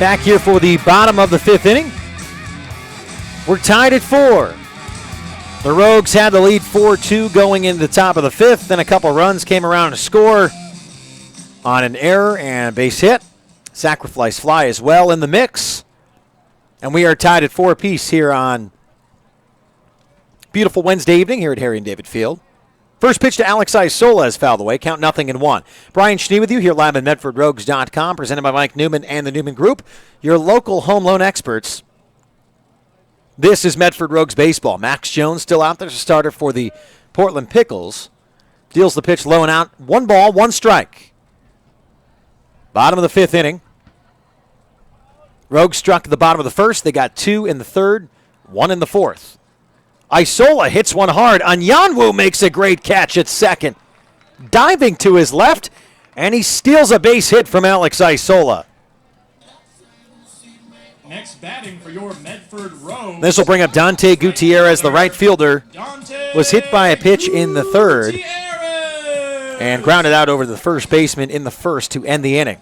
Back here for the bottom of the 5th inning. We're tied at 4. The Rogues had the lead 4-2 going into the top of the 5th. Then a couple runs came around to score on an error and base hit. Sacrifice fly as well in the mix. And we are tied at 4 apiece here on beautiful Wednesday evening here at Harry and David Field. First pitch to Alex Isola is fouled away. Count 0-1. Brian Schnee with you here live at MedfordRogues.com, presented by Mike Newman and the Newman Group, your local home loan experts. This is Medford Rogues Baseball. Max Jones still out there as a starter for the Portland Pickles. Deals the pitch low and out. 1 ball, 1 strike. Bottom of the 5th inning. Rogues struck at the bottom of the 1st. They got 2 in the 3rd, 1 in the 4th. Isola hits one hard. Anyanwu makes a great catch at second. Diving to his left, and he steals a base hit from Alex Isola. Next batting for your Medford Rogues. This will bring up Dante Gutierrez, the right fielder. Was hit by a pitch in the 3rd and grounded out over the first baseman in the 1st to end the inning.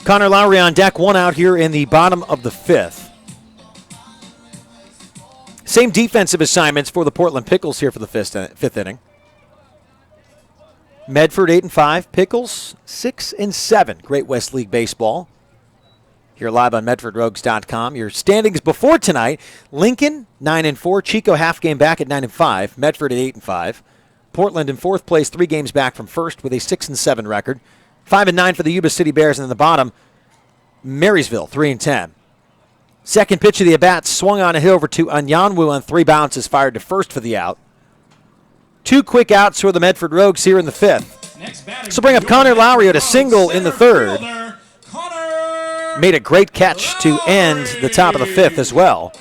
Connor Lowry on deck, 1 out here in the bottom of the 5th. Same defensive assignments for the Portland Pickles here for the 5th inning. Medford 8-5, Pickles 6-7. Great West League baseball. Here live on MedfordRogues.com. Your standings before tonight: Lincoln 9-4, Chico half game back at 9-5, Medford at 8-5, Portland in 4th place, 3 games back from 1st with a 6-7 record, 5-9 for the Yuba City Bears, and in the bottom, Marysville 3-10. Second pitch of the at-bat swung on a hit over to Anyanwu on 3 bounces, fired to first for the out. 2 quick outs for the Medford Rogues here in the 5th. So bring up Connor Lowry at a single in the 3rd. Made a great catch to end the top of the 5th as well.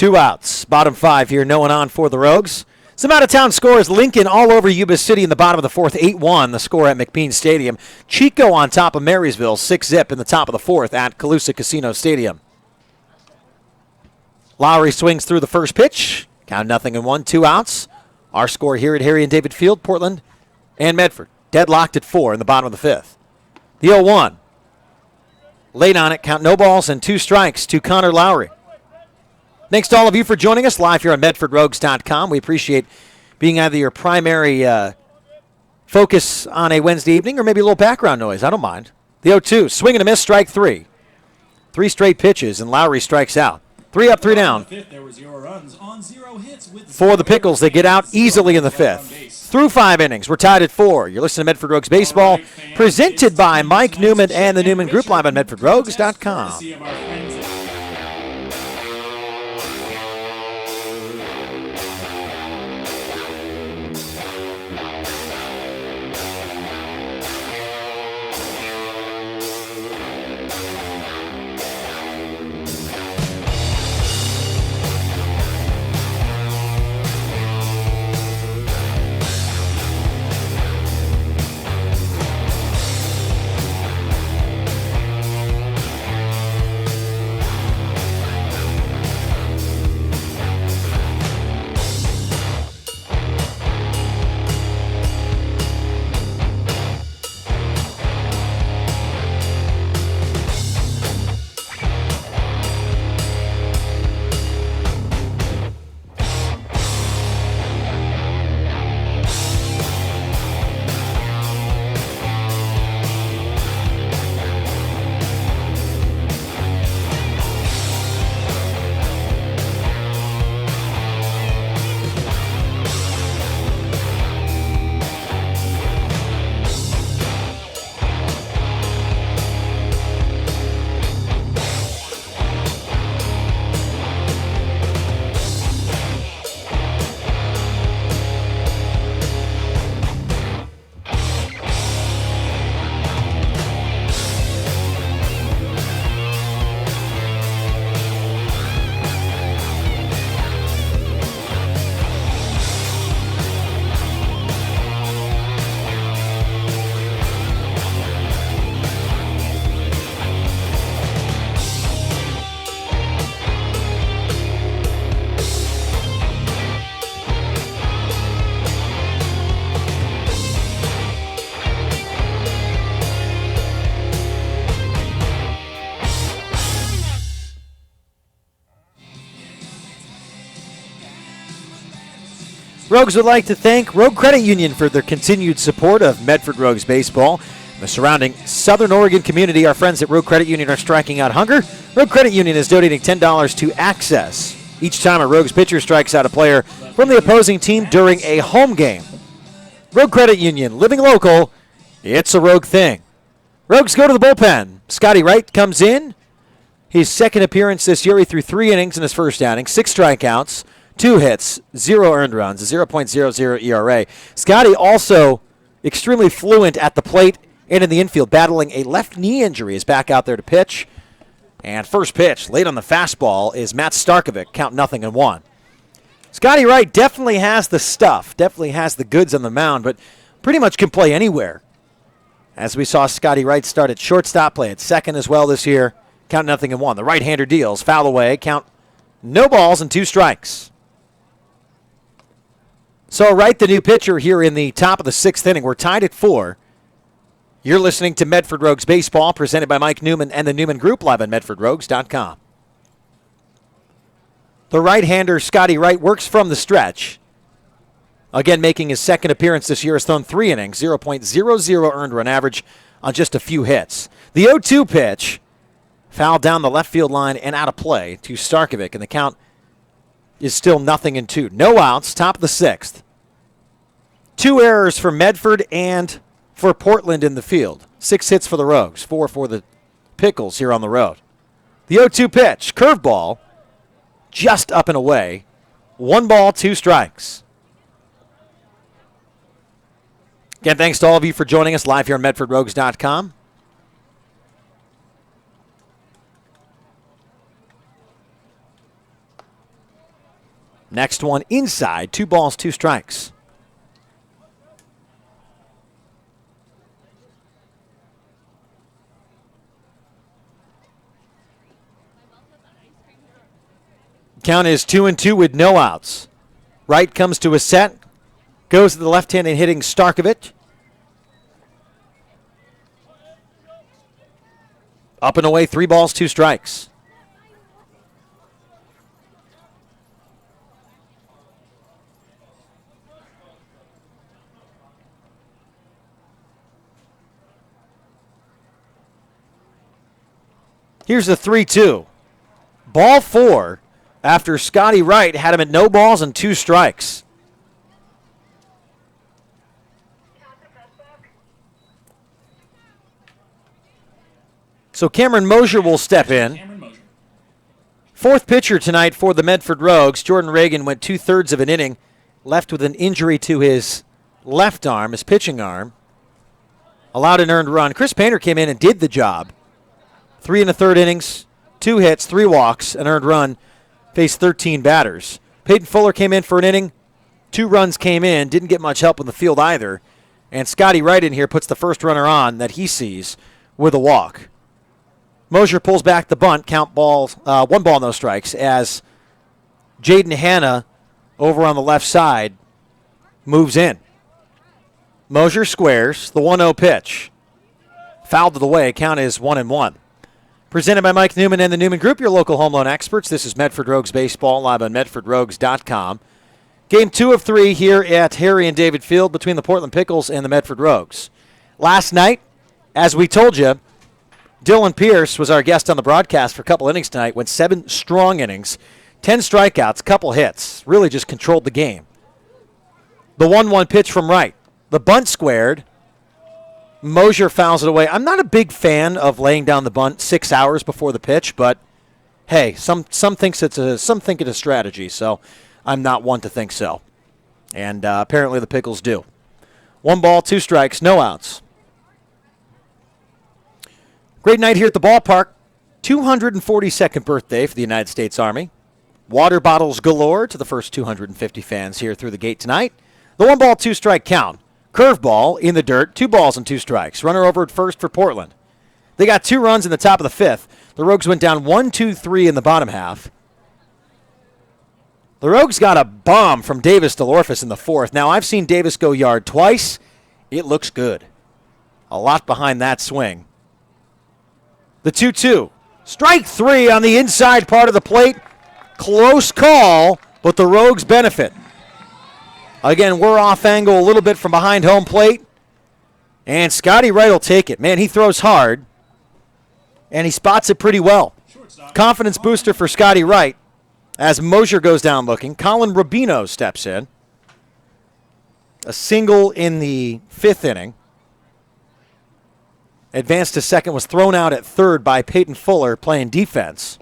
2 outs. Bottom 5 here, no one on for the Rogues. Some out-of-town scores. Lincoln all over Yuba City in the bottom of the 4th, 8-1, the score at McBean Stadium. Chico on top of Marysville, 6-zip in the top of the 4th at Calusa Casino Stadium. Lowry swings through the first pitch. Count 0-1, 2 outs. Our score here at Harry and David Field, Portland and Medford. Deadlocked at 4 in the bottom of the 5th. The 0-1. Late on it, count no balls and 2 strikes to Connor Lowry. Thanks to all of you for joining us live here on MedfordRogues.com. We appreciate being either your primary focus on a Wednesday evening or maybe a little background noise. I don't mind. The 0-2, swing and a miss, strike 3. 3 straight pitches, and Lowry strikes out. 3 up, 3 down. For the Pickles, they get out easily in the 5th. Through 5 innings, we're tied at 4. You're listening to Medford Rogues Baseball, presented by Mike Newman and the Newman Group, live on MedfordRogues.com. Rogues would like to thank Rogue Credit Union for their continued support of Medford Rogues Baseball. The surrounding Southern Oregon community, our friends at Rogue Credit Union are striking out hunger. Rogue Credit Union is donating $10 to Access each time a Rogues pitcher strikes out a player from the opposing team during a home game. Rogue Credit Union, living local, it's a Rogue thing. Rogues go to the bullpen. Scotty Wright comes in. His second appearance this year, he threw 3 innings in his first outing, 6 strikeouts, 2 hits, 0 earned runs, a 0.00 ERA. Scotty also extremely fluent at the plate and in the infield, battling a left knee injury, is back out there to pitch. And first pitch, late on the fastball, is Matt Starkovic, count 0-1. Scotty Wright definitely has the stuff, definitely has the goods on the mound, but pretty much can play anywhere. As we saw Scotty Wright start at shortstop, play at second as well this year, count 0-1. The right-hander deals, foul away, count no balls and 2 strikes. So Wright, the new pitcher here in the top of the 6th inning. We're tied at 4. You're listening to Medford Rogues Baseball, presented by Mike Newman and the Newman Group, live on MedfordRogues.com. The right-hander, Scotty Wright, works from the stretch. Again, making his second appearance this year, has thrown 3 innings, 0.00 earned run average on just a few hits. The 0-2 pitch, fouled down the left field line and out of play to Starkovic, and the count is still 0-2. No outs, top of the 6th. 2 errors for Medford and for Portland in the field. 6 hits for the Rogues, 4 for the Pickles here on the road. The 0-2 pitch, curveball, just up and away. 1 ball, 2 strikes. Again, thanks to all of you for joining us live here on MedfordRogues.com. Next one inside, 2 balls, 2 strikes. Count is 2-2 with no outs. Wright comes to a set, goes to the left-handed hitting Starkovich. Up and away, 3 balls, 2 strikes. Here's the 3-2. Ball 4 after Scotty Wright had him at no balls and 2 strikes. So Cameron Mosier will step in. 4th pitcher tonight for the Medford Rogues. Jordan Reagan went 2/3 of an inning, left with an injury to his left arm, his pitching arm. Allowed an earned run. Chris Painter came in and did the job. 3 1/3 innings, 2 hits, 3 walks, an earned run, faced 13 batters. Peyton Fuller came in for an inning. 2 runs came in, didn't get much help in the field either. And Scotty Wright in here puts the first runner on that he sees with a walk. Mosier pulls back the bunt, count balls, 1 ball, no strikes, as Jaden Hanna over on the left side moves in. Mosier squares, the 1-0 pitch. Fouled to the way, count is 1-1. Presented by Mike Newman and the Newman Group, your local home loan experts. This is Medford Rogues Baseball, live on MedfordRogues.com. Game 2 of 3 here at Harry and David Field between the Portland Pickles and the Medford Rogues. Last night, as we told you, Dylan Pierce was our guest on the broadcast for a couple innings tonight, went 7 strong innings, 10 strikeouts, couple hits, really just controlled the game. The 1-1 pitch from Wright. The bunt squared. Mosier fouls it away. I'm not a big fan of laying down the bunt 6 hours before the pitch, but hey, some think it's a strategy, so I'm not one to think so. And apparently the Pickles do. 1 ball, 2 strikes, no outs. Great night here at the ballpark. 242nd birthday for the United States Army. Water bottles galore to the first 250 fans here through the gate tonight. The 1 ball, 2 strike count. Curveball in the dirt, 2 balls and 2 strikes. Runner over at first for Portland. They got 2 runs in the top of the 5th. The Rogues went down 1-2-3 in the bottom half. The Rogues got a bomb from Davis DeLorfis in the 4th. Now, I've seen Davis go yard twice. It looks good. A lot behind that swing. The 2-2. Strike 3 on the inside part of the plate. Close call, but the Rogues benefit. Again, we're off angle a little bit from behind home plate. And Scotty Wright will take it. Man, he throws hard. And he spots it pretty well. Confidence booster for Scotty Wright. As Mosier goes down looking, Colin Rubino steps in. A single in the 5th inning. Advanced to second, was thrown out at third by Peyton Fuller playing defense.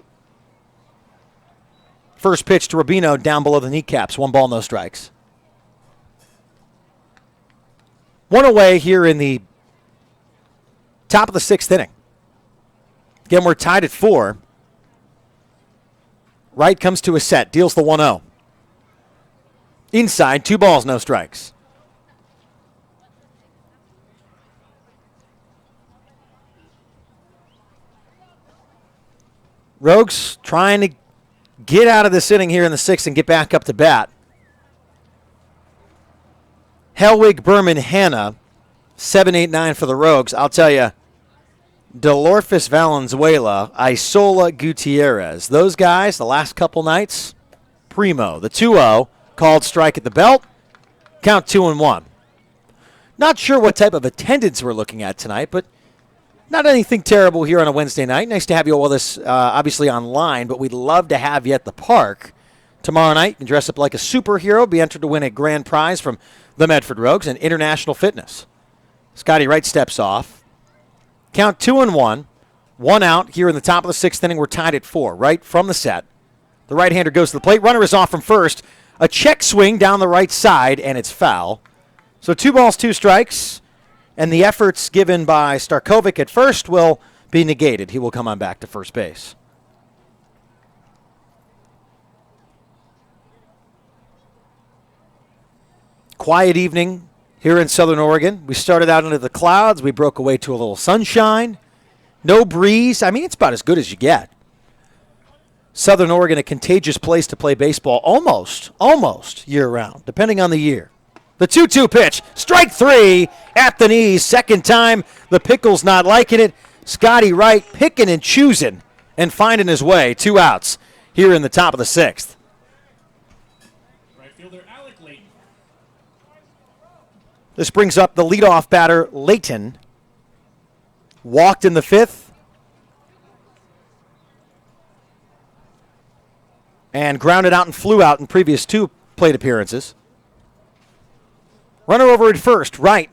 First pitch to Rubino down below the kneecaps. 1 ball, no strikes. 1 away here in the top of the 6th inning. Again, we're tied at 4. Wright comes to a set, deals the 1-0. Inside, 2 balls, no strikes. Rogues trying to get out of this inning here in the 6th and get back up to bat. Helwig, Berman, Hanna, 7-8-9 for the Rogues. I'll tell you, DeLorfis, Valenzuela, Isola, Gutierrez. Those guys, the last couple nights, primo. The 2-0, called strike at the belt. Count 2-1. Not sure what type of attendance we're looking at tonight, but not anything terrible here on a Wednesday night. Nice to have you all with us, obviously online, but we'd love to have you at the park. Tomorrow night, you can dress up like a superhero, be entered to win a grand prize from the Medford Rogues and International Fitness. Scotty Wright steps off. Count 2-1. 1 out here in the top of the 6th inning. We're tied at 4. Right from the set. The right-hander goes to the plate. Runner is off from first. A check swing down the right side, and it's foul. So 2 balls, 2 strikes. And the efforts given by Starkovic at first will be negated. He will come on back to first base. Quiet evening here in Southern Oregon. We started out under the clouds. We broke away to a little sunshine. No breeze. I mean, it's about as good as you get. Southern Oregon, a contagious place to play baseball almost year-round, depending on the year. The 2-2 pitch. Strike 3 at the knees. Second time, the Pickles not liking it. Scotty Wright picking and choosing and finding his way. 2 outs here in the top of the 6th. Right fielder Alec Layton. This brings up the leadoff batter, Layton. Walked in the 5th. And grounded out and flew out in previous 2 plate appearances. Runner over at first. Wright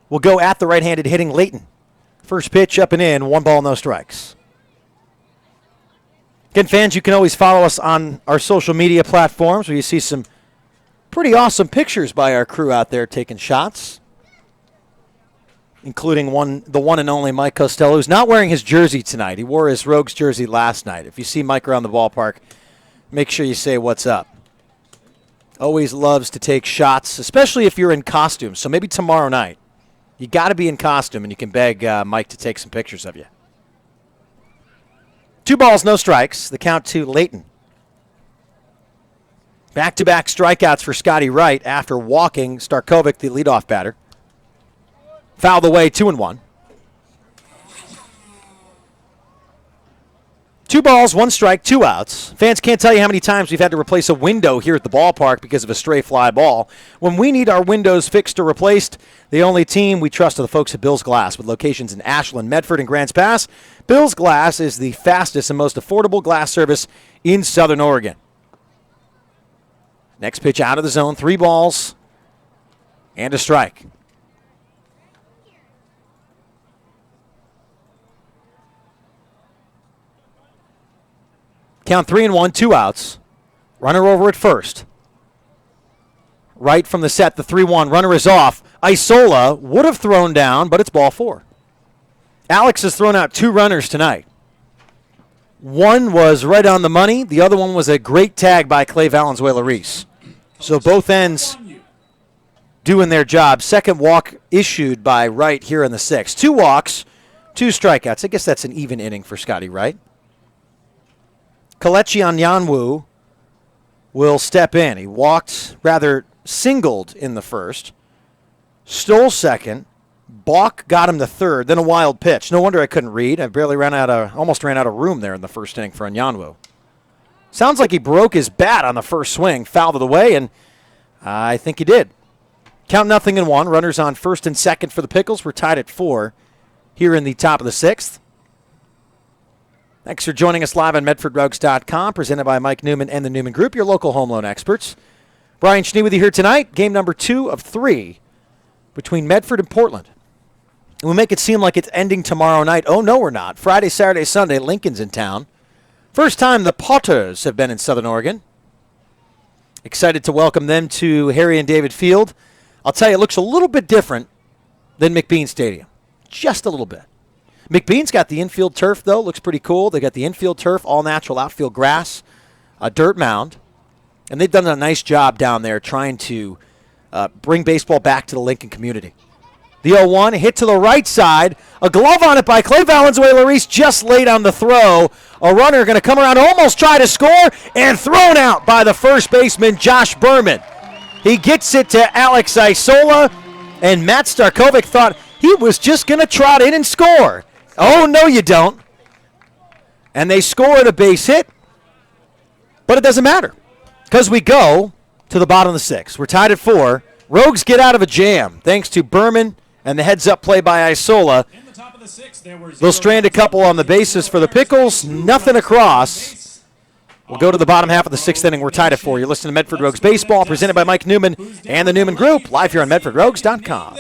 will go at the right-handed hitting Layton. First pitch up and in. 1 ball, no strikes. Again, fans, you can always follow us on our social media platforms where you see some pretty awesome pictures by our crew out there taking shots, including the one and only Mike Costello, who's not wearing his jersey tonight. He wore his Rogues jersey last night. If you see Mike around the ballpark, make sure you say what's up. Always loves to take shots, especially if you're in costume. So maybe tomorrow night, you got to be in costume, and you can beg Mike to take some pictures of you. 2 balls, no strikes. The count to Layton. Back-to-back strikeouts for Scotty Wright after walking Starkovic, the leadoff batter. Fouled away, 2-1. 2 balls, 1 strike, 2 outs. Fans can't tell you how many times we've had to replace a window here at the ballpark because of a stray fly ball. When we need our windows fixed or replaced, the only team we trust are the folks at Bill's Glass, with locations in Ashland, Medford, and Grants Pass. Bill's Glass is the fastest and most affordable glass service in Southern Oregon. Next pitch out of the zone, 3 balls and a strike. Count 3-1, 2 outs. Runner over at first. Right from the set, the 3-1. Runner is off. Isola would have thrown down, but it's ball 4. Alex has thrown out 2 runners tonight. One was right on the money. The other one was a great tag by Clay Valenzuela-Reese. So both ends doing their job. Second walk issued by Wright here in the 6th. 2 walks, 2 strikeouts. I guess that's an even inning for Scotty Wright. Kelechi Onyanwu will step in. He singled in the first, stole second, balk got him to third, then a wild pitch. No wonder I couldn't read. I almost ran out of room there in the first inning for Onyanwu. Sounds like he broke his bat on the first swing, fouled it away, and I think he did. Count 0-1. Runners on first and second for the Pickles. We're tied at 4 here in the top of the 6th. Thanks for joining us live on MedfordRogues.com, presented by Mike Newman and the Newman Group, your local home loan experts. Brian Schnee with you here tonight. Game number 2 of 3 between Medford and Portland. And we make it seem like it's ending tomorrow night. Oh, no, we're not. Friday, Saturday, Sunday, Lincoln's in town. First time the Potters have been in Southern Oregon. Excited to welcome them to Harry and David Field. I'll tell you, it looks a little bit different than McBean Stadium. Just a little bit. McBean's got the infield turf, though. Looks pretty cool. They got the infield turf, all natural outfield grass, a dirt mound. And they've done a nice job down there trying to bring baseball back to the Lincoln community. The 0-1, hit to the right side. A glove on it by Clay Valenzuela-Reese, just late on the throw. A runner going to come around, almost try to score, and thrown out by the first baseman, Josh Berman. He gets it to Alex Isola, and Matt Starkovic thought he was just going to trot in and score. Oh, no, you don't. And they scored a base hit, but it doesn't matter because we go to the bottom of the 6th. We're tied at 4. Rogues get out of a jam thanks to Berman and the heads-up play by Isola. In the top of the 6th, there were They'll strand a couple on the bases for the Pickles. Nothing across. We'll go to the bottom half of the 6th inning. We're tied at 4. You're listening to Medford Rogues Baseball, presented by Mike Newman and the Newman Group, live here on MedfordRogues.com.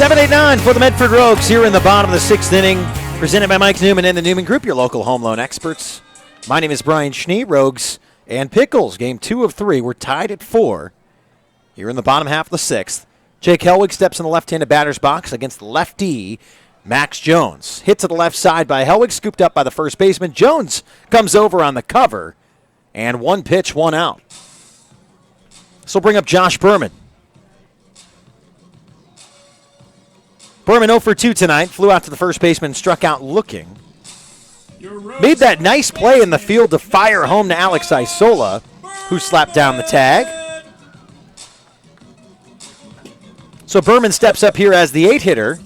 7-8-9 for the Medford Rogues here in the bottom of the sixth inning. Presented by Mike Newman and the Newman Group, your local home loan experts. My name is Brian Schnee. Rogues and Pickles, game 2 of 3. We're tied at 4 here in the bottom half of the sixth. Jake Helwig steps in the left-handed batter's box against the lefty, Max Jones. Hit to the left side by Helwig, scooped up by the first baseman. Jones comes over on the cover, and 1 pitch, 1 out. This will bring up Josh Berman. Berman 0 for 2 tonight. Flew out to the first baseman, struck out looking. Made that nice play in the field to fire home to Alex Isola, who slapped down the tag. So Berman steps up here as the 8-hitter.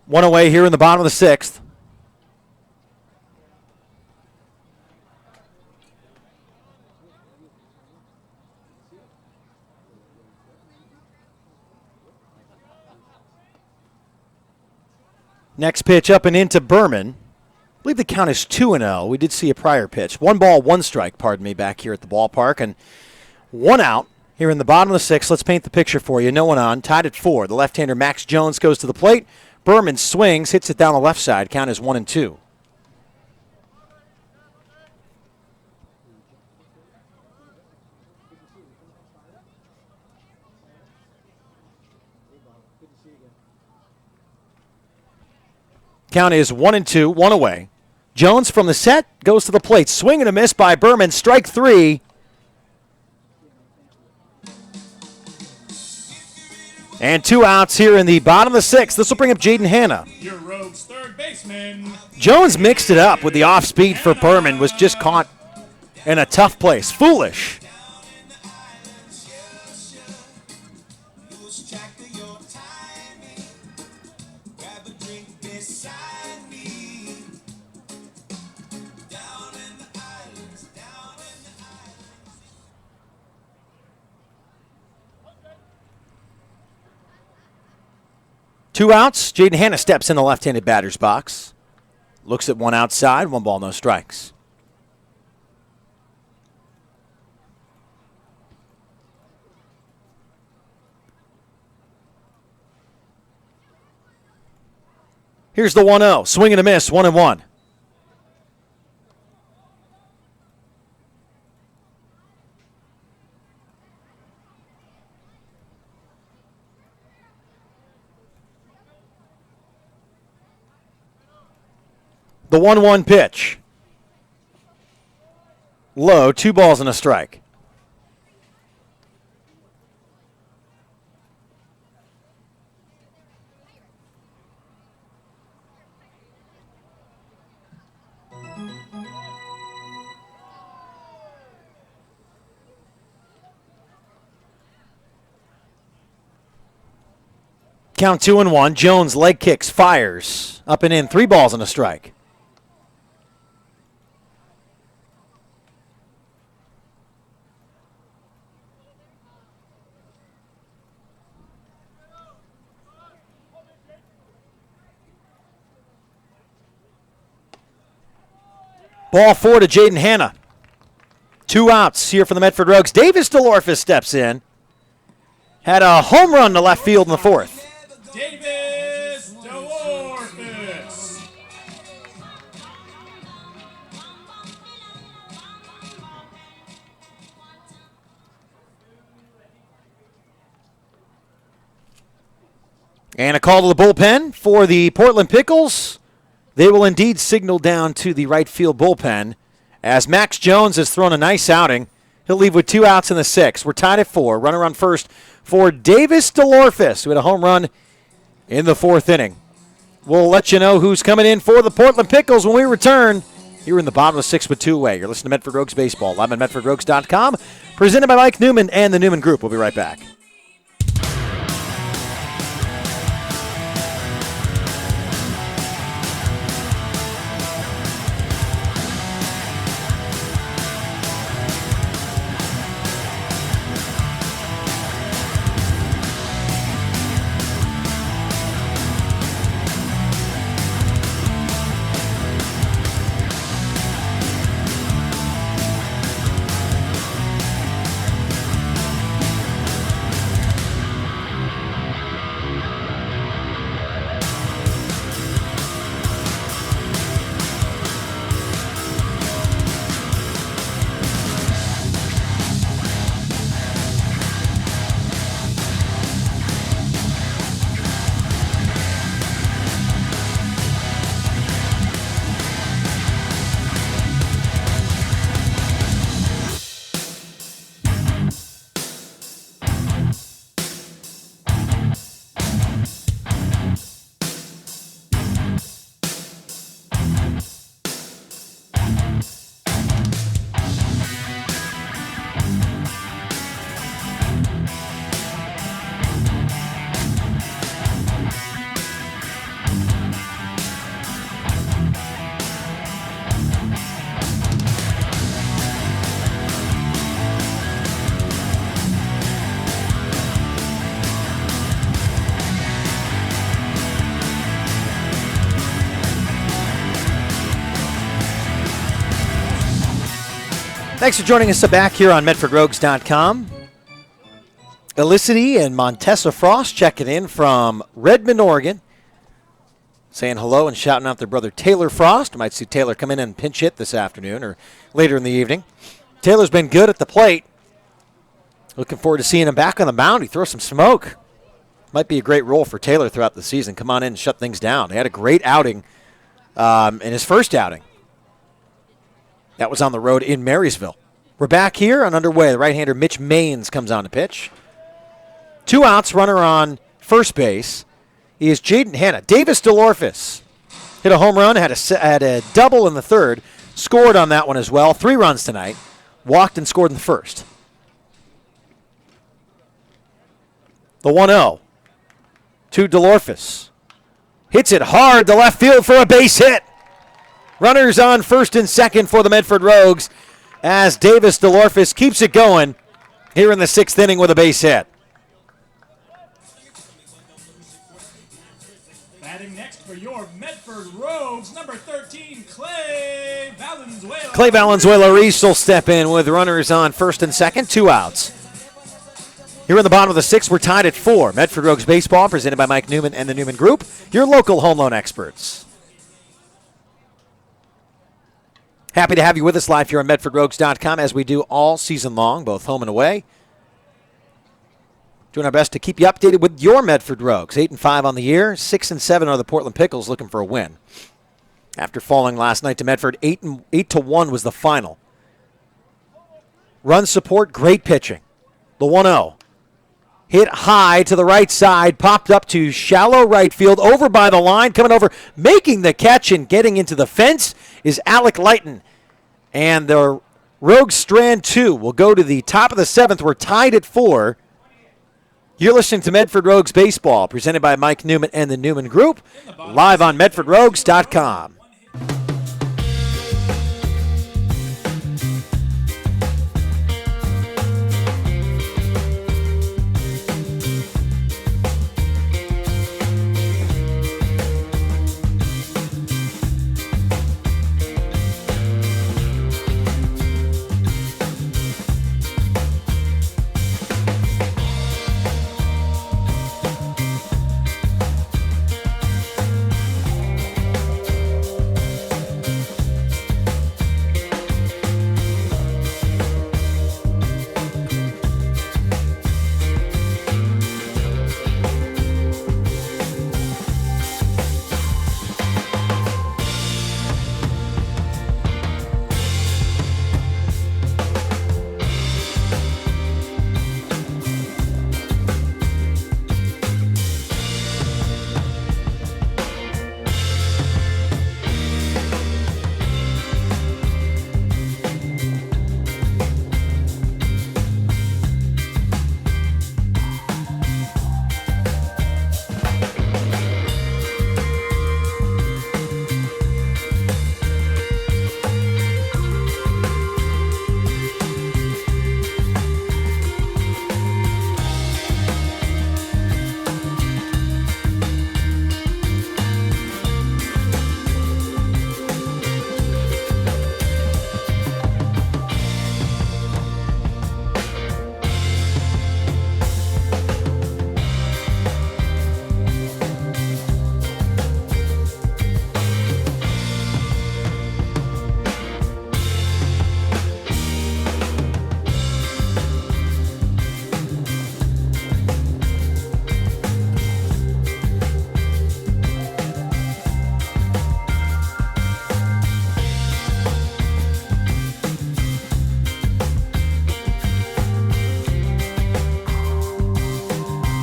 One away here in the bottom of the sixth. Next pitch up and into Berman. I believe the count is 2-0. We did see a prior pitch. 1 ball, 1 strike, pardon me, back here at the ballpark. And 1 out here in the bottom of the sixth. Let's paint the picture for you. No one on. Tied at 4. The left-hander Max Jones goes to the plate. Berman swings, hits it down the left side. Count is 1-2. Count is 1-2, 1 away. Jones from the set goes to the plate. Swing and a miss by Berman. Strike 3. And 2 outs here in the bottom of the sixth. This will bring up Jaden Hanna. Your Rogues third baseman. Jones mixed it up with the off speed for Berman. Was just caught in a tough place. Foolish. Two outs. Jaden Hanna steps in the left-handed batter's box. Looks at 1 outside. 1 ball, no strikes. Here's the 1-0. Swing and a miss. 1-1. The 1-1 pitch. Low, 2 balls and a strike. Count 2-1. Jones leg kicks, fires. Up and in, 3 balls and a strike. Ball 4 to Jaden Hanna. 2 outs here for the Medford Rogues. Davis DeLorphis steps in. Had a home run to left field in the 4th. Davis DeLorphis. And a call to the bullpen for the Portland Pickles. They will indeed signal down to the right field bullpen as Max Jones has thrown a nice outing. He'll leave with 2 outs in the 6th. We're tied at 4. Runner on first for Davis DeLorphis, who had a home run in the 4th inning. We'll let you know who's coming in for the Portland Pickles when we return here in the bottom of the 6th with 2 away. You're listening to Medford Rogues Baseball, live on MedfordRogues.com, presented by Mike Newman and the Newman Group. We'll be right back. Thanks for joining us back here on MedfordRogues.com. Elicity and Montessa Frost checking in from Redmond, Oregon. Saying hello and shouting out their brother Taylor Frost. Might see Taylor come in and pinch hit this afternoon or later in the evening. Taylor's been good at the plate. Looking forward to seeing him back on the mound. He throws some smoke. Might be a great role for Taylor throughout the season. Come on in and shut things down. He had a great outing in his first outing. That was on the road in Marysville. We're back here and underway. The right-hander Mitch Maines comes on to pitch. 2 outs, runner on first base is Jaden Hanna. Davis DeLorphis hit a home run, had a double in the third, scored on that one as well. 3 runs tonight, walked and scored in the first. The 1-0 to DeLorphis. Hits it hard to left field for a base hit. Runners on first and second for the Medford Rogues as Davis DeLorphis keeps it going here in the 6th inning with a base hit. Batting next for your Medford Rogues, number 13, Clay Valenzuela. Clay Valenzuela-Reese will step in with runners on first and second, 2 outs. Here in the bottom of the 6th, we're tied at 4. Medford Rogues Baseball, presented by Mike Newman and the Newman Group, your local home loan experts. Happy to have you with us live here on MedfordRogues.com as we do all season long, both home and away. Doing our best to keep you updated with your Medford Rogues. 8-5 on the year, 6-7 are the Portland Pickles looking for a win. After falling last night to Medford, 8-1 was the final. Run support, great pitching. The 1-0. Hit high to the right side, popped up to shallow right field, over by the line, coming over, making the catch and getting into the fence is Alec Lighton. And the Rogues strand 2 will go to the top of the 7th. We're tied at 4. You're listening to Medford Rogues Baseball, presented by Mike Newman and the Newman Group, live on MedfordRogues.com.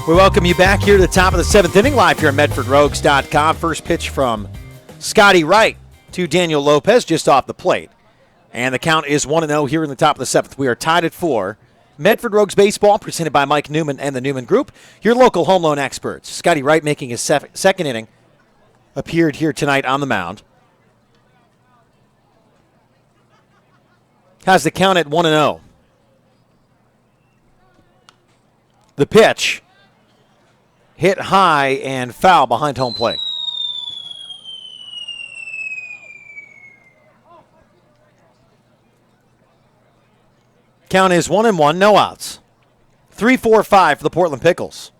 We welcome you back here to the top of the 7th inning, live here at MedfordRogues.com. First pitch from Scotty Wright to Daniel Lopez just off the plate. And the count is 1-0 here in the top of the 7th. We are tied at 4. Medford Rogues Baseball, presented by Mike Newman and the Newman Group, your local home loan experts. Scotty Wright making his second inning, appeared here tonight on the mound. Has the count at 1-0. The pitch hit high and foul behind home plate. Count is 1-1, no outs. 3-4-5 for the Portland Pickles.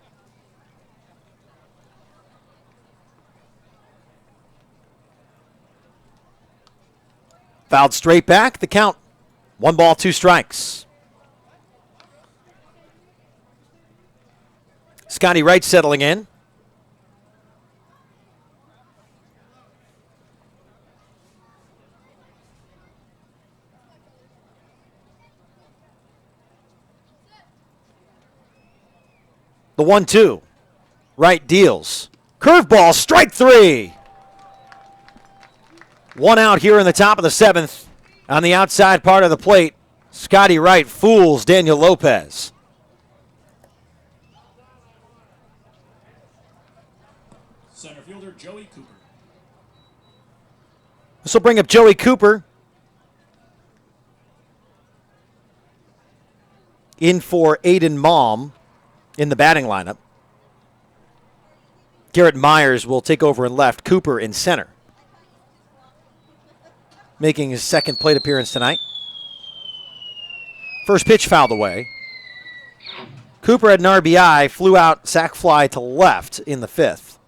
Fouled straight back. The count, 1 ball, 2 strikes. Scotty Wright settling in. The 1-2. Wright deals. Curveball, strike 3. 1 out here in the top of the 7th. On the outside part of the plate, Scotty Wright fools Daniel Lopez. Center fielder Joey Cooper. This will bring up Joey Cooper. In for Aiden Malm in the batting lineup. Garrett Myers will take over in left. Cooper in center. Making his second plate appearance tonight. First pitch fouled away. Cooper had an RBI, flew out, sac fly to left in the 5th.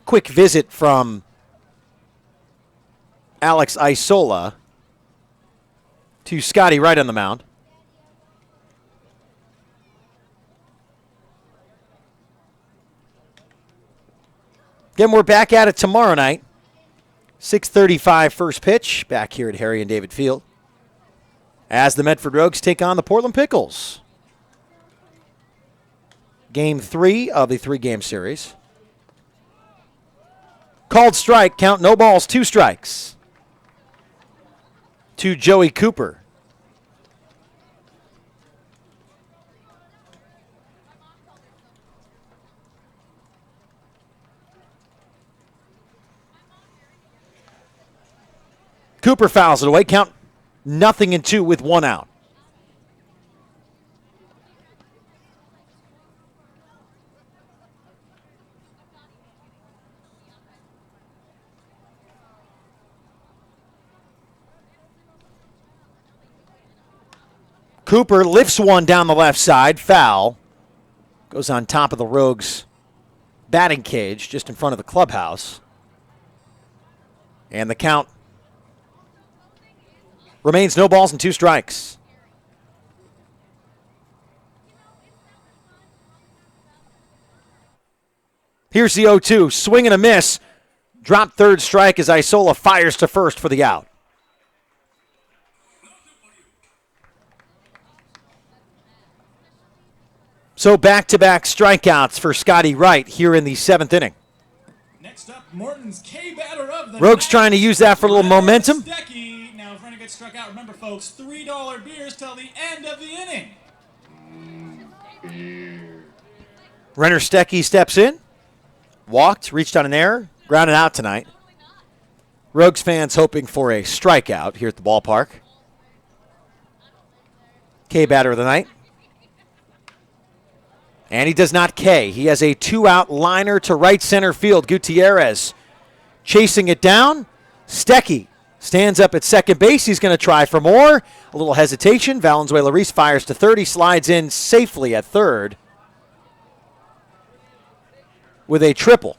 Quick visit from Alex Isola to Scotty Wright on the mound. Then we're back at it tomorrow night. 6:35 first pitch back here at Harry and David Field as the Medford Rogues take on the Portland Pickles. Game 3 of the 3-game series. Called strike, count no balls, 2 strikes. To Joey Cooper. Cooper fouls it away. Count 0-2 with 1 out. Cooper lifts one down the left side. Foul. Goes on top of the Rogues' batting cage just in front of the clubhouse. And the count remains no balls and 2 strikes. Here's the 0-2. Swing and a miss. Drop third strike as Isola fires to first for the out. So back-to-back strikeouts for Scotty Wright here in the 7th inning. Next up, Morton's K-batter of the Rogues night, trying to use that for a little momentum. Stecky. Now, if Renner gets struck out, remember, folks, $3 beers till the end of the inning. Renner Stecky steps in. Walked, reached on an error, grounded out tonight. Rogues fans hoping for a strikeout here at the ballpark. K-batter of the night. And he does not K. He has a 2-out liner to right center field. Gutierrez chasing it down. Stecky stands up at second base. He's going to try for more. A little hesitation. Valenzuela-Reese fires to third. He slides in safely at third with a triple.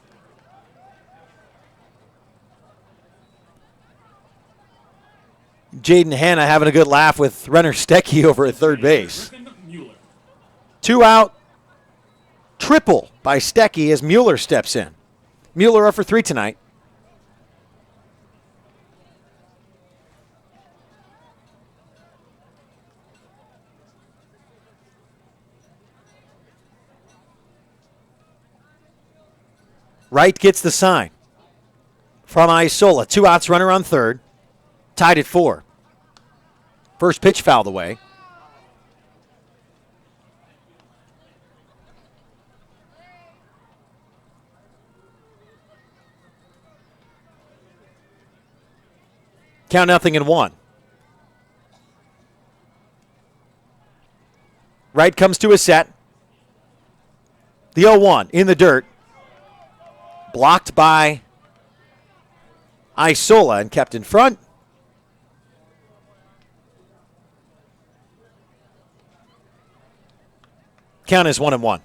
Jaden Hanna having a good laugh with Renner Stecky over at third base. 2-out. Triple by Stecky as Mueller steps in. Mueller up for 3 tonight. Wright gets the sign from Isola. 2 outs, runner on third. Tied at 4. First pitch fouled away. Count 0-1. Wright comes to a set. The 0-1 in the dirt. Blocked by Isola and kept in front. Count is 1-1.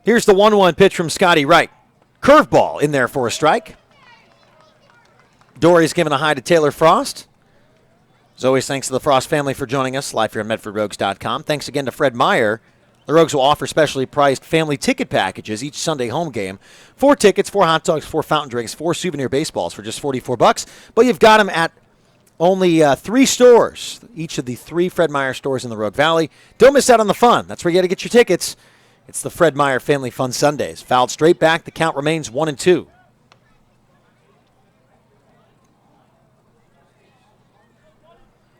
Here's the 1-1 pitch from Scotty Wright. Curveball in there for a strike. Dory's giving a hi to Taylor Frost. As always, thanks to the Frost family for joining us live here on MedfordRogues.com. Thanks again to Fred Meyer. The Rogues will offer specially priced family ticket packages each Sunday home game. 4 tickets, 4 hot dogs, 4 fountain drinks, 4 souvenir baseballs for just $44. But you've got them at only 3 stores, each of the 3 Fred Meyer stores in the Rogue Valley. Don't miss out on the fun. That's where you got to get your tickets. It's the Fred Meyer Family Fun Sundays. Fouled straight back. The count remains 1-2.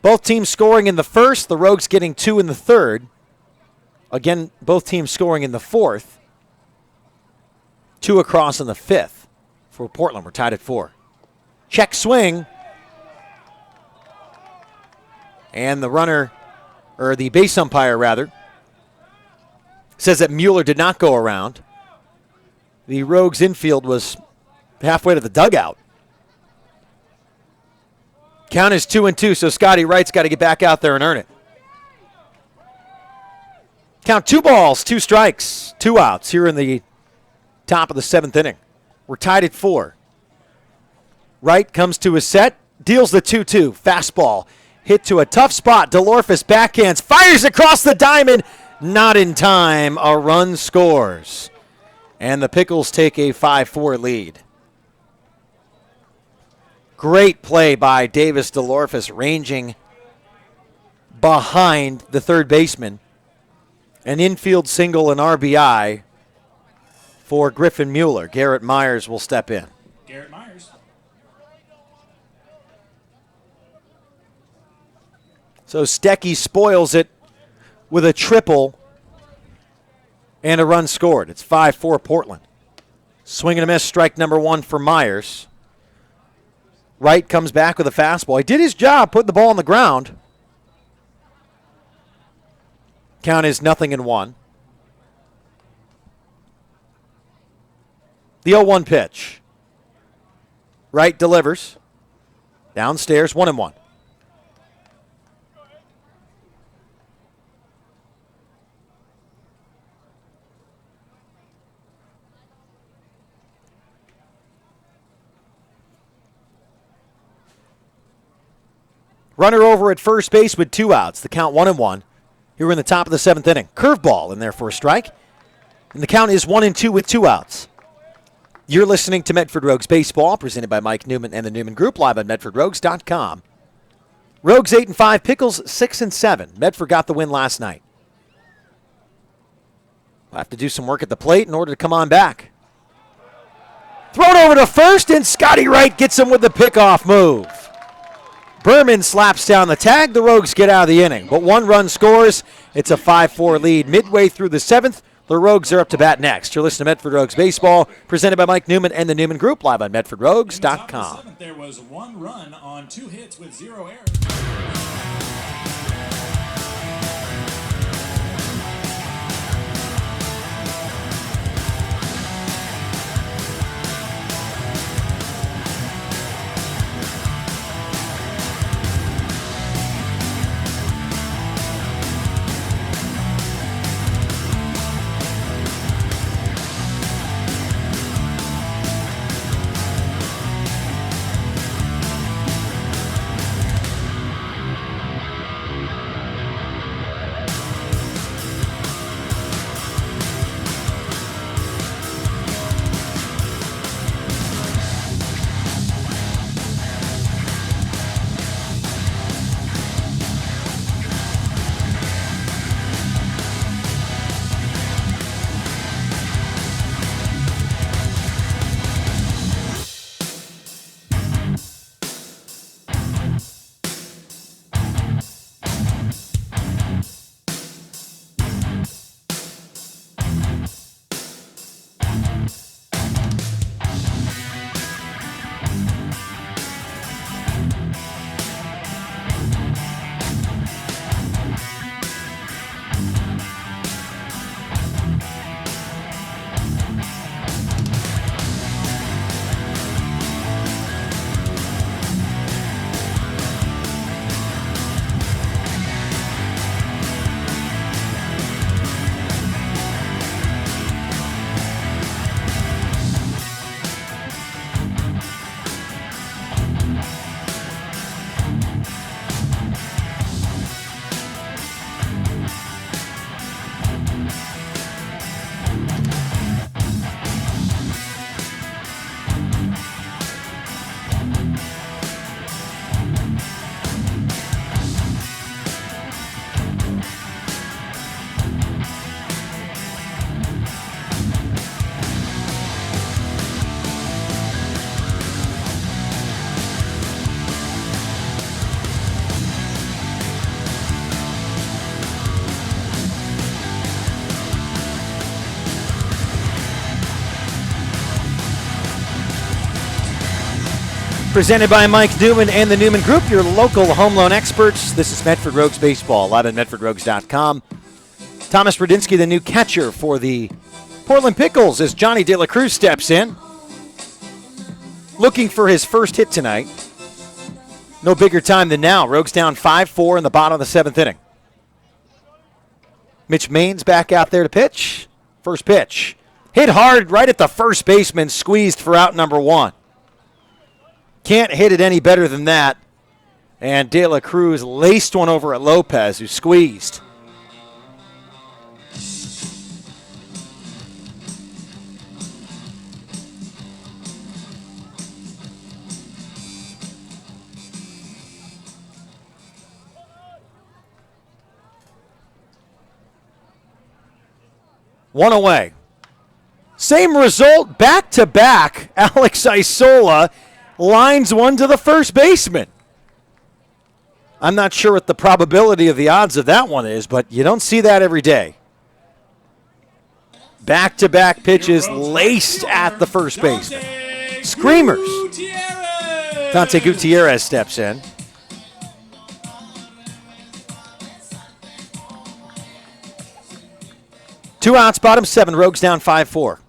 Both teams scoring in the first. The Rogues getting 2 in the third. Again, both teams scoring in the fourth. 2 across in the fifth. For Portland, we're tied at 4. Check swing. And the runner, or the base umpire rather, says that Mueller did not go around. The Rogues infield was halfway to the dugout. Count is 2-2, so Scotty Wright's got to get back out there and earn it. Count 2 balls, 2 strikes, 2 outs here in the top of the 7th inning. We're tied at 4. Wright comes to his set, deals the 2-2. Fastball hit to a tough spot. DeLorfis backhands, fires across the diamond. Not in time. A run scores. And the Pickles take a 5-4 lead. Great play by Davis DeLorfis, ranging behind the third baseman. An infield single and RBI for Griffin Mueller. Garrett Myers will step in. Garrett Myers. So Stecky spoils it with a triple and a run scored. It's 5-4 Portland. Swing and a miss, strike number 1 for Myers. Wright comes back with a fastball. He did his job putting the ball on the ground. Count is 0-1. The 0-1 pitch. Wright delivers. Downstairs, 1-1. Runner over at first base with 2 outs. The count 1-1. Here we're in the top of the 7th inning. Curveball in there for a strike. And the count is 1-2 with 2 outs. You're listening to Medford Rogues Baseball, presented by Mike Newman and the Newman Group, live on MedfordRogues.com. Rogues 8-5, Pickles 6-7. Medford got the win last night. We'll have to do some work at the plate in order to come on back. Thrown over to first, and Scotty Wright gets him with the pickoff move. Berman slaps down the tag. The Rogues get out of the inning, but 1 run scores. It's a 5-4 lead. Midway through the 7th, the Rogues are up to bat next. You're listening to Medford Rogues Baseball, presented by Mike Newman and the Newman Group, live on MedfordRogues.com. There was 1 run on 2 hits with 0 errors. Presented by Mike Newman and the Newman Group, your local home loan experts. This is Medford Rogues Baseball, live at MedfordRogues.com. Thomas Radinsky, the new catcher for the Portland Pickles, as Johnny De La Cruz steps in. Looking for his first hit tonight. No bigger time than now. Rogues down 5-4 in the bottom of the seventh inning. Mitch Maines back out there to pitch. First pitch. Hit hard right at the first baseman, squeezed for out number one. Can't hit it any better than that. And De La Cruz laced one over at Lopez, who squeezed. One away. Same result, back-to-back. Alex Isola lines one to the first baseman. I'm not sure what the probability of the odds of that one is, but you don't see that every day. Back-to-back pitches laced at the first baseman. Screamers. Dante Gutierrez steps in. Two outs, bottom seven. Rogues down 5-4.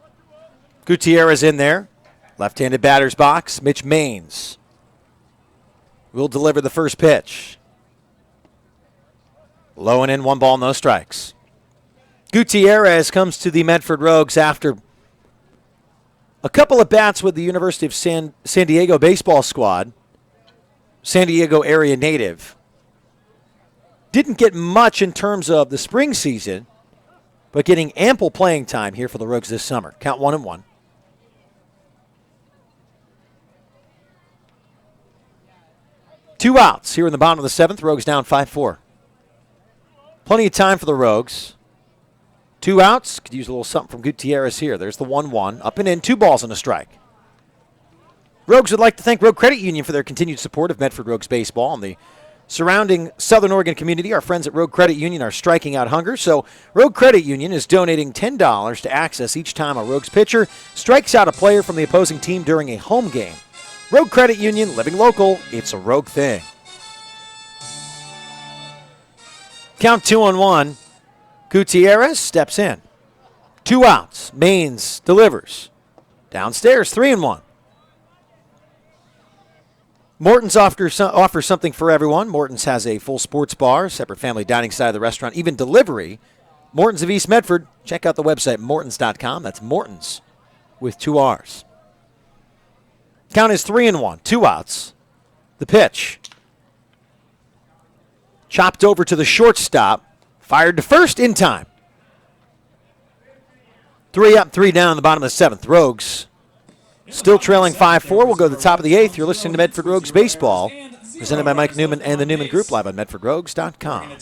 Gutierrez in there. Left-handed batter's box. Mitch Maines will deliver the first pitch. Low and in, 1 ball, no strikes. Gutierrez comes to the Medford Rogues after a couple of bats with the University of San Diego baseball squad. San Diego area native. Didn't get much in terms of the spring season, but getting ample playing time here for the Rogues this summer. Count 1-1. Two outs here in the bottom of the seventh. Rogues down 5-4. Plenty of time for the Rogues. Two outs. Could use a little something from Gutierrez here. There's the 1-1. Up and in. 2 balls and a strike. Rogues would like to thank Rogue Credit Union for their continued support of Medford Rogues baseball and the surrounding Southern Oregon community. Our friends at Rogue Credit Union are striking out hunger, so Rogue Credit Union is donating $10 to access each time a Rogues pitcher strikes out a player from the opposing team during a home game. Rogue Credit Union, living local, it's a Rogue thing. Count 2-1. Gutierrez steps in. 2 outs. Maines delivers. Downstairs, 3-1. Morton's offers something for everyone. Morton's has a full sports bar, separate family dining side of the restaurant, even delivery. Morton's of East Medford. Check out the website, mortons.com. That's Morton's with 2 R's. Count is 3-1. 2 outs. The pitch. Chopped over to the shortstop. Fired to first in time. 3 up, 3 down in the bottom of the seventh. Rogues still trailing 5-4. We'll go to the top of the eighth. You're listening to Medford Rogues Baseball, presented by Mike Newman and the Newman Group, live on MedfordRogues.com.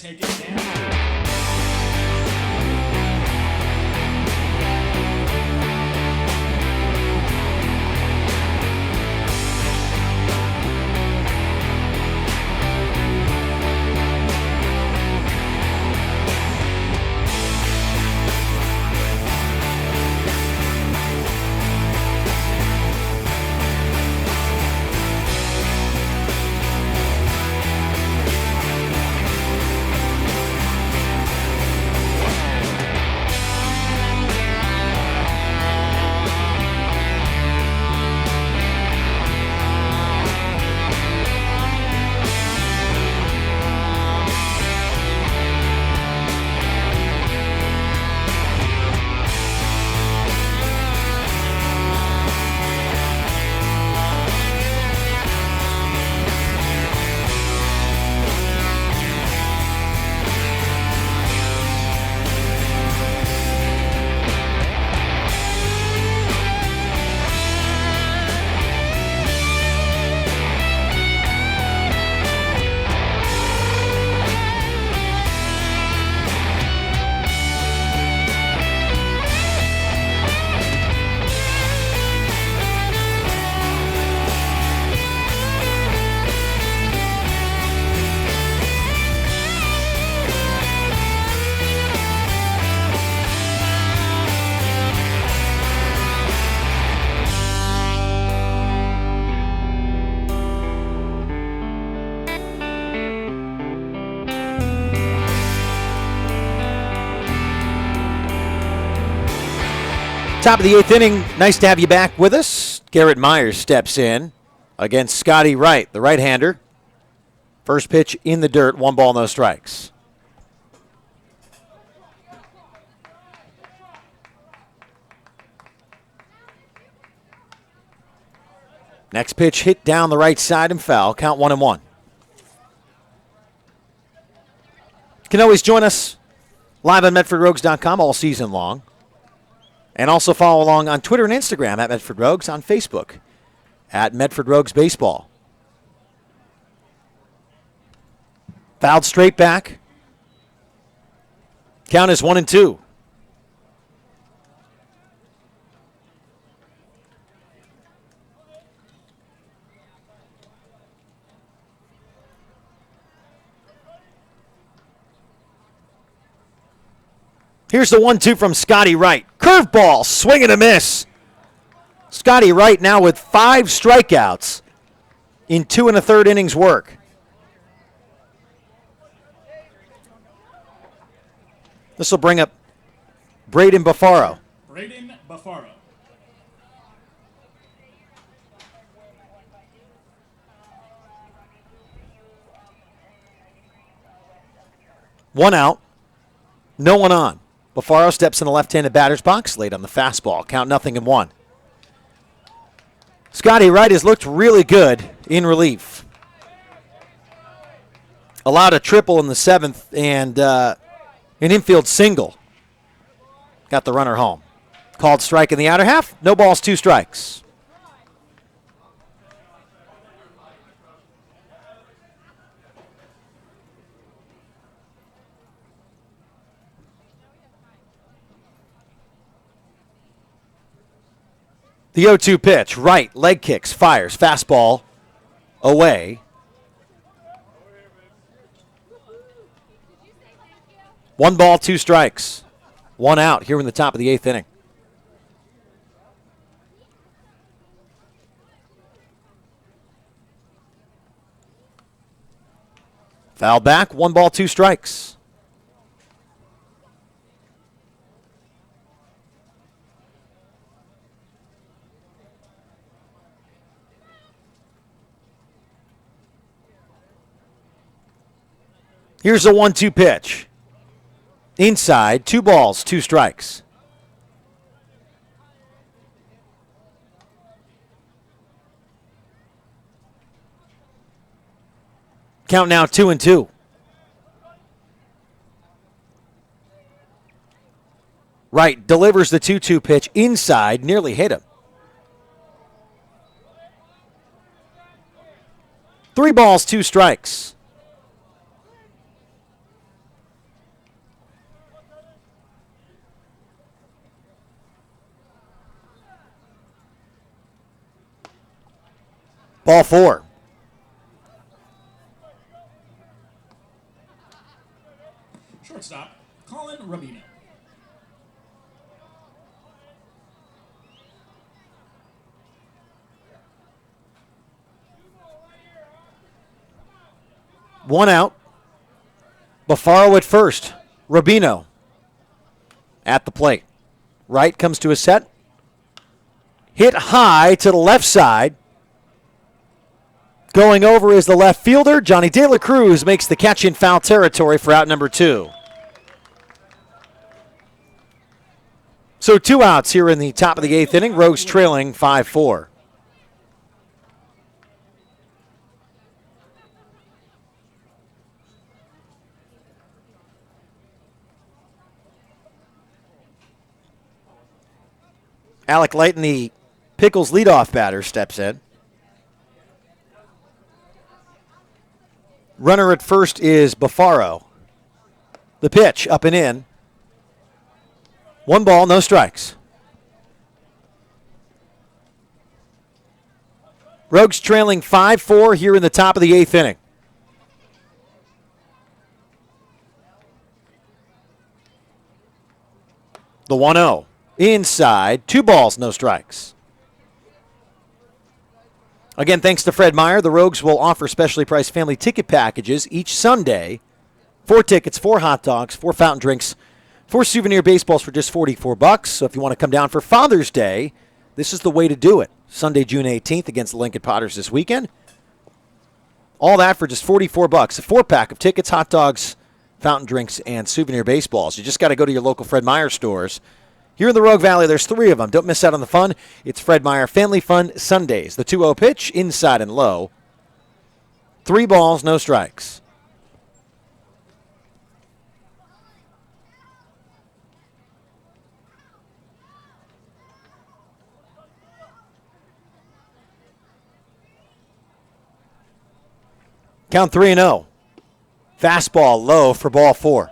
Top of the 8th inning. Nice to have you back with us. Garrett Myers steps in against Scotty Wright, the right-hander. First pitch in the dirt, 1 ball, no strikes. Next pitch hit down the right side and foul. Count 1-1. You can always join us live on MedfordRogues.com all season long. And also follow along on Twitter and Instagram at Medford Rogues, on Facebook at Medford Rogues Baseball. Fouled straight back. Count is 1-2. Here's the 1-2 from Scotty Wright. Curveball, swing and a miss. Scotty Wright now with 5 strikeouts in 2 1/3 innings work. This will bring up Braden Buffaro. Braden Buffaro. One out, no one on. Buffaro steps in the left-handed batter's box, late on the fastball. Count 0-1. Scotty Wright has looked really good in relief. Allowed a triple in the 7th and an infield single. Got the runner home. Called strike in the outer half. No balls, 2 strikes. The 0-2 pitch, Wright, leg kicks, fires, fastball, away. 1 ball, 2 strikes. 1 out here in the top of the 8th inning. Foul back, 1 ball, 2 strikes. Here's a 1-2 pitch. Inside, 2 balls, 2 strikes. Count now 2-2. Wright delivers the 2-2 pitch inside, nearly hit him. 3 balls, 2 strikes. Ball 4. Shortstop, Colin Rubino. One out. Buffaro at first. Rubino at the plate. Wright comes to a set. Hit high to the left side. Going over is the left fielder. Johnny De La Cruz makes the catch in foul territory for out number 2. So 2 outs here in the top of the 8th inning. Rogues trailing 5-4. Alec Layton, the Pickles leadoff batter, steps in. Runner at first is Buffaro. The pitch up and in. 1 ball, no strikes. Rogues trailing 5-4 here in the top of the 8th inning. The 1-0. Inside, 2 balls, no strikes. Again, thanks to Fred Meyer, the Rogues will offer specially priced family ticket packages each Sunday. 4 tickets, 4 hot dogs, 4 fountain drinks 4 souvenir baseballs for just $44. So if you want to come down for Father's Day, this is the way to do it. Sunday, June 18th against the Lincoln Potters this weekend. All that for just $44. A 4-pack of tickets, hot dogs, fountain drinks, and souvenir baseballs. You just got to go to your local Fred Meyer stores. Here in the Rogue Valley, there's 3 of them. Don't miss out on the fun. It's Fred Meyer Family Fun Sundays. The 2-0 pitch, inside and low. 3 balls, no strikes. Count 3-0. Fastball low for ball 4.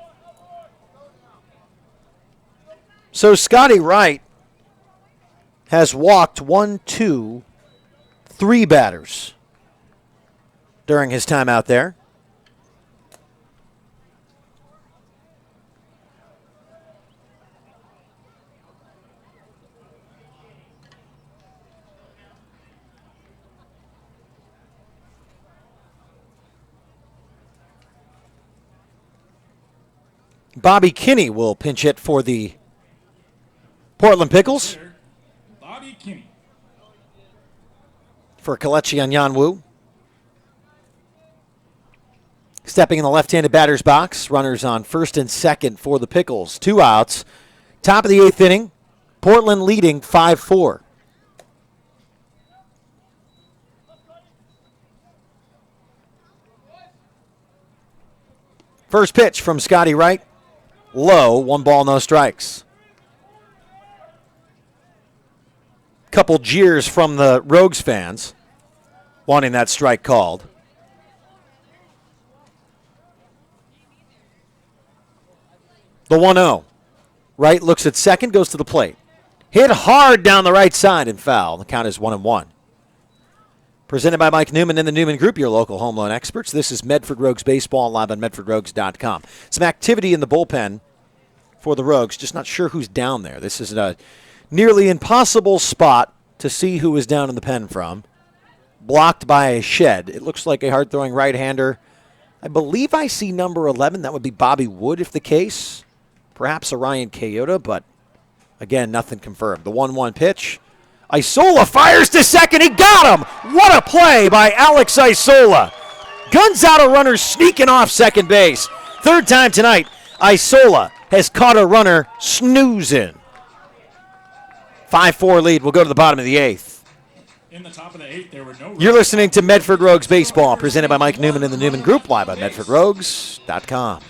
So Scotty Wright has walked 1, 2, 3 batters during his time out there. Bobby Kinney will pinch hit for the Portland Pickles. Bobby Kinney. For Kelechi Anyanwu. Stepping in the left-handed batter's box. Runners on first and second for the Pickles. 2 outs. Top of the 8th inning. Portland leading 5-4. First pitch from Scotty Wright. Low, 1 ball, no strikes. Couple jeers from the Rogues fans wanting that strike called. The 1-0. Wright looks at second, goes to the plate. Hit hard down the right side and foul. The count is 1-1. Presented by Mike Newman and the Newman Group, your local home loan experts. This is Medford Rogues Baseball live on MedfordRogues.com. Some activity in the bullpen for the Rogues. Just not sure who's down there. This is a nearly impossible spot to see who is down in the pen from. Blocked by a shed. It looks like a hard-throwing right-hander. I believe I see number 11. That would be Bobby Wood if the case. Perhaps Orion Kayota, but again, nothing confirmed. The 1-1 pitch. Isola fires to second. He got him. What a play by Alex Isola. Guns out a runner sneaking off second base. 3rd time tonight, Isola has caught a runner snoozing. 5-4 lead. We'll go to the bottom of the 8th. In the top of the 8th, there were no. You're listening to Medford Rogues Baseball, presented by Mike Newman and the Newman Group, live on MedfordRogues.com.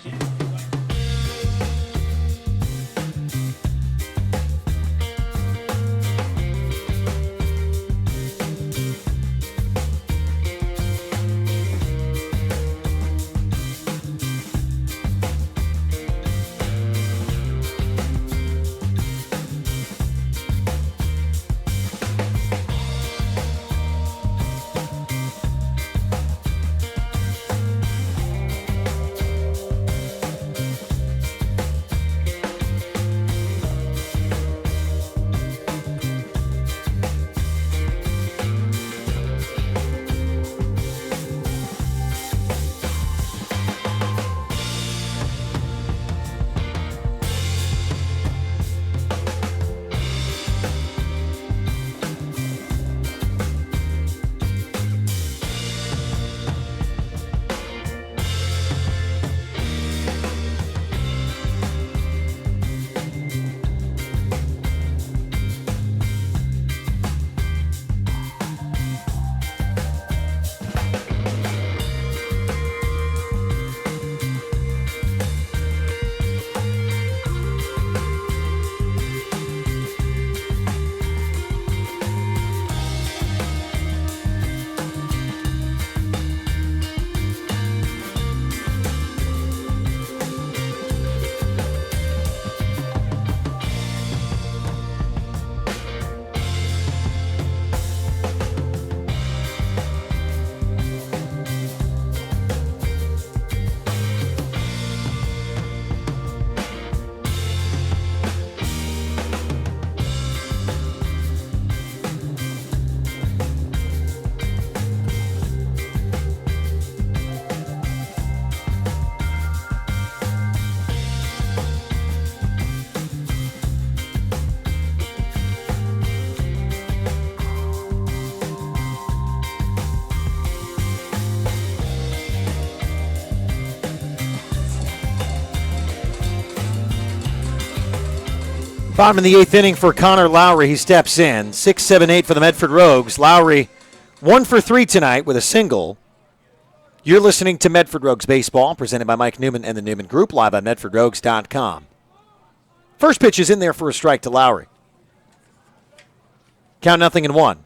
Bottom of the 8th inning for Connor Lowry. He steps in. 6-7-8 for the Medford Rogues. Lowry 1 for 3 tonight with a single. You're listening to Medford Rogues Baseball, presented by Mike Newman and the Newman Group, live on MedfordRogues.com. First pitch is in there for a strike to Lowry. Count 0-1.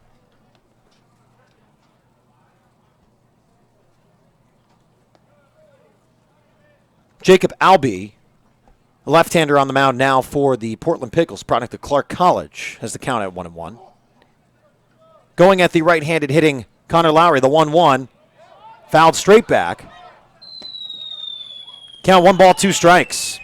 Jacob Albee, a left-hander on the mound now for the Portland Pickles, product of Clark College, has the count at 1-1. Going at the right-handed hitting Connor Lowry, the 1-1, fouled straight back. Count 1 ball, 2 strikes.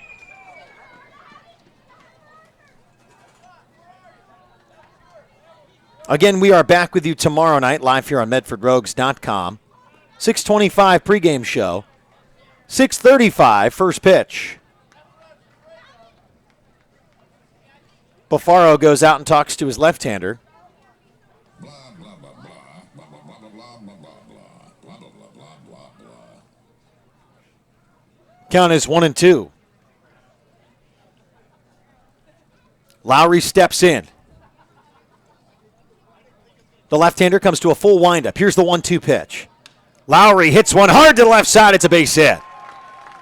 Again, we are back with you tomorrow night, live here on MedfordRogues.com. 6:25 pregame show. 6:35 first pitch. Bofaro goes out and talks to his left-hander. Count is 1-2. Lowry steps in. The left-hander comes to a full windup. Here's the 1-2 pitch. Lowry hits one hard to the left side. It's a base hit.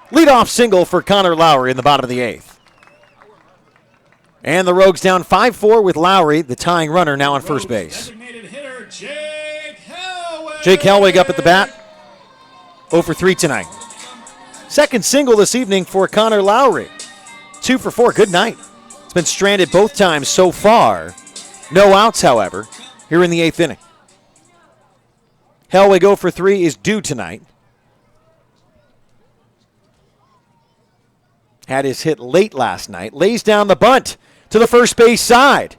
Leadoff single for Connor Lowry in the bottom of the 8th. And the Rogues down 5-4 with Lowry, the tying runner, now on first base. Jake Hellwig up at the bat. 0 for 3 tonight. Second single this evening for Connor Lowry. 2 for 4. Good night. It's been stranded both times so far. No outs, however, here in the 8th inning. Hellwig 0 for 3 is due tonight. Had his hit late last night. Lays down the bunt to the first base side.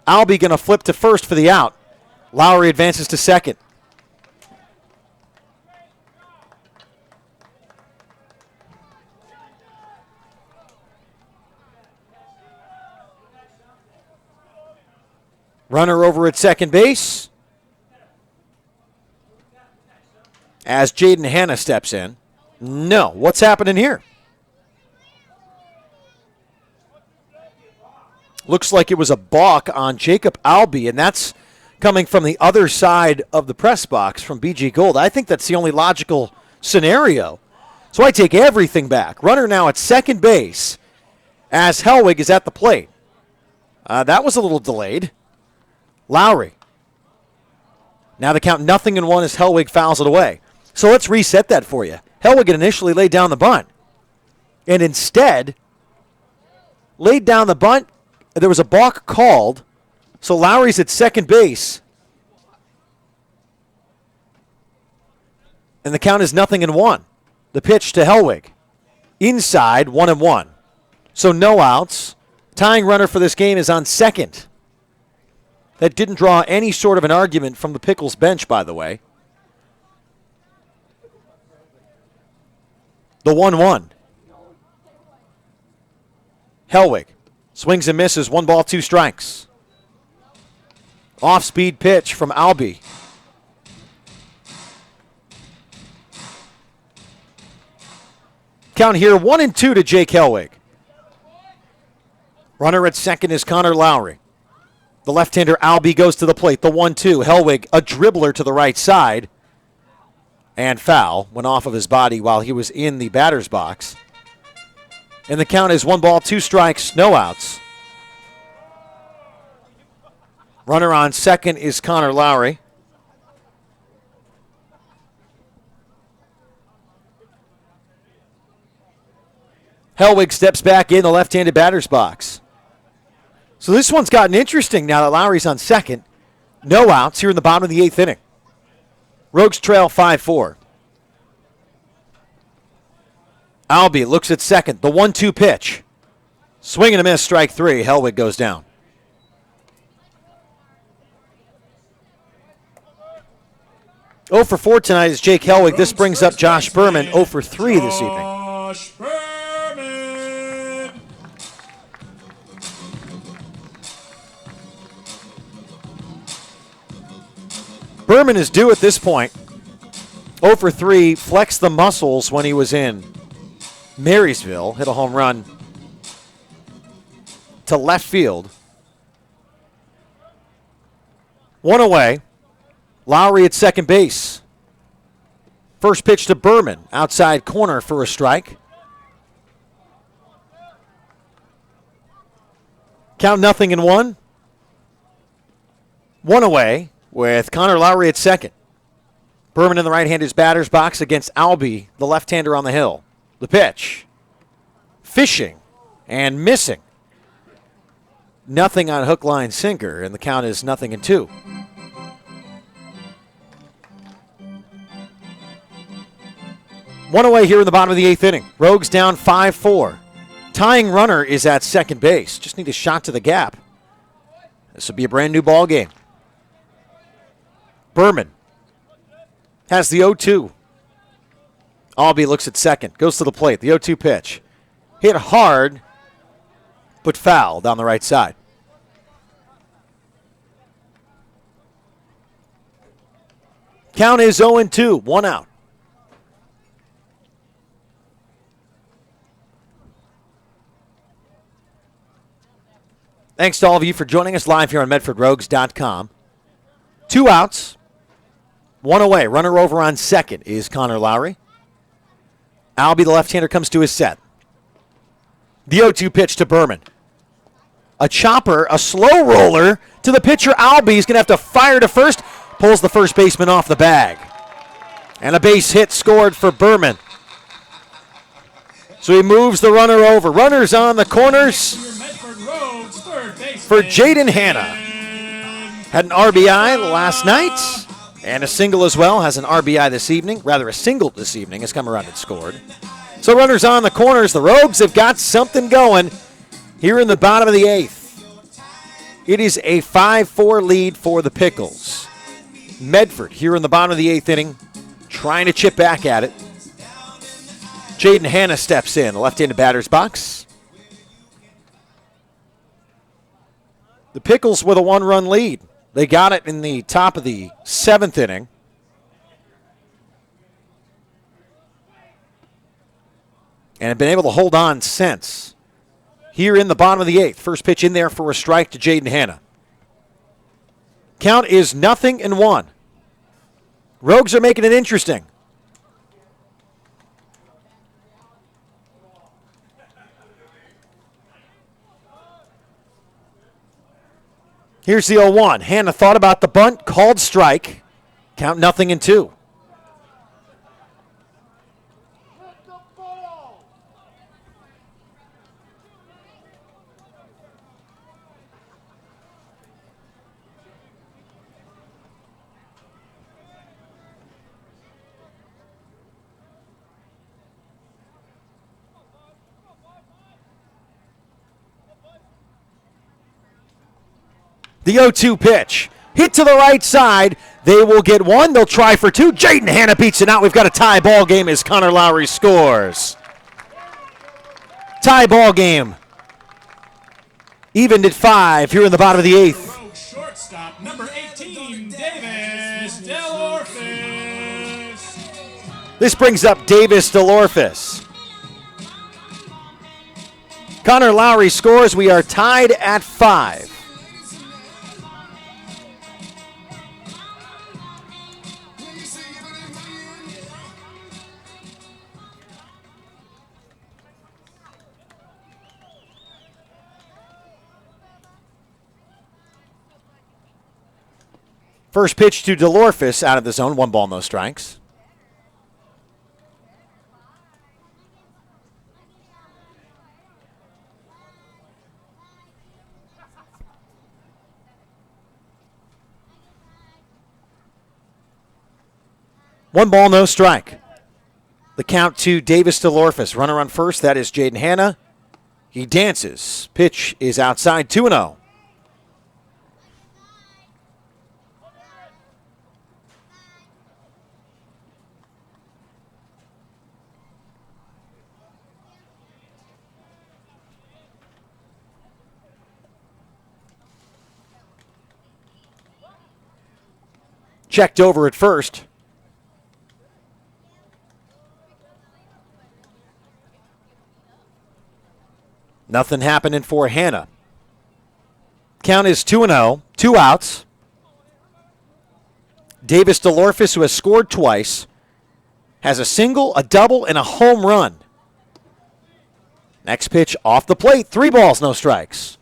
Albee going to flip to first for the out. Lowry advances to second. Runner over at second base as Jaden Hanna steps in. No, what's happening here? Looks like it was a balk on Jacob Albee, and that's coming from the other side of the press box from BG Gold. I think that's the only logical scenario. So I take everything back. Runner now at second base as Hellwig is at the plate. That was a little delayed. Lowry. Now the count 0-1 as Hellwig fouls it away. So let's reset that for you. Hellwig had initially laid down the bunt and instead laid down the bunt. There was a balk called, so Lowry's at second base. And the count is 0-1. The pitch to Hellwig. Inside, 1-1. So no outs. Tying runner for this game is on second. That didn't draw any sort of an argument from the Pickles bench, by the way. The 1-1. Hellwig swings and misses. 1 ball, 2 strikes. Off-speed pitch from Albee. Count here 1-2 to Jake Hellwig. Runner at second is Connor Lowry. The left-hander Albee goes to the plate. The 1-2. Hellwig, a dribbler to the right side. And foul. Went off of his body while he was in the batter's box. And the count is 1 ball, 2 strikes, no outs. Runner on second is Connor Lowry. Hellwig steps back in the left-handed batter's box. So this one's gotten interesting now that Lowry's on second. No outs here in the bottom of the 8th inning. Rogues trail 5-4. Albee looks at second. The 1-2 pitch. Swing and a miss, strike 3. Hellwig goes down. Oh for 4 tonight is Jake Hellwig. This brings up Josh Berman 0 for 3 this evening. Josh Berman. Berman is due at this point. 0 for 3, flexed the muscles when he was in Marysville. Hit a home run to left field. One away. Lowry at second base. First pitch to Berman, outside corner for a strike. Count 0-1. One away with Connor Lowry at second. Berman in the right-hander's batter's box against Albee, the left-hander on the hill. The pitch. Fishing and missing. Nothing on hook, line, sinker, and the count is 0-2. One away here in the bottom of the 8th inning. Rogues down 5-4. Tying runner is at second base. Just need a shot to the gap. This will be a brand new ball game. Berman has the 0-2. Albee looks at second. Goes to the plate. The 0-2 pitch. Hit hard, but foul down the right side. Count is 0-2. One out. Thanks to all of you for joining us live here on MedfordRogues.com. 2 outs. One away. Runner over on second is Connor Lowry. Albee, the left-hander, comes to his set. The 0-2 pitch to Berman. A chopper, a slow roller to the pitcher. Albee is going to have to fire to first. Pulls the first baseman off the bag. And a base hit scored for Berman. So he moves the runner over. Runners on the corners for Jaden Hanna. Had an RBI last night and a single as well. Has an RBI this evening. Rather, a single this evening. Has come around and scored. So runners on the corners. The Rogues have got something going here in the bottom of the 8th. It is a 5-4 lead for the Pickles. Medford here in the bottom of the 8th inning, trying to chip back at it. Jaden Hanna steps in, the left-handed batter's box. The Pickles with a 1-run lead. They got it in the top of the 7th inning. And have been able to hold on since. Here in the bottom of the 8th. First pitch in there for a strike to Jaden Hanna. Count is 0-1. Rogues are making it interesting. Here's the 0-1. Hanna thought about the bunt, called strike. Count 0-2. The 0-2 pitch. Hit to the right side. They will get one. They'll try for two. Jaden Hanna beats it out. We've got a tie ball game as Connor Lowry scores. Tie ball game. Evened at 5 here in the bottom of the 8th. Shortstop, number 18, Davis Delorfis. This brings up Davis Delorfis. Connor Lowry scores. We are tied at 5. First pitch to Delorfis out of the zone. 1 ball, no strikes. One ball, no strike. The count to Davis Delorfis. Runner on first. That is Jaden Hanna. He dances. Pitch is outside. 2-0. Checked over at first. Nothing happening for Hanna. count is 2-0, 2 outs. Davis DeLorfis, who has scored twice, has a single, a double, and a home run. Next pitch off the plate, 3 balls, no strikes.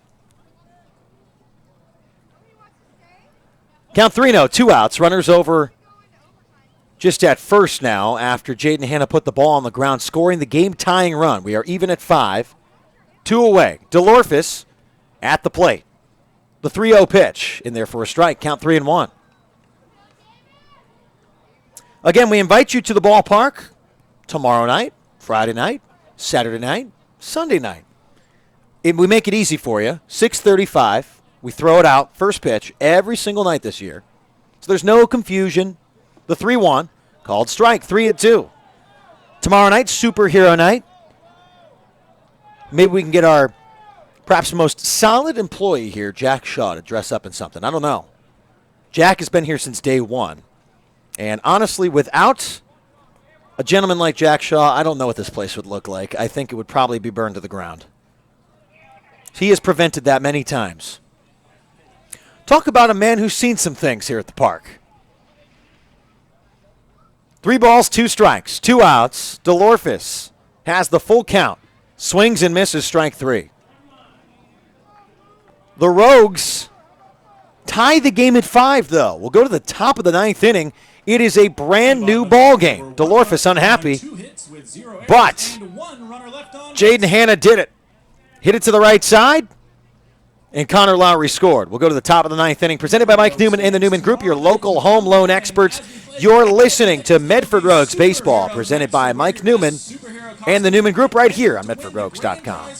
Count 3-0, 2 outs. Runners over just at first now after Jaden Hanna put the ball on the ground, scoring the game-tying run. We are even at 5. 2 away. DeLorfis at the plate. The 3-0 pitch in there for a strike. Count 3-1. Again, we invite you to the ballpark tomorrow night, Friday night, Saturday night, Sunday night. We make it easy for you. 6:35. We throw it out, first pitch, every single night this year. So there's no confusion. The 3-1, called strike, 3-2. Tomorrow night, superhero night. Maybe we can get our perhaps most solid employee here, Jack Shaw, to dress up in something. I don't know. Jack has been here since day one. And honestly, without a gentleman like Jack Shaw, I don't know what this place would look like. I think it would probably be burned to the ground. He has prevented that many times. Talk about a man who's seen some things here at the park. 3 balls, 2 strikes, 2 outs. DeLorfis has the full count. Swings and misses, strike 3. The Rogues tie the game at 5, though. We'll go to the top of the 9th inning. It is a brand new ball game. DeLorfis unhappy, but Jaden Hanna did it. Hit it to the right side, and Connor Lowry scored. We'll go to the top of the 9th inning. Presented by Mike Newman and the Newman Group, your local home loan experts. You're listening to Medford Rogues Baseball, presented by Mike Newman and the Newman Group right here on MedfordRogues.com.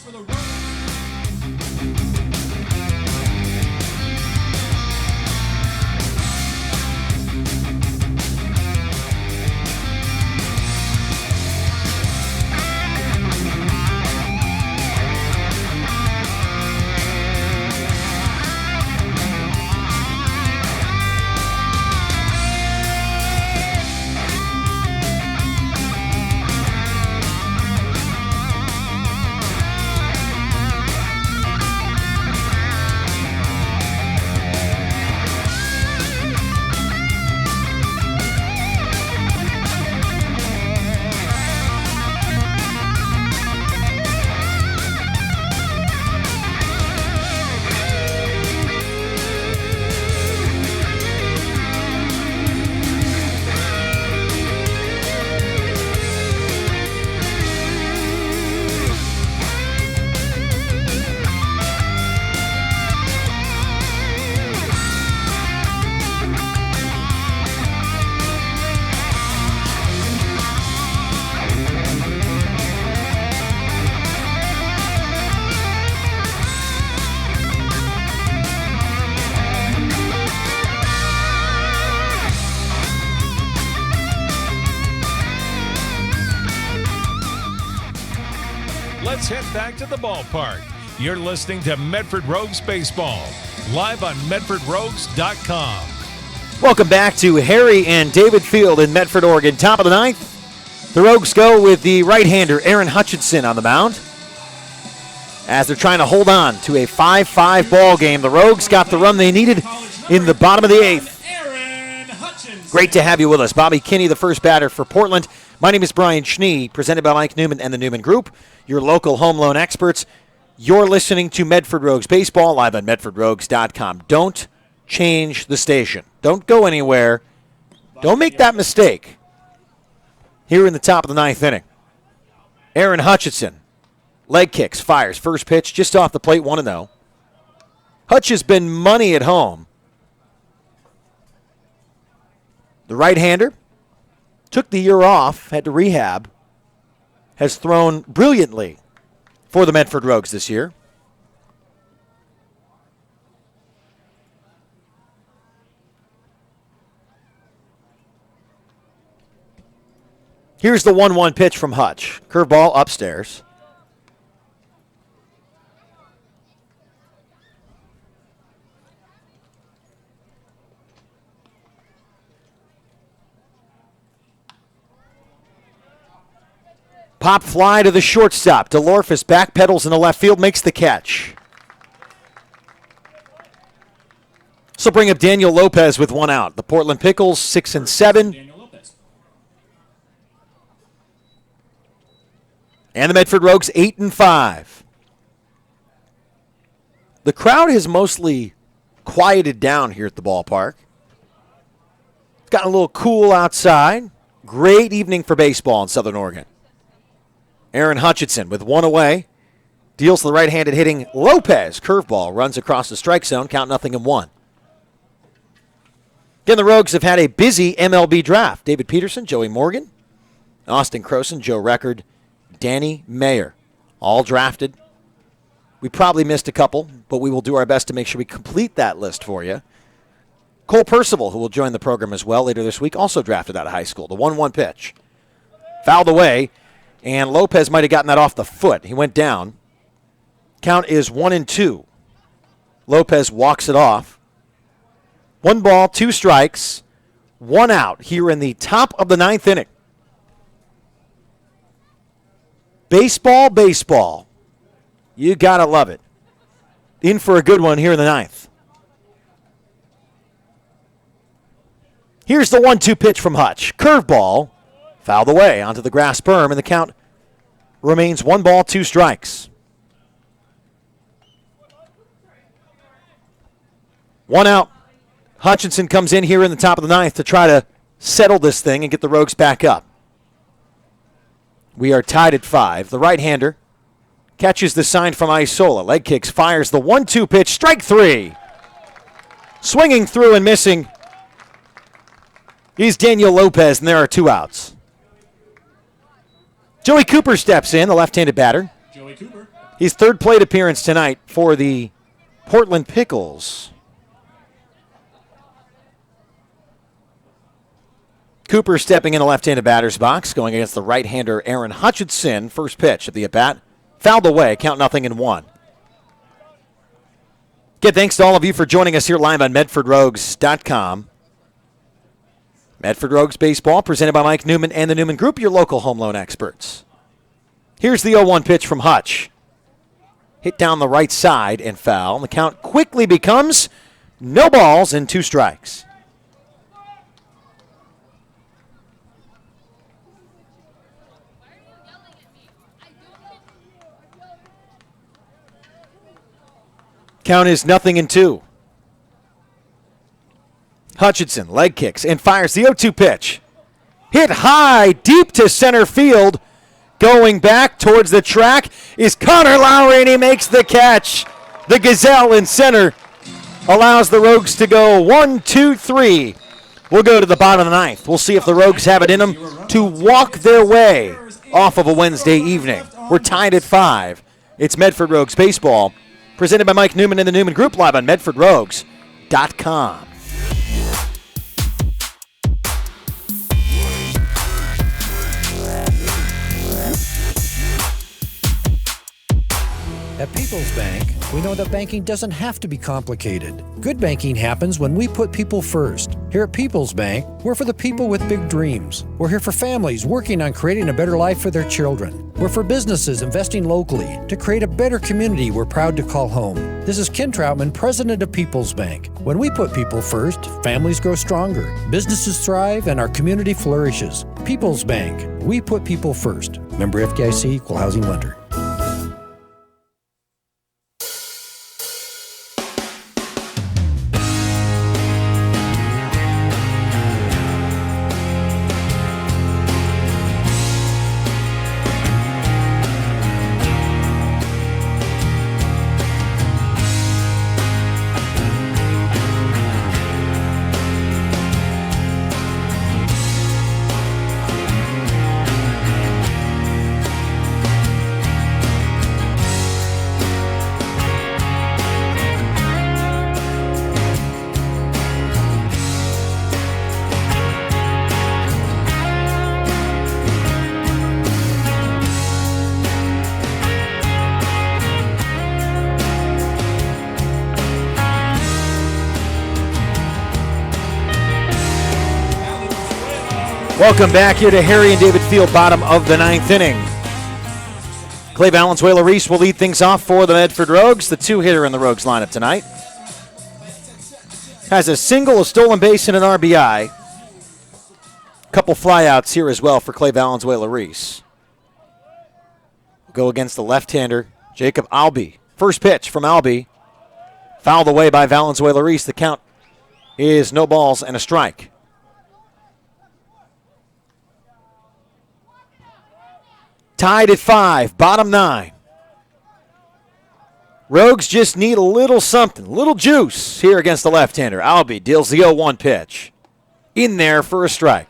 Let's head back to the ballpark. You're listening to Medford Rogues Baseball, live on MedfordRogues.com. Welcome back to Harry and David Field in Medford, Oregon. Top of the 9th. The Rogues go with the right-hander Aaron Hutchinson on the mound as they're trying to hold on to a 5-5 ball game. The Rogues got the run they needed in the bottom of the 8th. Great to have you with us. Bobby Kinney, the first batter for Portland. My name is Brian Schnee, presented by Mike Newman and the Newman Group, your local home loan experts. You're listening to Medford Rogues Baseball, live on MedfordRogues.com. Don't change the station. Don't go anywhere. Don't make that mistake. Here in the top of the 9th inning, Aaron Hutchinson, leg kicks, fires. First pitch just off the plate, 1-0. Hutch has been money at home. The right-hander took the year off, had to rehab, has thrown brilliantly for the Medford Rogues this year. Here's the 1-1 pitch from Hutch. Curveball upstairs. Pop fly to the shortstop. DeLorfis backpedals in the left field, makes the catch. So bring up Daniel Lopez with one out. The Portland Pickles 6-7. Daniel Lopez. And the Medford Rogues 8-5. The crowd has mostly quieted down here at the ballpark. It's gotten a little cool outside. Great evening for baseball in Southern Oregon. Aaron Hutchinson with one away. Deals to the right-handed hitting Lopez. Curveball runs across the strike zone. Count 0-1. Again, the Rogues have had a busy MLB draft. David Peterson, Joey Morgan, Austin Croson, Joe Record, Danny Mayer, all drafted. We probably missed a couple, but we will do our best to make sure we complete that list for you. Cole Percival, who will join the program as well later this week, also drafted out of high school. The 1-1 pitch. Fouled away, and Lopez might have gotten that off the foot. He went down. Count is 1-2. Lopez walks it off. 1 ball, 2 strikes, 1 out here in the top of the 9th inning. Baseball, baseball. You got to love it. In for a good one here in the 9th. Here's the 1-2 pitch from Hutch. Curveball, fouled away onto the grass berm, and the count remains 1 ball, 2 strikes. 1 out. Hutchinson comes in here in the top of the 9th to try to settle this thing and get the Rogues back up. We are tied at 5. The right-hander catches the sign from Isola. Leg kicks, fires the 1-2 pitch. Strike 3. Swinging through and missing is Daniel Lopez, and there are 2 outs. Joey Cooper steps in, the left-handed batter. Joey Cooper. His 3rd plate appearance tonight for the Portland Pickles. Cooper stepping in the left-handed batter's box, going against the right-hander Aaron Hutchinson. First pitch of the at-bat. Fouled away, count 0-1. Again, thanks to all of you for joining us here live on MedfordRogues.com. Medford Rogues Baseball, presented by Mike Newman and the Newman Group, your local home loan experts. Here's the 0-1 pitch from Hutch. Hit down the right side and foul. And the count quickly becomes no balls and 2 strikes. Count is 0-2. Hutchinson leg kicks and fires the 0-2 pitch. Hit high, deep to center field. Going back towards the track is Connor Lowry, and he makes the catch. The Gazelle in center allows the Rogues to go 1-2-3. We'll go to the bottom of the 9th. We'll see if the Rogues have it in them to walk their way off of a Wednesday evening. We're tied at 5. It's Medford Rogues Baseball, presented by Mike Newman and the Newman Group, live on MedfordRogues.com. At Pickles Bank, we know that banking doesn't have to be complicated. Good banking happens when we put people first. Here at Pickles Bank, we're for the people with big dreams. We're here for families working on creating a better life for their children. We're for businesses investing locally to create a better community we're proud to call home. This is Ken Troutman, president of Pickles Bank. When we put people first, families grow stronger, businesses thrive, and our community flourishes. Pickles Bank, we put people first. Member FDIC, Equal Housing Lender. Welcome back here to Harry and David Field, bottom of the 9th inning. Clay Valenzuela-Reese will lead things off for the Medford Rogues, the 2-hitter in the Rogues lineup tonight. has a single, a stolen base, and an RBI. Couple flyouts here as well for Clay Valenzuela-Reese. Go against the left-hander, Jacob Albee. First pitch from Albee. Fouled away by Valenzuela-Reese. The count is no balls and a strike. Tied at 5, bottom 9. Rogues just need a little something, a little juice here against the left-hander. Albee deals the 0-1 pitch. In there for a strike.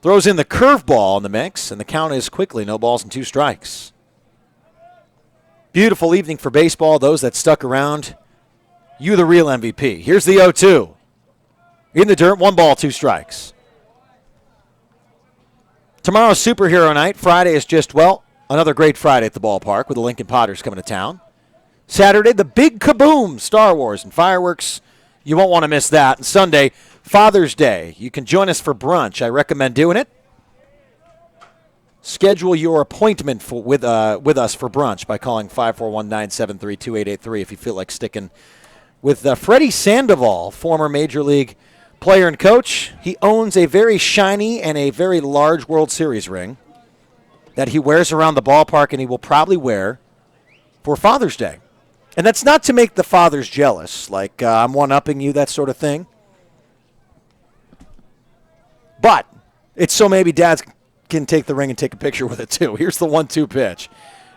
Throws in the curveball in the mix, and the count is quickly no balls and 2 strikes. Beautiful evening for baseball. Those that stuck around, you the real MVP. Here's the 0-2. In the dirt, 1 ball, 2 strikes. Tomorrow's superhero night. Friday is just, well, another great Friday at the ballpark with the Lincoln Potters coming to town. Saturday, the big kaboom, Star Wars and fireworks. You won't want to miss that. And Sunday, Father's Day. You can join us for brunch. I recommend doing it. Schedule your appointment with us for brunch by calling 541-973-2883 if you feel like sticking with Freddie Sandoval, former Major League player and coach. He owns a very shiny and a very large World Series ring that he wears around the ballpark, and he will probably wear for Father's Day. And that's not to make the fathers jealous, like I'm one-upping you, that sort of thing. But it's so maybe dads can take the ring and take a picture with it too. Here's the 1-2 pitch.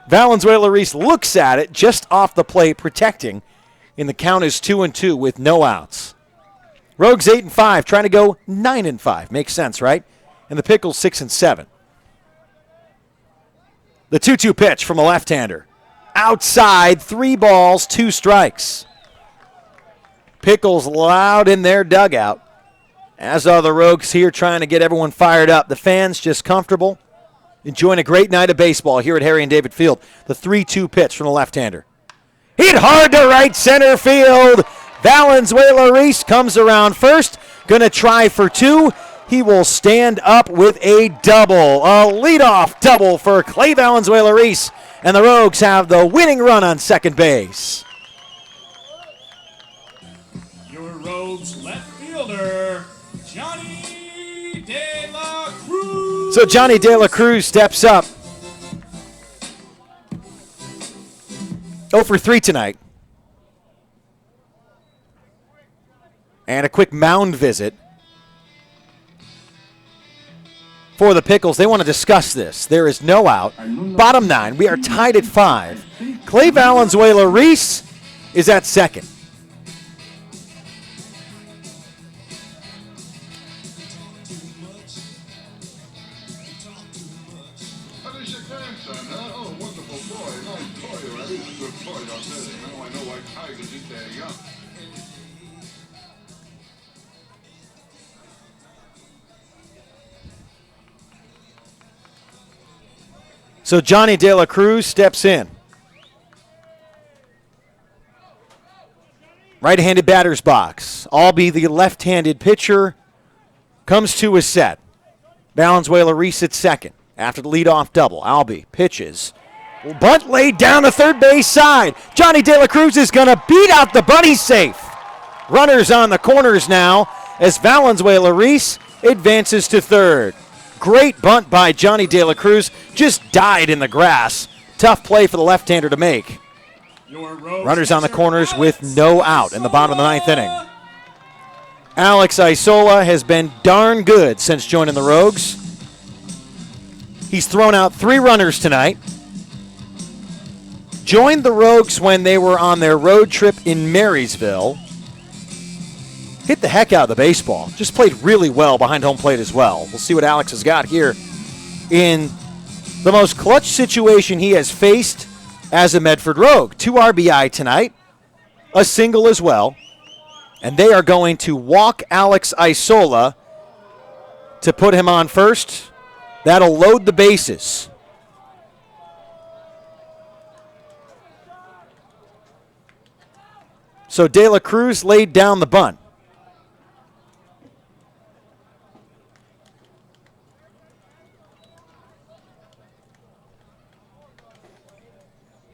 Valenzuela-Reese looks at it just off the plate, protecting, and the count is 2-2 with no outs. Rogues 8-5, trying to go 9-5. Makes sense, right? And the Pickles 6-7. The 2-2 pitch from a left-hander. Outside, 3 balls, 2 strikes. Pickles loud in their dugout, as are the Rogues here trying to get everyone fired up. The fans just comfortable, enjoying a great night of baseball here at Harry and David Field. The 3-2 pitch from the left-hander. Hit hard to right center field. Valenzuela-Reese comes around first. Going to try for 2. He will stand up with a double. A leadoff double for Clay Valenzuela-Reese. And the Rogues have the winning run on second base. Your Rogues left fielder, Johnny De La Cruz. So Johnny De La Cruz steps up. 0 for 3 tonight. And a quick mound visit for the Pickles. They want to discuss this. There is no out. Bottom 9. We are tied at 5. Clay Valenzuela-Reese is at second. So Johnny De La Cruz steps in. Right-handed batter's box. Albee, the left-handed pitcher, comes to his set. Valenzuela-Reese at second. After the leadoff double, Albee pitches. Bunt laid down the third base side. Johnny De La Cruz is going to beat out the bunt. He's safe. Runners on the corners now as Valenzuela-Reese advances to third. Great bunt by Johnny De La Cruz. Just died in the grass. Tough play for the left-hander to make. Runners on the corners with no out in the bottom of the 9th inning. Alex Isola has been darn good since joining the Rogues. He's thrown out 3 runners tonight. Joined the Rogues when they were on their road trip in Marysville. Hit the heck out of the baseball. Just played really well behind home plate as well. We'll see what Alex has got here in the most clutch situation he has faced as a Medford Rogue. 2 RBI tonight, a single as well. And they are going to walk Alex Isola to put him on first. That'll load the bases. So De La Cruz laid down the bunt.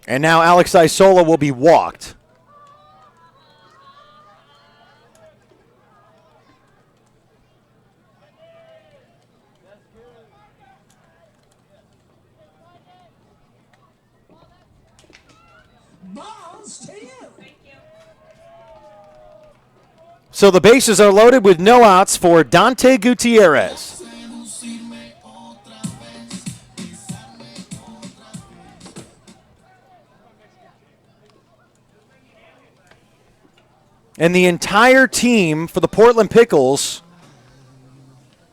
And now Alex Isola will be walked. Balls to you. So the bases are loaded with no outs for Dante Gutierrez. And the entire team for the Portland Pickles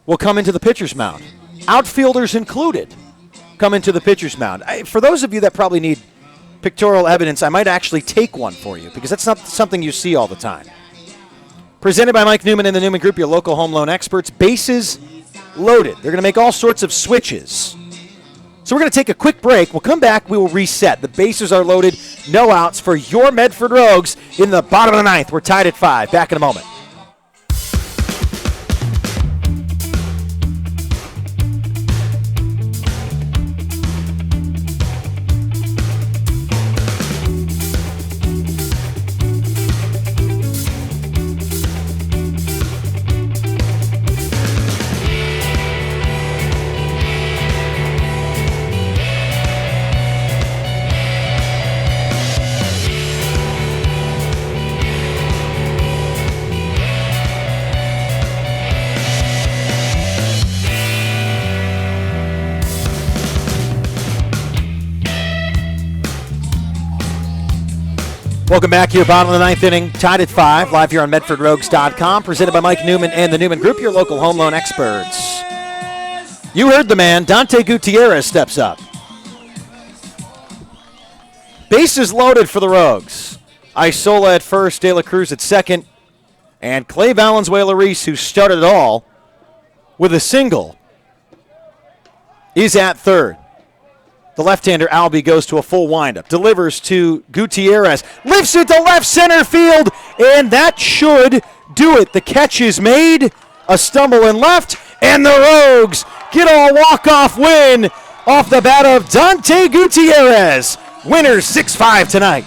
will come into the pitcher's mound. Outfielders included come into the pitcher's mound. For those of you that probably need pictorial evidence, I might actually take one for you because that's not something you see all the time. Presented by Mike Newman and the Newman Group, your local home loan experts. Bases loaded. They're going to make all sorts of switches. So we're going to take a quick break. We'll come back. We will reset. The bases are loaded. No outs for your Medford Rogues in the bottom of the ninth. We're tied at 5. Back in a moment. Welcome back here, bottom of the ninth inning, tied at 5, live here on MedfordRogues.com, presented by Mike Newman and the Newman Group, your local home loan experts. You heard the man, Dante Gutierrez steps up. Bases loaded for the Rogues. Isola at first, De La Cruz at second, and Clay Valenzuela-Reese, who started it all with a single, is at third. The left-hander, Albie, goes to a full windup. Delivers to Gutierrez. Lifts it to left center field, and that should do it. The catch is made. A stumble in left, and the Rogues get a walk-off win off the bat of Dante Gutierrez. Winners 6-5 tonight.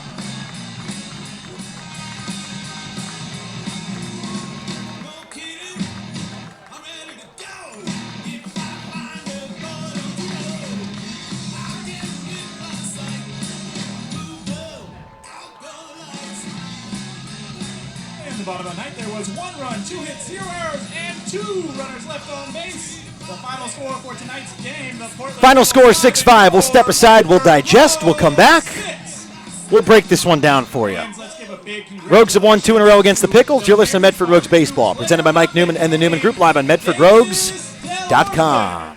Bottom of the ninth, there was 1 run, 2 hits, 0 errors, and 2 runners left on base. The final score for tonight's game, the Portland Final score 6-5. We'll step aside, we'll digest, we'll come back. We'll break this one down for you. Rogues have won 2 in a row against the Pickles. You're listening to Medford Rogues Baseball, presented by Mike Newman and the Newman Group, live on MedfordRogues.com.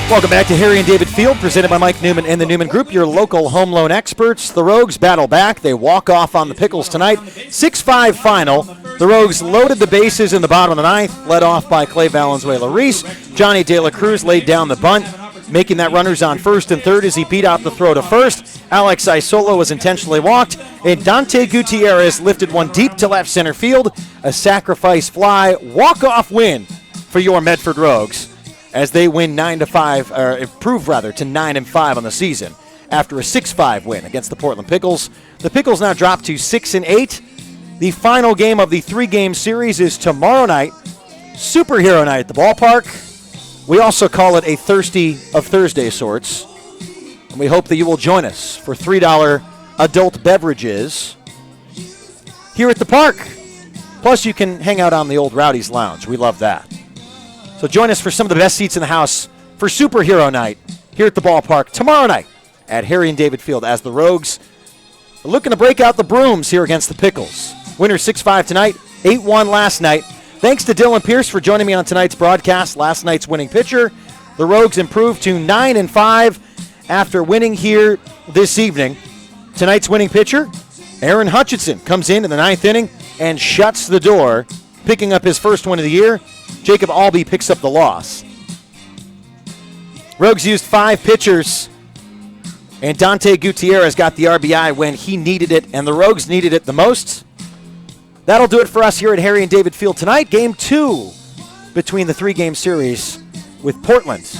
Welcome back to Harry and David Field, presented by Mike Newman and the Newman Group, your local home loan experts. The Rogues battle back. They walk off on the Pickles tonight. 6-5 final. The Rogues loaded the bases in the bottom of the ninth, led off by Clay Valenzuela-Reese. Johnny De La Cruz laid down the bunt, making that runners on first and third as he beat out the throw to first. Alex Isola was intentionally walked, and Dante Gutierrez lifted one deep to left center field. A sacrifice fly, walk-off win for your Medford Rogues, as they win 9-5, or improve rather to 9-5 on the season after a 6-5 win against the Portland Pickles. The Pickles now drop to 6-8. The final game of the 3-game series is tomorrow night, Superhero Night at the ballpark. We also call it a Thirsty of Thursday sorts, and we hope that you will join us for $3 adult beverages here at the park. Plus, you can hang out on the old Rowdy's Lounge. We love that. So join us for some of the best seats in the house for Superhero Night here at the ballpark tomorrow night at Harry and David Field as the Rogues are looking to break out the brooms here against the Pickles. Winner 6-5 tonight, 8-1 last night. Thanks to Dylan Pierce for joining me on tonight's broadcast. Last night's winning pitcher. The Rogues improved to 9-5 after winning here this evening. Tonight's winning pitcher, Aaron Hutchinson, comes in the ninth inning and shuts the door, picking up his first win of the year. Jacob Albee picks up the loss. Rogues used 5 pitchers, and Dante Gutierrez got the RBI when he needed it, and the Rogues needed it the most. That'll do it for us here at Harry and David Field tonight. Game 2 between the 3-game series with Portland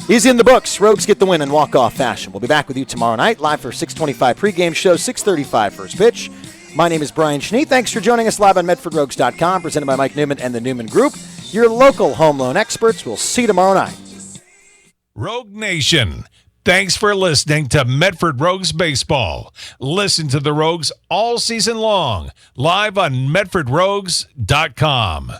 is in the books. Rogues get the win in walk-off fashion. We'll be back with you tomorrow night, live for 6:25 pregame show, 6:35 first pitch. My name is Brian Schnee. Thanks for joining us live on MedfordRogues.com, presented by Mike Newman and the Newman Group, your local home loan experts. We'll see you tomorrow night. Rogue Nation, thanks for listening to Medford Rogues Baseball. Listen to the Rogues all season long, live on MedfordRogues.com.